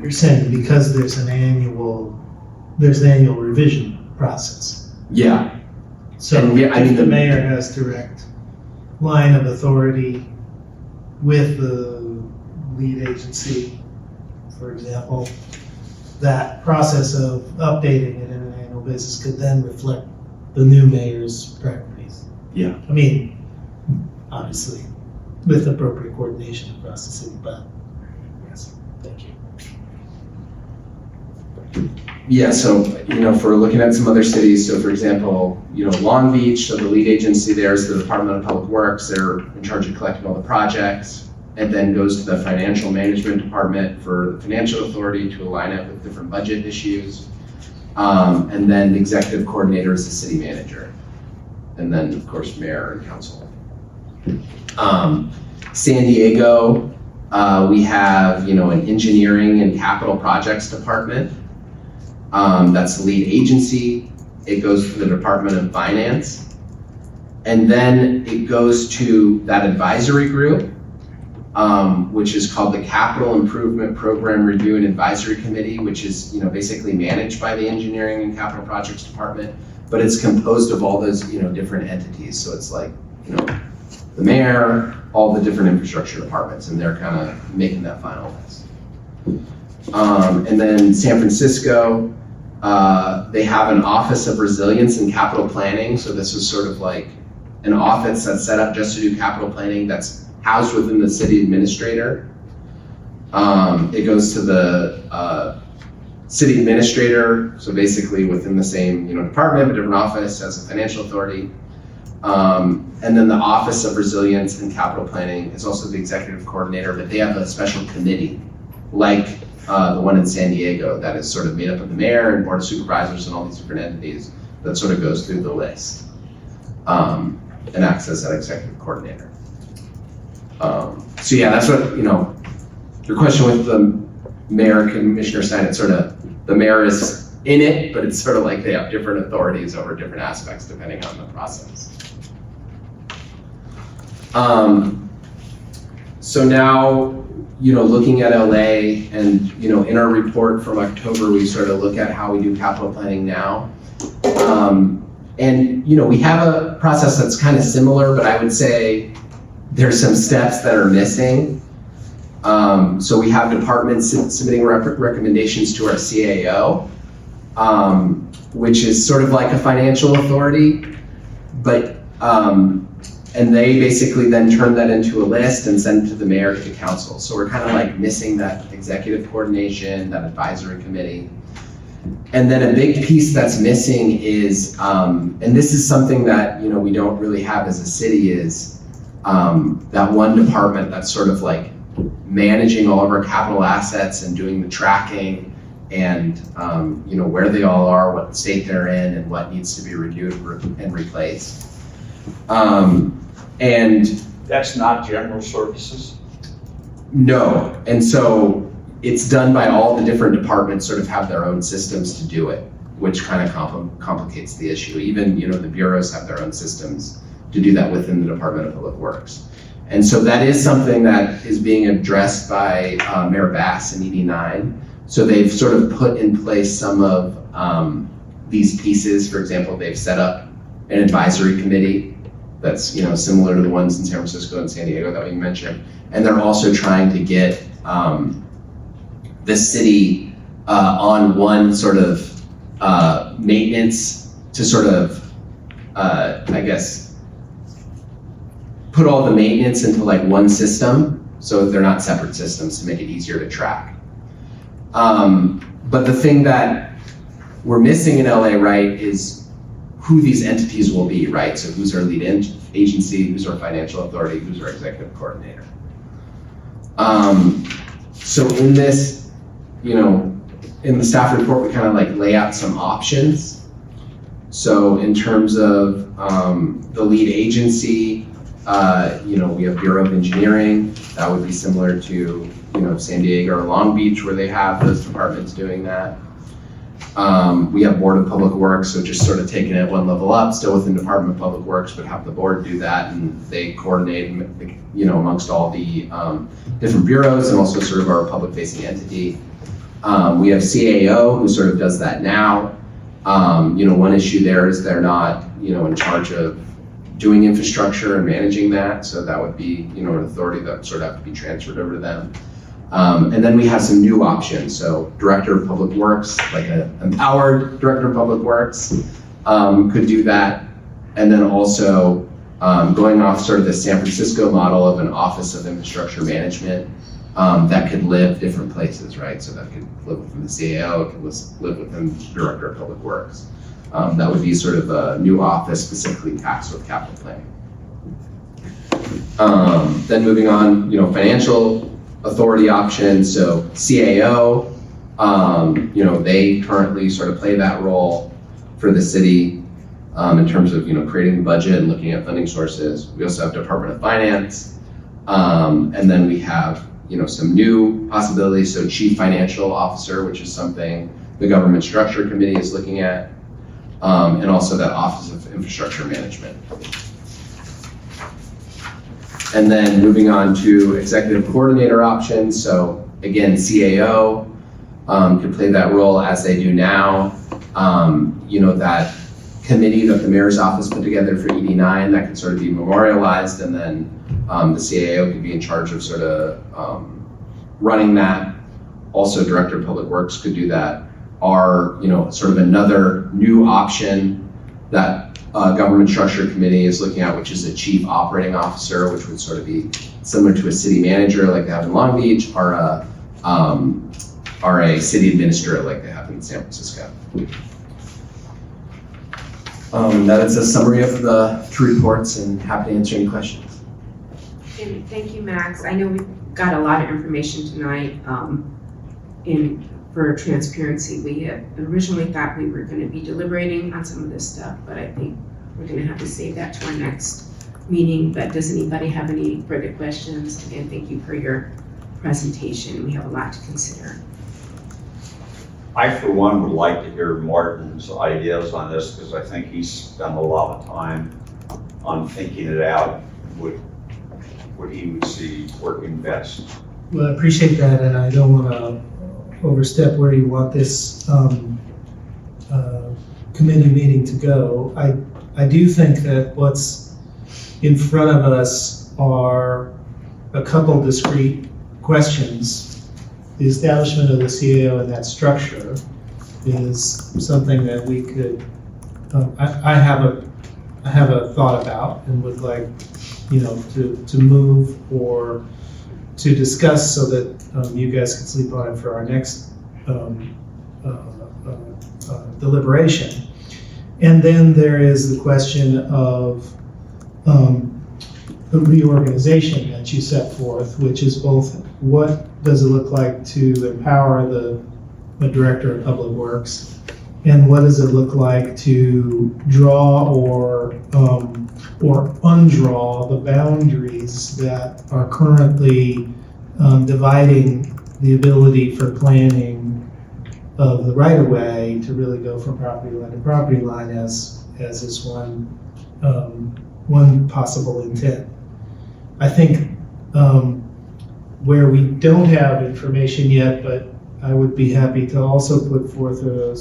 You're saying because there's an annual revision process. Yeah. So if the mayor has direct line of authority with the lead agency, for example, that process of updating it in an annual basis could then reflect the new mayor's priorities. Yeah. I mean, obviously, with appropriate coordination across the city, but yes, thank you. Yeah, so, if we're looking at some other cities, so for example, Long Beach, so the lead agency there is the Department of Public Works, they're in charge of collecting all the projects. It then goes to the financial management department for the financial authority to align it with different budget issues. And then the executive coordinator is the city manager. And then, of course, mayor and council. San Diego, we have, an engineering and capital projects department. That's the lead agency. It goes to the Department of Finance. And then it goes to that advisory group, which is called the Capital Improvement Program Review and Advisory Committee, which is, basically managed by the Engineering and Capital Projects Department, but it's composed of all those, different entities. So it's like, the mayor, all the different infrastructure departments, and they're kind of making that final list. And then San Francisco, they have an Office of Resilience and Capital Planning. So this is sort of like an office that's set up just to do capital planning that's housed within the city administrator. It goes to the city administrator, so basically within the same department, but different office as a financial authority. And then the Office of Resilience and Capital Planning is also the executive coordinator, but they have a special committee like the one in San Diego that is sort of made up of the mayor and board of supervisors and all these different entities that sort of goes through the list and acts as that executive coordinator. So yeah, that's what, your question with the mayor and commissioner sign, it's sort of, the mayor is in it, but it's sort of like they have different authorities over different aspects depending on the process. So now, looking at LA and, in our report from October, we sort of look at how we do capital planning now. And, we have a process that's kind of similar, but I would say there's some steps that are missing. So we have departments submitting recommendations to our CAO, which is sort of like a financial authority, but and they basically then turn that into a list and send it to the mayor to council. So we're kind of like missing that executive coordination, that advisory committee. And then a big piece that's missing is, and this is something that we don't really have as a city, is that one department that's sort of like managing all of our capital assets and doing the tracking and where they all are, what state they're in, and what needs to be renewed and replaced. And that's not general services? No, and so it's done by all the different departments sort of have their own systems to do it, which kind of complicates the issue. Even, the bureaus have their own systems to do that within the Department of Public Works. And so that is something that is being addressed by Mayor Bass in ED9. So they've sort of put in place some of these pieces. For example, they've set up an advisory committee that's similar to the ones in San Francisco and San Diego that we mentioned. And they're also trying to get the city on one sort of maintenance to sort of, put all the maintenance into like one system so they're not separate systems to make it easier to track. But the thing that we're missing in LA, right, is who these entities will be, right? So who's our lead agency, who's our financial authority, who's our executive coordinator. So in this, in the staff report, we kind of like lay out some options. So in terms of the lead agency, we have Bureau of Engineering. That would be similar to, San Diego or Long Beach, where they have those departments doing that. We have Board of Public Works, so just sort of taking it one level up, still within Department of Public Works, but have the board do that, and they coordinate, amongst all the different bureaus and also sort of our public-facing entity. We have CAO, who sort of does that now. One issue there is they're not, in charge of doing infrastructure and managing that, so that would be, an authority that would sort of have to be transferred over to them. And then we have some new options. So Director of Public Works, like an empowered Director of Public Works, could do that. And then also going off sort of the San Francisco model of an Office of Infrastructure Management that could live different places, right? So that could live within the CAO, it could live within the Director of Public Works. That would be sort of a new office specifically tasked with capital planning. Then moving on, financial authority options. So CAO, they currently sort of play that role for the city in terms of, creating the budget and looking at funding sources. We also have Department of Finance. And then we have, some new possibilities. So Chief Financial Officer, which is something the Government Structure Committee is looking at. And also that Office of Infrastructure Management. And then moving on to executive coordinator options. So again, CAO could play that role as they do now. That committee that the mayor's office put together for ED9 that could sort of be memorialized, and then the CAO could be in charge of sort of running that. Also, Director of Public Works could do that. Or, sort of another new option that Government Structure Committee is looking at, which is a Chief Operating Officer, which would sort of be similar to a city manager like they have in Long Beach, or a are a city administrator like they have in San Francisco. That is a summary of the two reports, and happy to answer any questions. And thank you, Max. I know we got a lot of information tonight. For transparency, we had originally thought we were going to be deliberating on some of this stuff, but I think we're going to have to save that to our next meeting. But does anybody have any further questions? Again, thank you for your presentation. We have a lot to consider. I, for one, would like to hear Martin's ideas on this, because I think he's spent a lot of time on thinking it out, what he would see working best. Well, I appreciate that, and I don't want to overstep where you want this committee meeting to go. I do think that what's in front of us are a couple discrete questions. The establishment of the CAO and that structure is something that we could, I have a thought about and would like, to move or to discuss so that you guys can sleep on it for our next deliberation. And then there is the question of the reorganization that you set forth, which is both what does it look like to empower the Director of Public Works, and what does it look like to draw or undraw the boundaries that are currently dividing the ability for planning of the right-of-way to really go from property line to property line as is one possible intent. I think where we don't have information yet, but I would be happy to also put forth a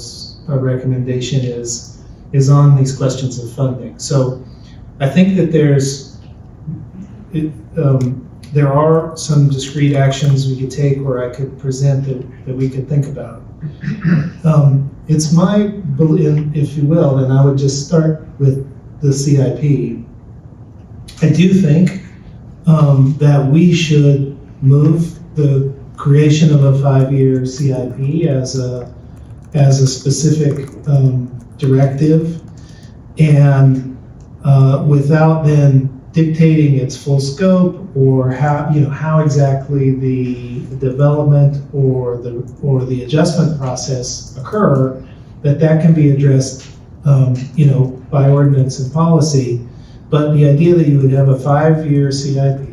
recommendation is on these questions of funding. So I think that there are some discrete actions we could take, or I could present that we could think about. It's my belief, if you will, and I would just start with the CIP. I do think that we should move the creation of a 5-year CIP as a specific directive, and without then dictating its full scope or how exactly the development or the adjustment process occur, that can be addressed by ordinance and policy. But the idea that you would have a 5-year CIP,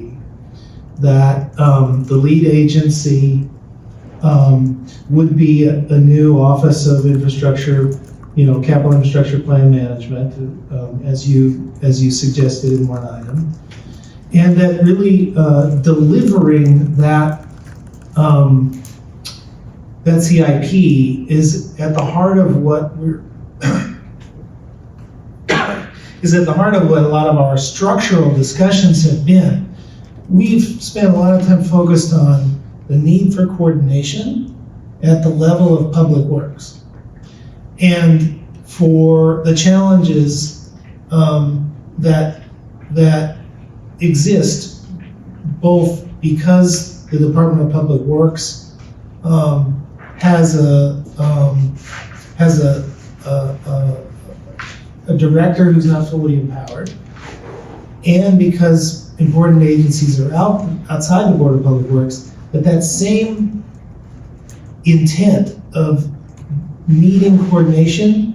that the lead agency would be a new Office of Infrastructure, Capital Infrastructure Plan Management, as you suggested in one item, and that really delivering that CIP is at the heart of what a lot of our structural discussions have been. We've spent a lot of time focused on the need for coordination at the level of public works, and for the challenges that exist, both because the Department of Public Works has a director who's not fully empowered, and because important agencies are outside the Board of Public Works, that same intent of needing coordination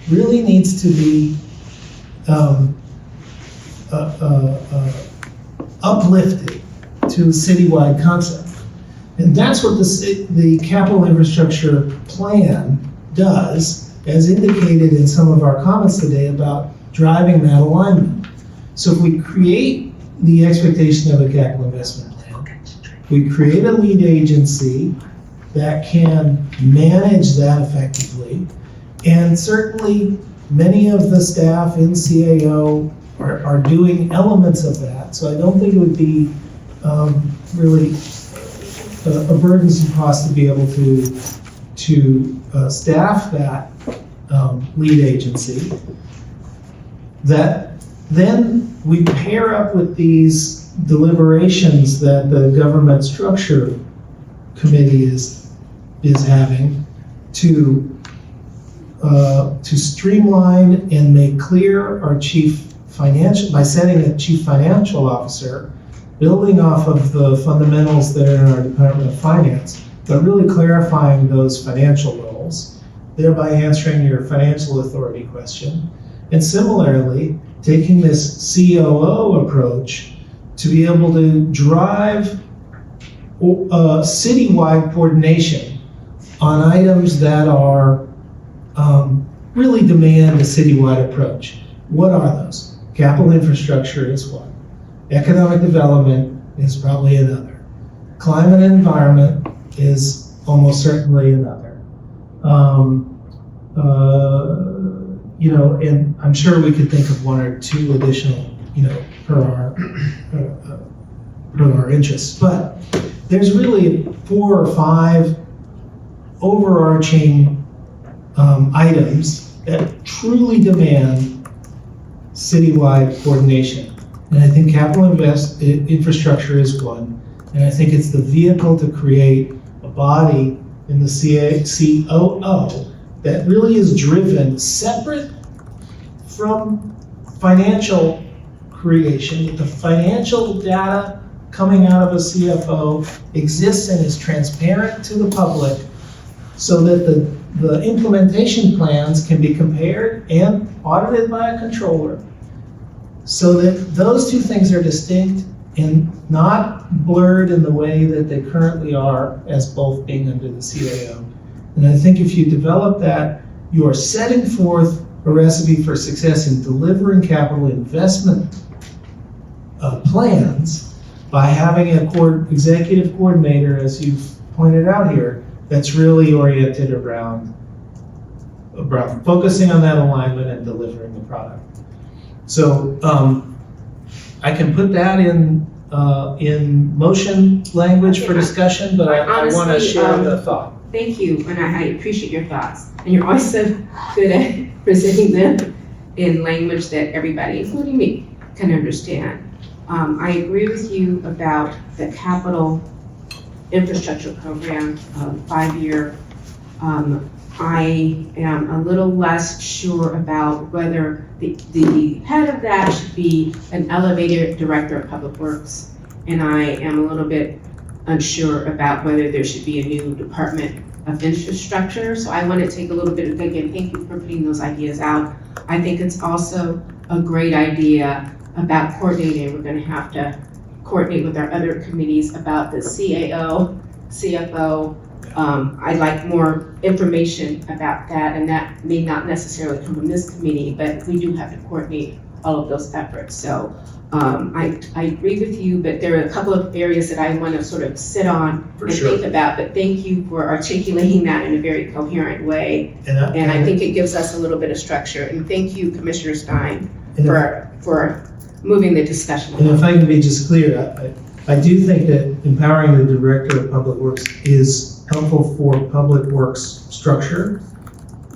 really needs to be uplifted to a citywide concept. And that's what the Capital Infrastructure Plan does, as indicated in some of our comments today about driving that alignment. So if we create the expectation of a capital investment plan, we create a lead agency that can manage that effectively, and certainly many of the staff in CAO are doing elements of that. So I don't think it would be really a burdensome cost to be able to staff that lead agency. That then we pair up with these deliberations that the government structure committee is having to streamline and make clear our by setting a chief financial officer, building off of the fundamentals that are in our Department of Finance, but really clarifying those financial roles, thereby answering your financial authority question. And similarly, taking this COO approach to be able to drive citywide coordination on items that are really demand a citywide approach. What are those? Capital infrastructure is one. Economic development is probably another. Climate and environment is almost certainly another. And I'm sure we could think of one or two additional, per our interests. But there's really 4 or 5 overarching items that truly demand citywide coordination. And I think capital infrastructure is one. And I think it's the vehicle to create a body in the COO that really is driven separate from financial creation. That the financial data coming out of a CFO exists and is transparent to the public so that the implementation plans can be compared and audited by a controller, so that those two things are distinct and not blurred in the way that they currently are as both being under the CAO. And I think if you develop that, you are setting forth a recipe for success in delivering capital investment plans by having an executive coordinator, as you've pointed out here, that's really oriented around focusing on that alignment and delivering the product. So I can put that in motion language for discussion, but I want to share the thought. Thank you, and I appreciate your thoughts. And you're always so good at presenting them in language that everybody, including me, can understand. I agree with you about the capital infrastructure program, 5-year. I am a little less sure about whether the head of that should be an elevated director of public works, and I am a little bit unsure about whether there should be a new department of infrastructure. So I want to take a little bit of thinking. Thank you for putting those ideas out. I think it's also a great idea about coordinating. We're going to have to coordinate with our other committees about the CAO, CFO. I'd like more information about that, and that may not necessarily come from this committee, but we do have to coordinate all of those efforts. So I agree with you, but there are a couple of areas that I want to sort of sit on and think about, but thank you for articulating that in a very coherent way. And I think it gives us a little bit of structure. And thank you, Commissioner Stein, for moving the discussion along. And if I can be just clear, I do think that empowering the Director of Public Works is helpful for public works structure.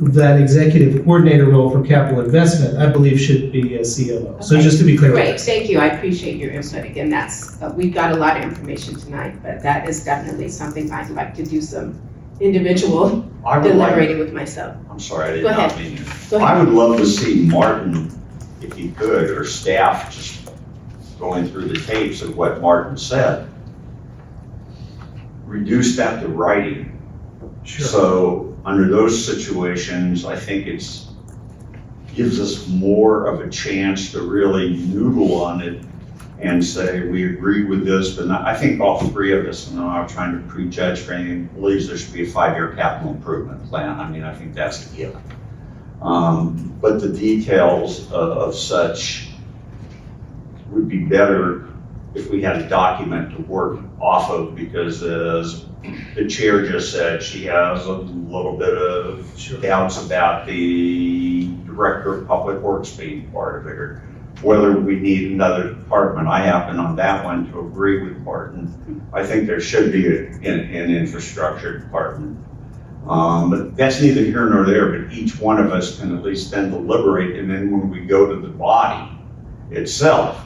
That executive coordinator role for capital investment, I believe, should be a COO. Okay. So just to be clear. Great, thank you. I appreciate your input. Again, that's we've got a lot of information tonight, but that is definitely something I'd like to do some individual deliberating with myself. I'm sorry, I did Go not ahead. mean to. I would love to see Martin, if he could, or staff just going through the tapes of what Martin said. Reduce that to writing. Sure. So under those situations, I think gives us more of a chance to really noodle on it and say, we agree with this, but I think all three of us, and I'm not trying to prejudge for anything, believes there should be a 5-year capital improvement plan. I mean, I think that's a given. But the details of such would be better if we had a document to work off of, because as the chair just said, she has a little bit of doubts about the Director of Public Works being part of it, or whether we need another department. I happen on that one to agree with Martin. I think there should be an infrastructure department. But that's neither here nor there, but each one of us can at least then deliberate, and then when we go to the body itself,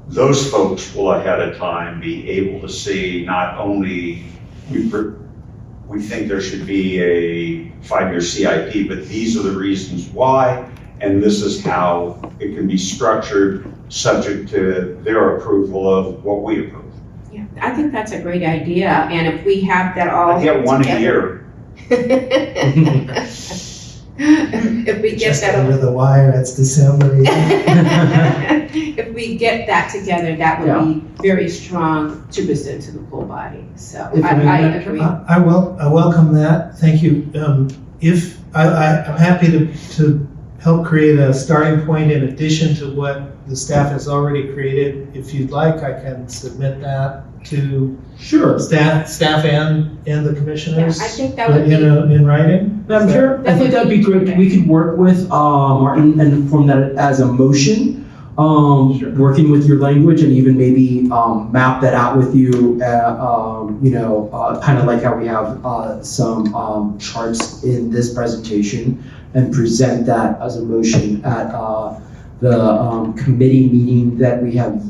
those folks will ahead of time be able to see not only we think there should be a 5-year CIP, but these are the reasons why, and this is how it can be structured, subject to their approval of what we approve. Yeah, I think that's a great idea, and if we have that all I get one a together- year. If we get Just that, under the wire, it's December. if we get that together, that would be very strong to present to the full body, so I agree. I welcome that, thank you. If, I'm happy to help create a starting point in addition to what the staff has already created. If you'd like, I can submit that to staff and the commissioners. Yeah, I think that would be. In writing. Madam Chair, I think that'd be great. We could work with Martin and form that as a motion, working with your language and even maybe map that out with you, kind of like how we have some charts in this presentation, and present that as a motion at the committee meeting that we have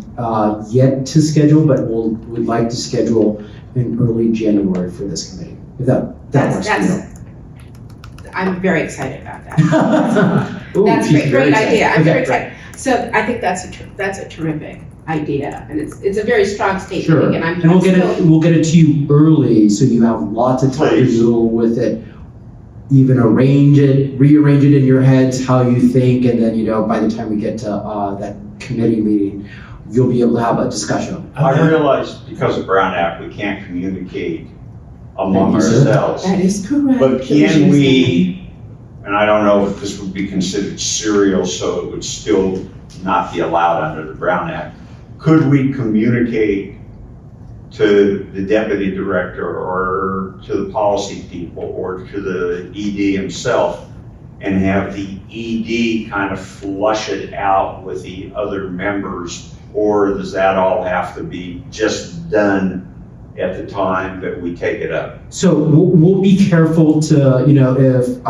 yet to schedule, but would like to schedule in early January for this committee. If that works for you. I'm very excited about that. Ooh, That's she's great, very great idea. I'm excited. very Okay, excited. So I think that's a terrific idea, and it's a very strong statement. Sure, And and we'll get it to you early, so you have lots of time to deal with it. Even rearrange it in your heads how you think, and then by the time we get to that committee meeting, you'll be able to have a discussion. I realize because of Brown Act, we can't communicate among Thank you, sir. ourselves. That is correct. But can we, and I don't know if this would be considered serial, so it would still not be allowed under the Brown Act, could we communicate to the deputy director or to the policy people or to the ED himself and have the ED kind of flush it out with the other members? Or does that all have to be just done at the time that we take it up? So we'll be careful to, if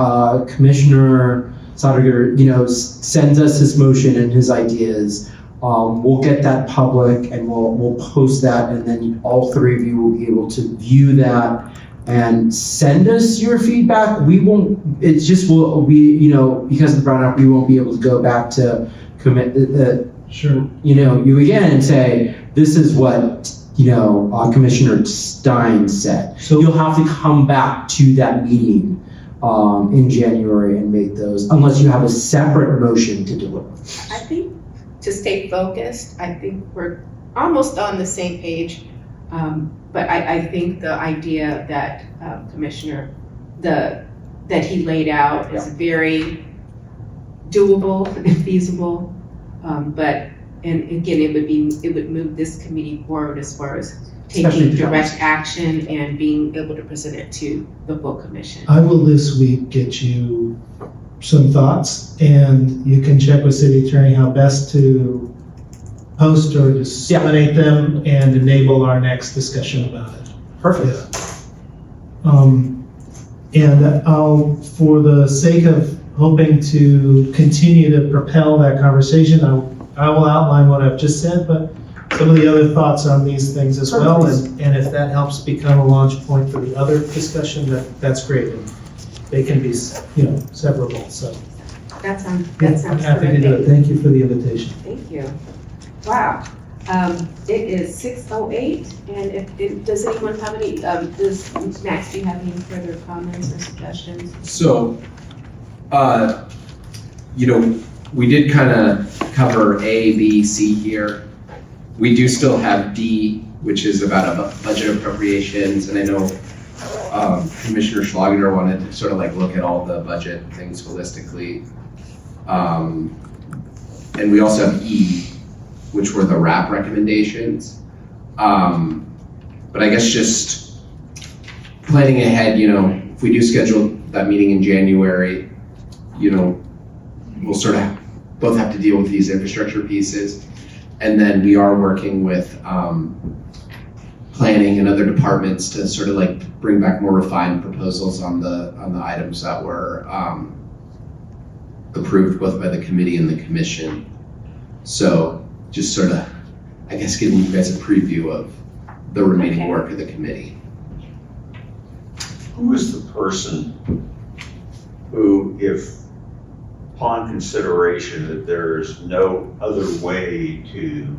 Commissioner Sotiger, sends us his motion and his ideas, we'll get that public and we'll post that, and then all three of you will be able to view that and send us your feedback. We won't, it's just, because of the Brown Act, we won't be able to go back to you again and say, this is what, Commissioner Stein said. So you'll have to come back to that meeting in January and make those, unless you have a separate motion to deliver. I think to stay focused, I think we're almost on the same page. But I think the idea that Commissioner, that he laid out is very doable and feasible. And again, it would move this committee forward as far as taking direct action and being able to present it to the full commission. I will this week get you some thoughts, and you can check with city attorney how best to post or disseminate them and enable our next discussion about it. Perfect. And I'll, for the sake of hoping to continue to propel that conversation, I will outline what I've just said, but some of the other thoughts on these things as well, and if that helps become a launch point for the other discussion, that's great. And they can be, severable, so. That sounds I'm happy to do it. terrific. Thank you for the invitation. Thank you. Wow. It is 6:08, and does anyone have any, Max, do you have any further comments or suggestions? So, we did kind of cover A, B, C here. We do still have D, which is about a budget appropriations, and I know Commissioner Schlagener wanted to sort of look at all the budget things holistically. And we also have E, which were the RAP recommendations. But I guess just planning ahead, if we do schedule that meeting in January, we'll sort of both have to deal with these infrastructure pieces. And then we are working with planning and other departments to sort of bring back more refined proposals on the items that were approved both by the committee and the commission. So just sort of, I guess, giving you guys a preview of the remaining work of the committee. who is the person who, if upon consideration that there's no other way to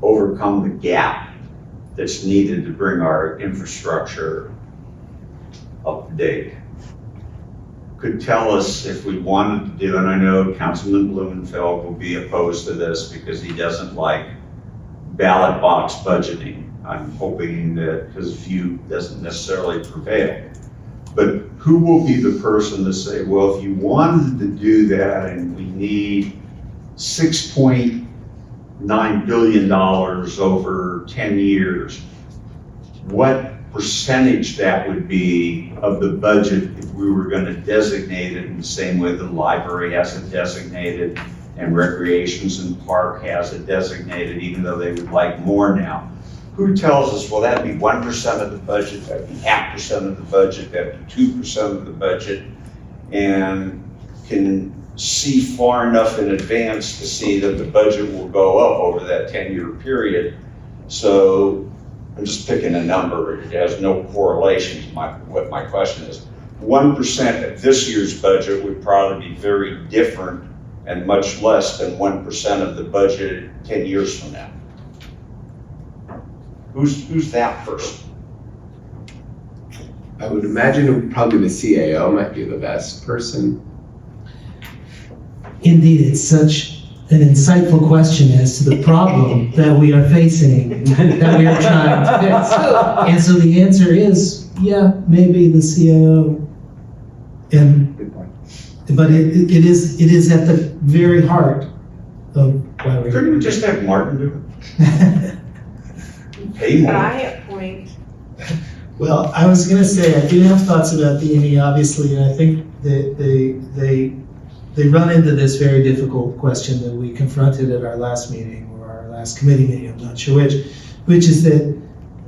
overcome the gap that's needed to bring our infrastructure up to date, could tell us if we wanted to do, and I know Councilman Blumenfeld will be opposed to this because he doesn't like ballot box budgeting. I'm hoping that his view doesn't necessarily prevail. But who will be the person to say, well, if you wanted to do that and we need $6.9 billion over 10 years, what percentage that would be of the budget if we were going to designate it in the same way the library has it designated and recreations and park has it designated, even though they would like more now. Who tells us, well, that'd be 1% of the budget, that'd be 0.5% of the budget, that'd be 2% of the budget, and can see far enough in advance to see that the budget will go up over that 10-year period. So I'm just picking a number, it has no correlation to what my question is. 1% of this year's budget would probably be very different and much less than 1% of the budget 10 years from now. Who's that person? I would imagine probably the CAO might be the best person. Indeed, it's such an insightful question as to the problem that we are facing, that we are trying to fix. And so the answer is, yeah, maybe the CAO. But it is at the very heart of why we're here. Couldn't we just have Martin do it? Pay more. I appoint. Well, I was gonna say, I do have thoughts about D&E, obviously, and I think that they run into this very difficult question that we confronted at our last meeting, or our last committee meeting, I'm not sure which is that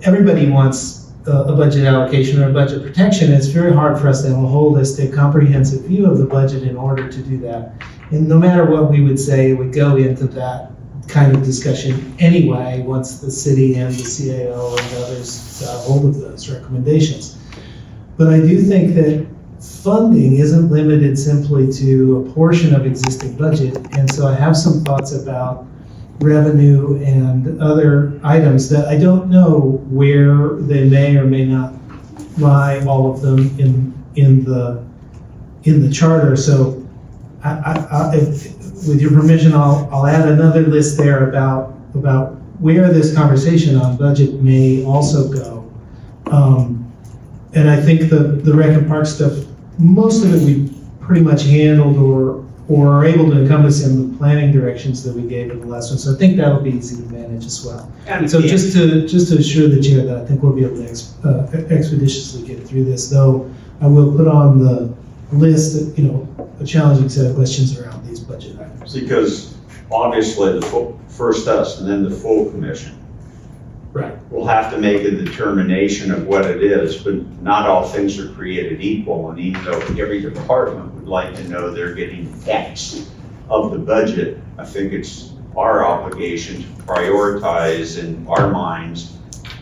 everybody wants a budget allocation or a budget protection. It's very hard for us to have a holistic, comprehensive view of the budget in order to do that. And no matter what we would say, it would go into that kind of discussion anyway, once the city and the CAO and others got hold of those recommendations. But I do think that funding isn't limited simply to a portion of existing budget, and so I have some thoughts about revenue and other items that I don't know where they may or may not lie, all of them in the charter. So with your permission, I'll add another list there about where this conversation on budget may also go. And I think the rec and park stuff, most of it we pretty much handled or are able to encompass in the planning directions that we gave in the last one. So I think that'll be easy to manage as well. And so just to assure the chair that I think we'll be able to expeditiously get through this, though I will put on the list, a challenging set of questions around these budget items. Because obviously first us and then the full commission. Right. We'll have to make a determination of what it is, but not all things are created equal. And even though every department would like to know they're getting X of the budget, I think it's our obligation to prioritize in our minds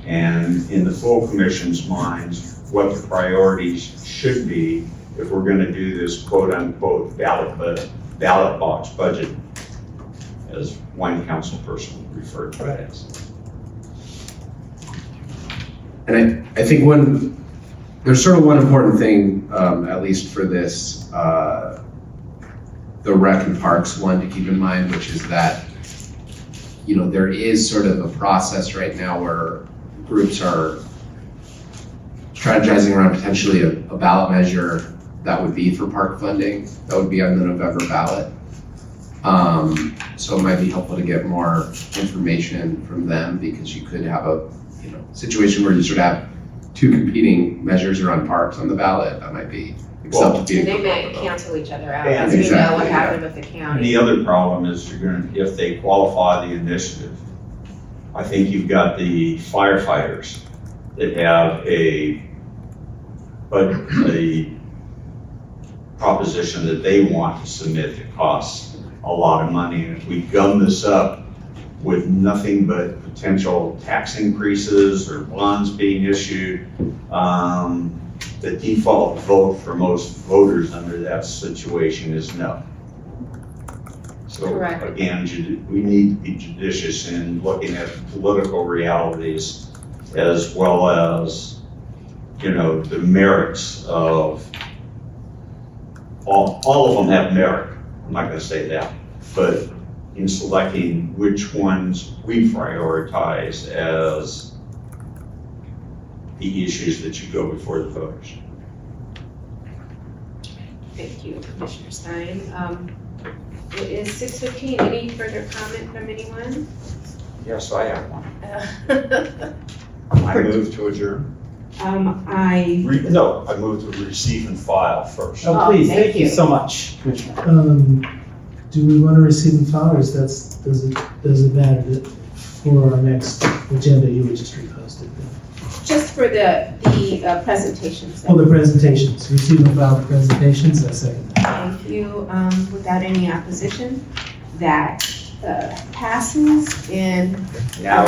and in the full commission's minds what the priorities should be if we're going to do this quote unquote ballot box budget, as one council person referred to it as. And I think there's sort of one important thing, at least for this, the rec and parks one to keep in mind, which is that, there is sort of a process right now where groups are strategizing around potentially a ballot measure that would be for park funding, that would be on the November ballot. So it might be helpful to get more information from them, because you could have a situation where you sort of have two competing measures around parks on the ballot. That might be acceptable. They may cancel each other out, Yeah, as we know what happened with the And county. the other problem is if they qualify the initiative, I think you've got the firefighters that have a proposition that they want to submit that costs a lot of money. And if we gum this up with nothing but potential tax increases or bonds being issued, the default vote for most voters under that situation is no. So Correct. again, we need to be judicious in looking at political realities as well as, the merits of, all of them have merit. I'm not gonna say that, but in selecting which ones we prioritize as the issues that should go before the voters. Thank you, Commissioner Stein. It is 6:15. Any further comment from anyone? Yes, I have one. I move to adjourn. I I move to receive and file first. Oh, please, thank thank you you. so much, Commissioner. Do we want to receive and file, or does it matter that for our next agenda, you would just repost it then? just for the presentations. Oh, the presentations, receive and file the presentations, I second that. Thank you. Without any opposition, that passes and Now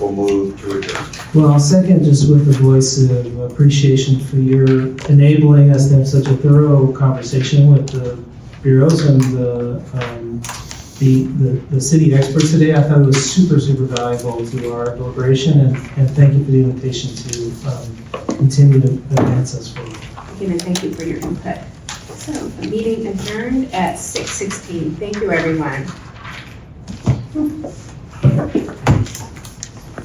we'll move to adjourn. Well, I'll second just with a voice of appreciation for your enabling us to have such a thorough conversation with the bureaus and the city experts today. I thought it was super, super valuable to our deliberation, and thank you for the invitation to continue to advance us forward. again, and thank you for your input. So the meeting adjourned at 6:16. Thank you, everyone.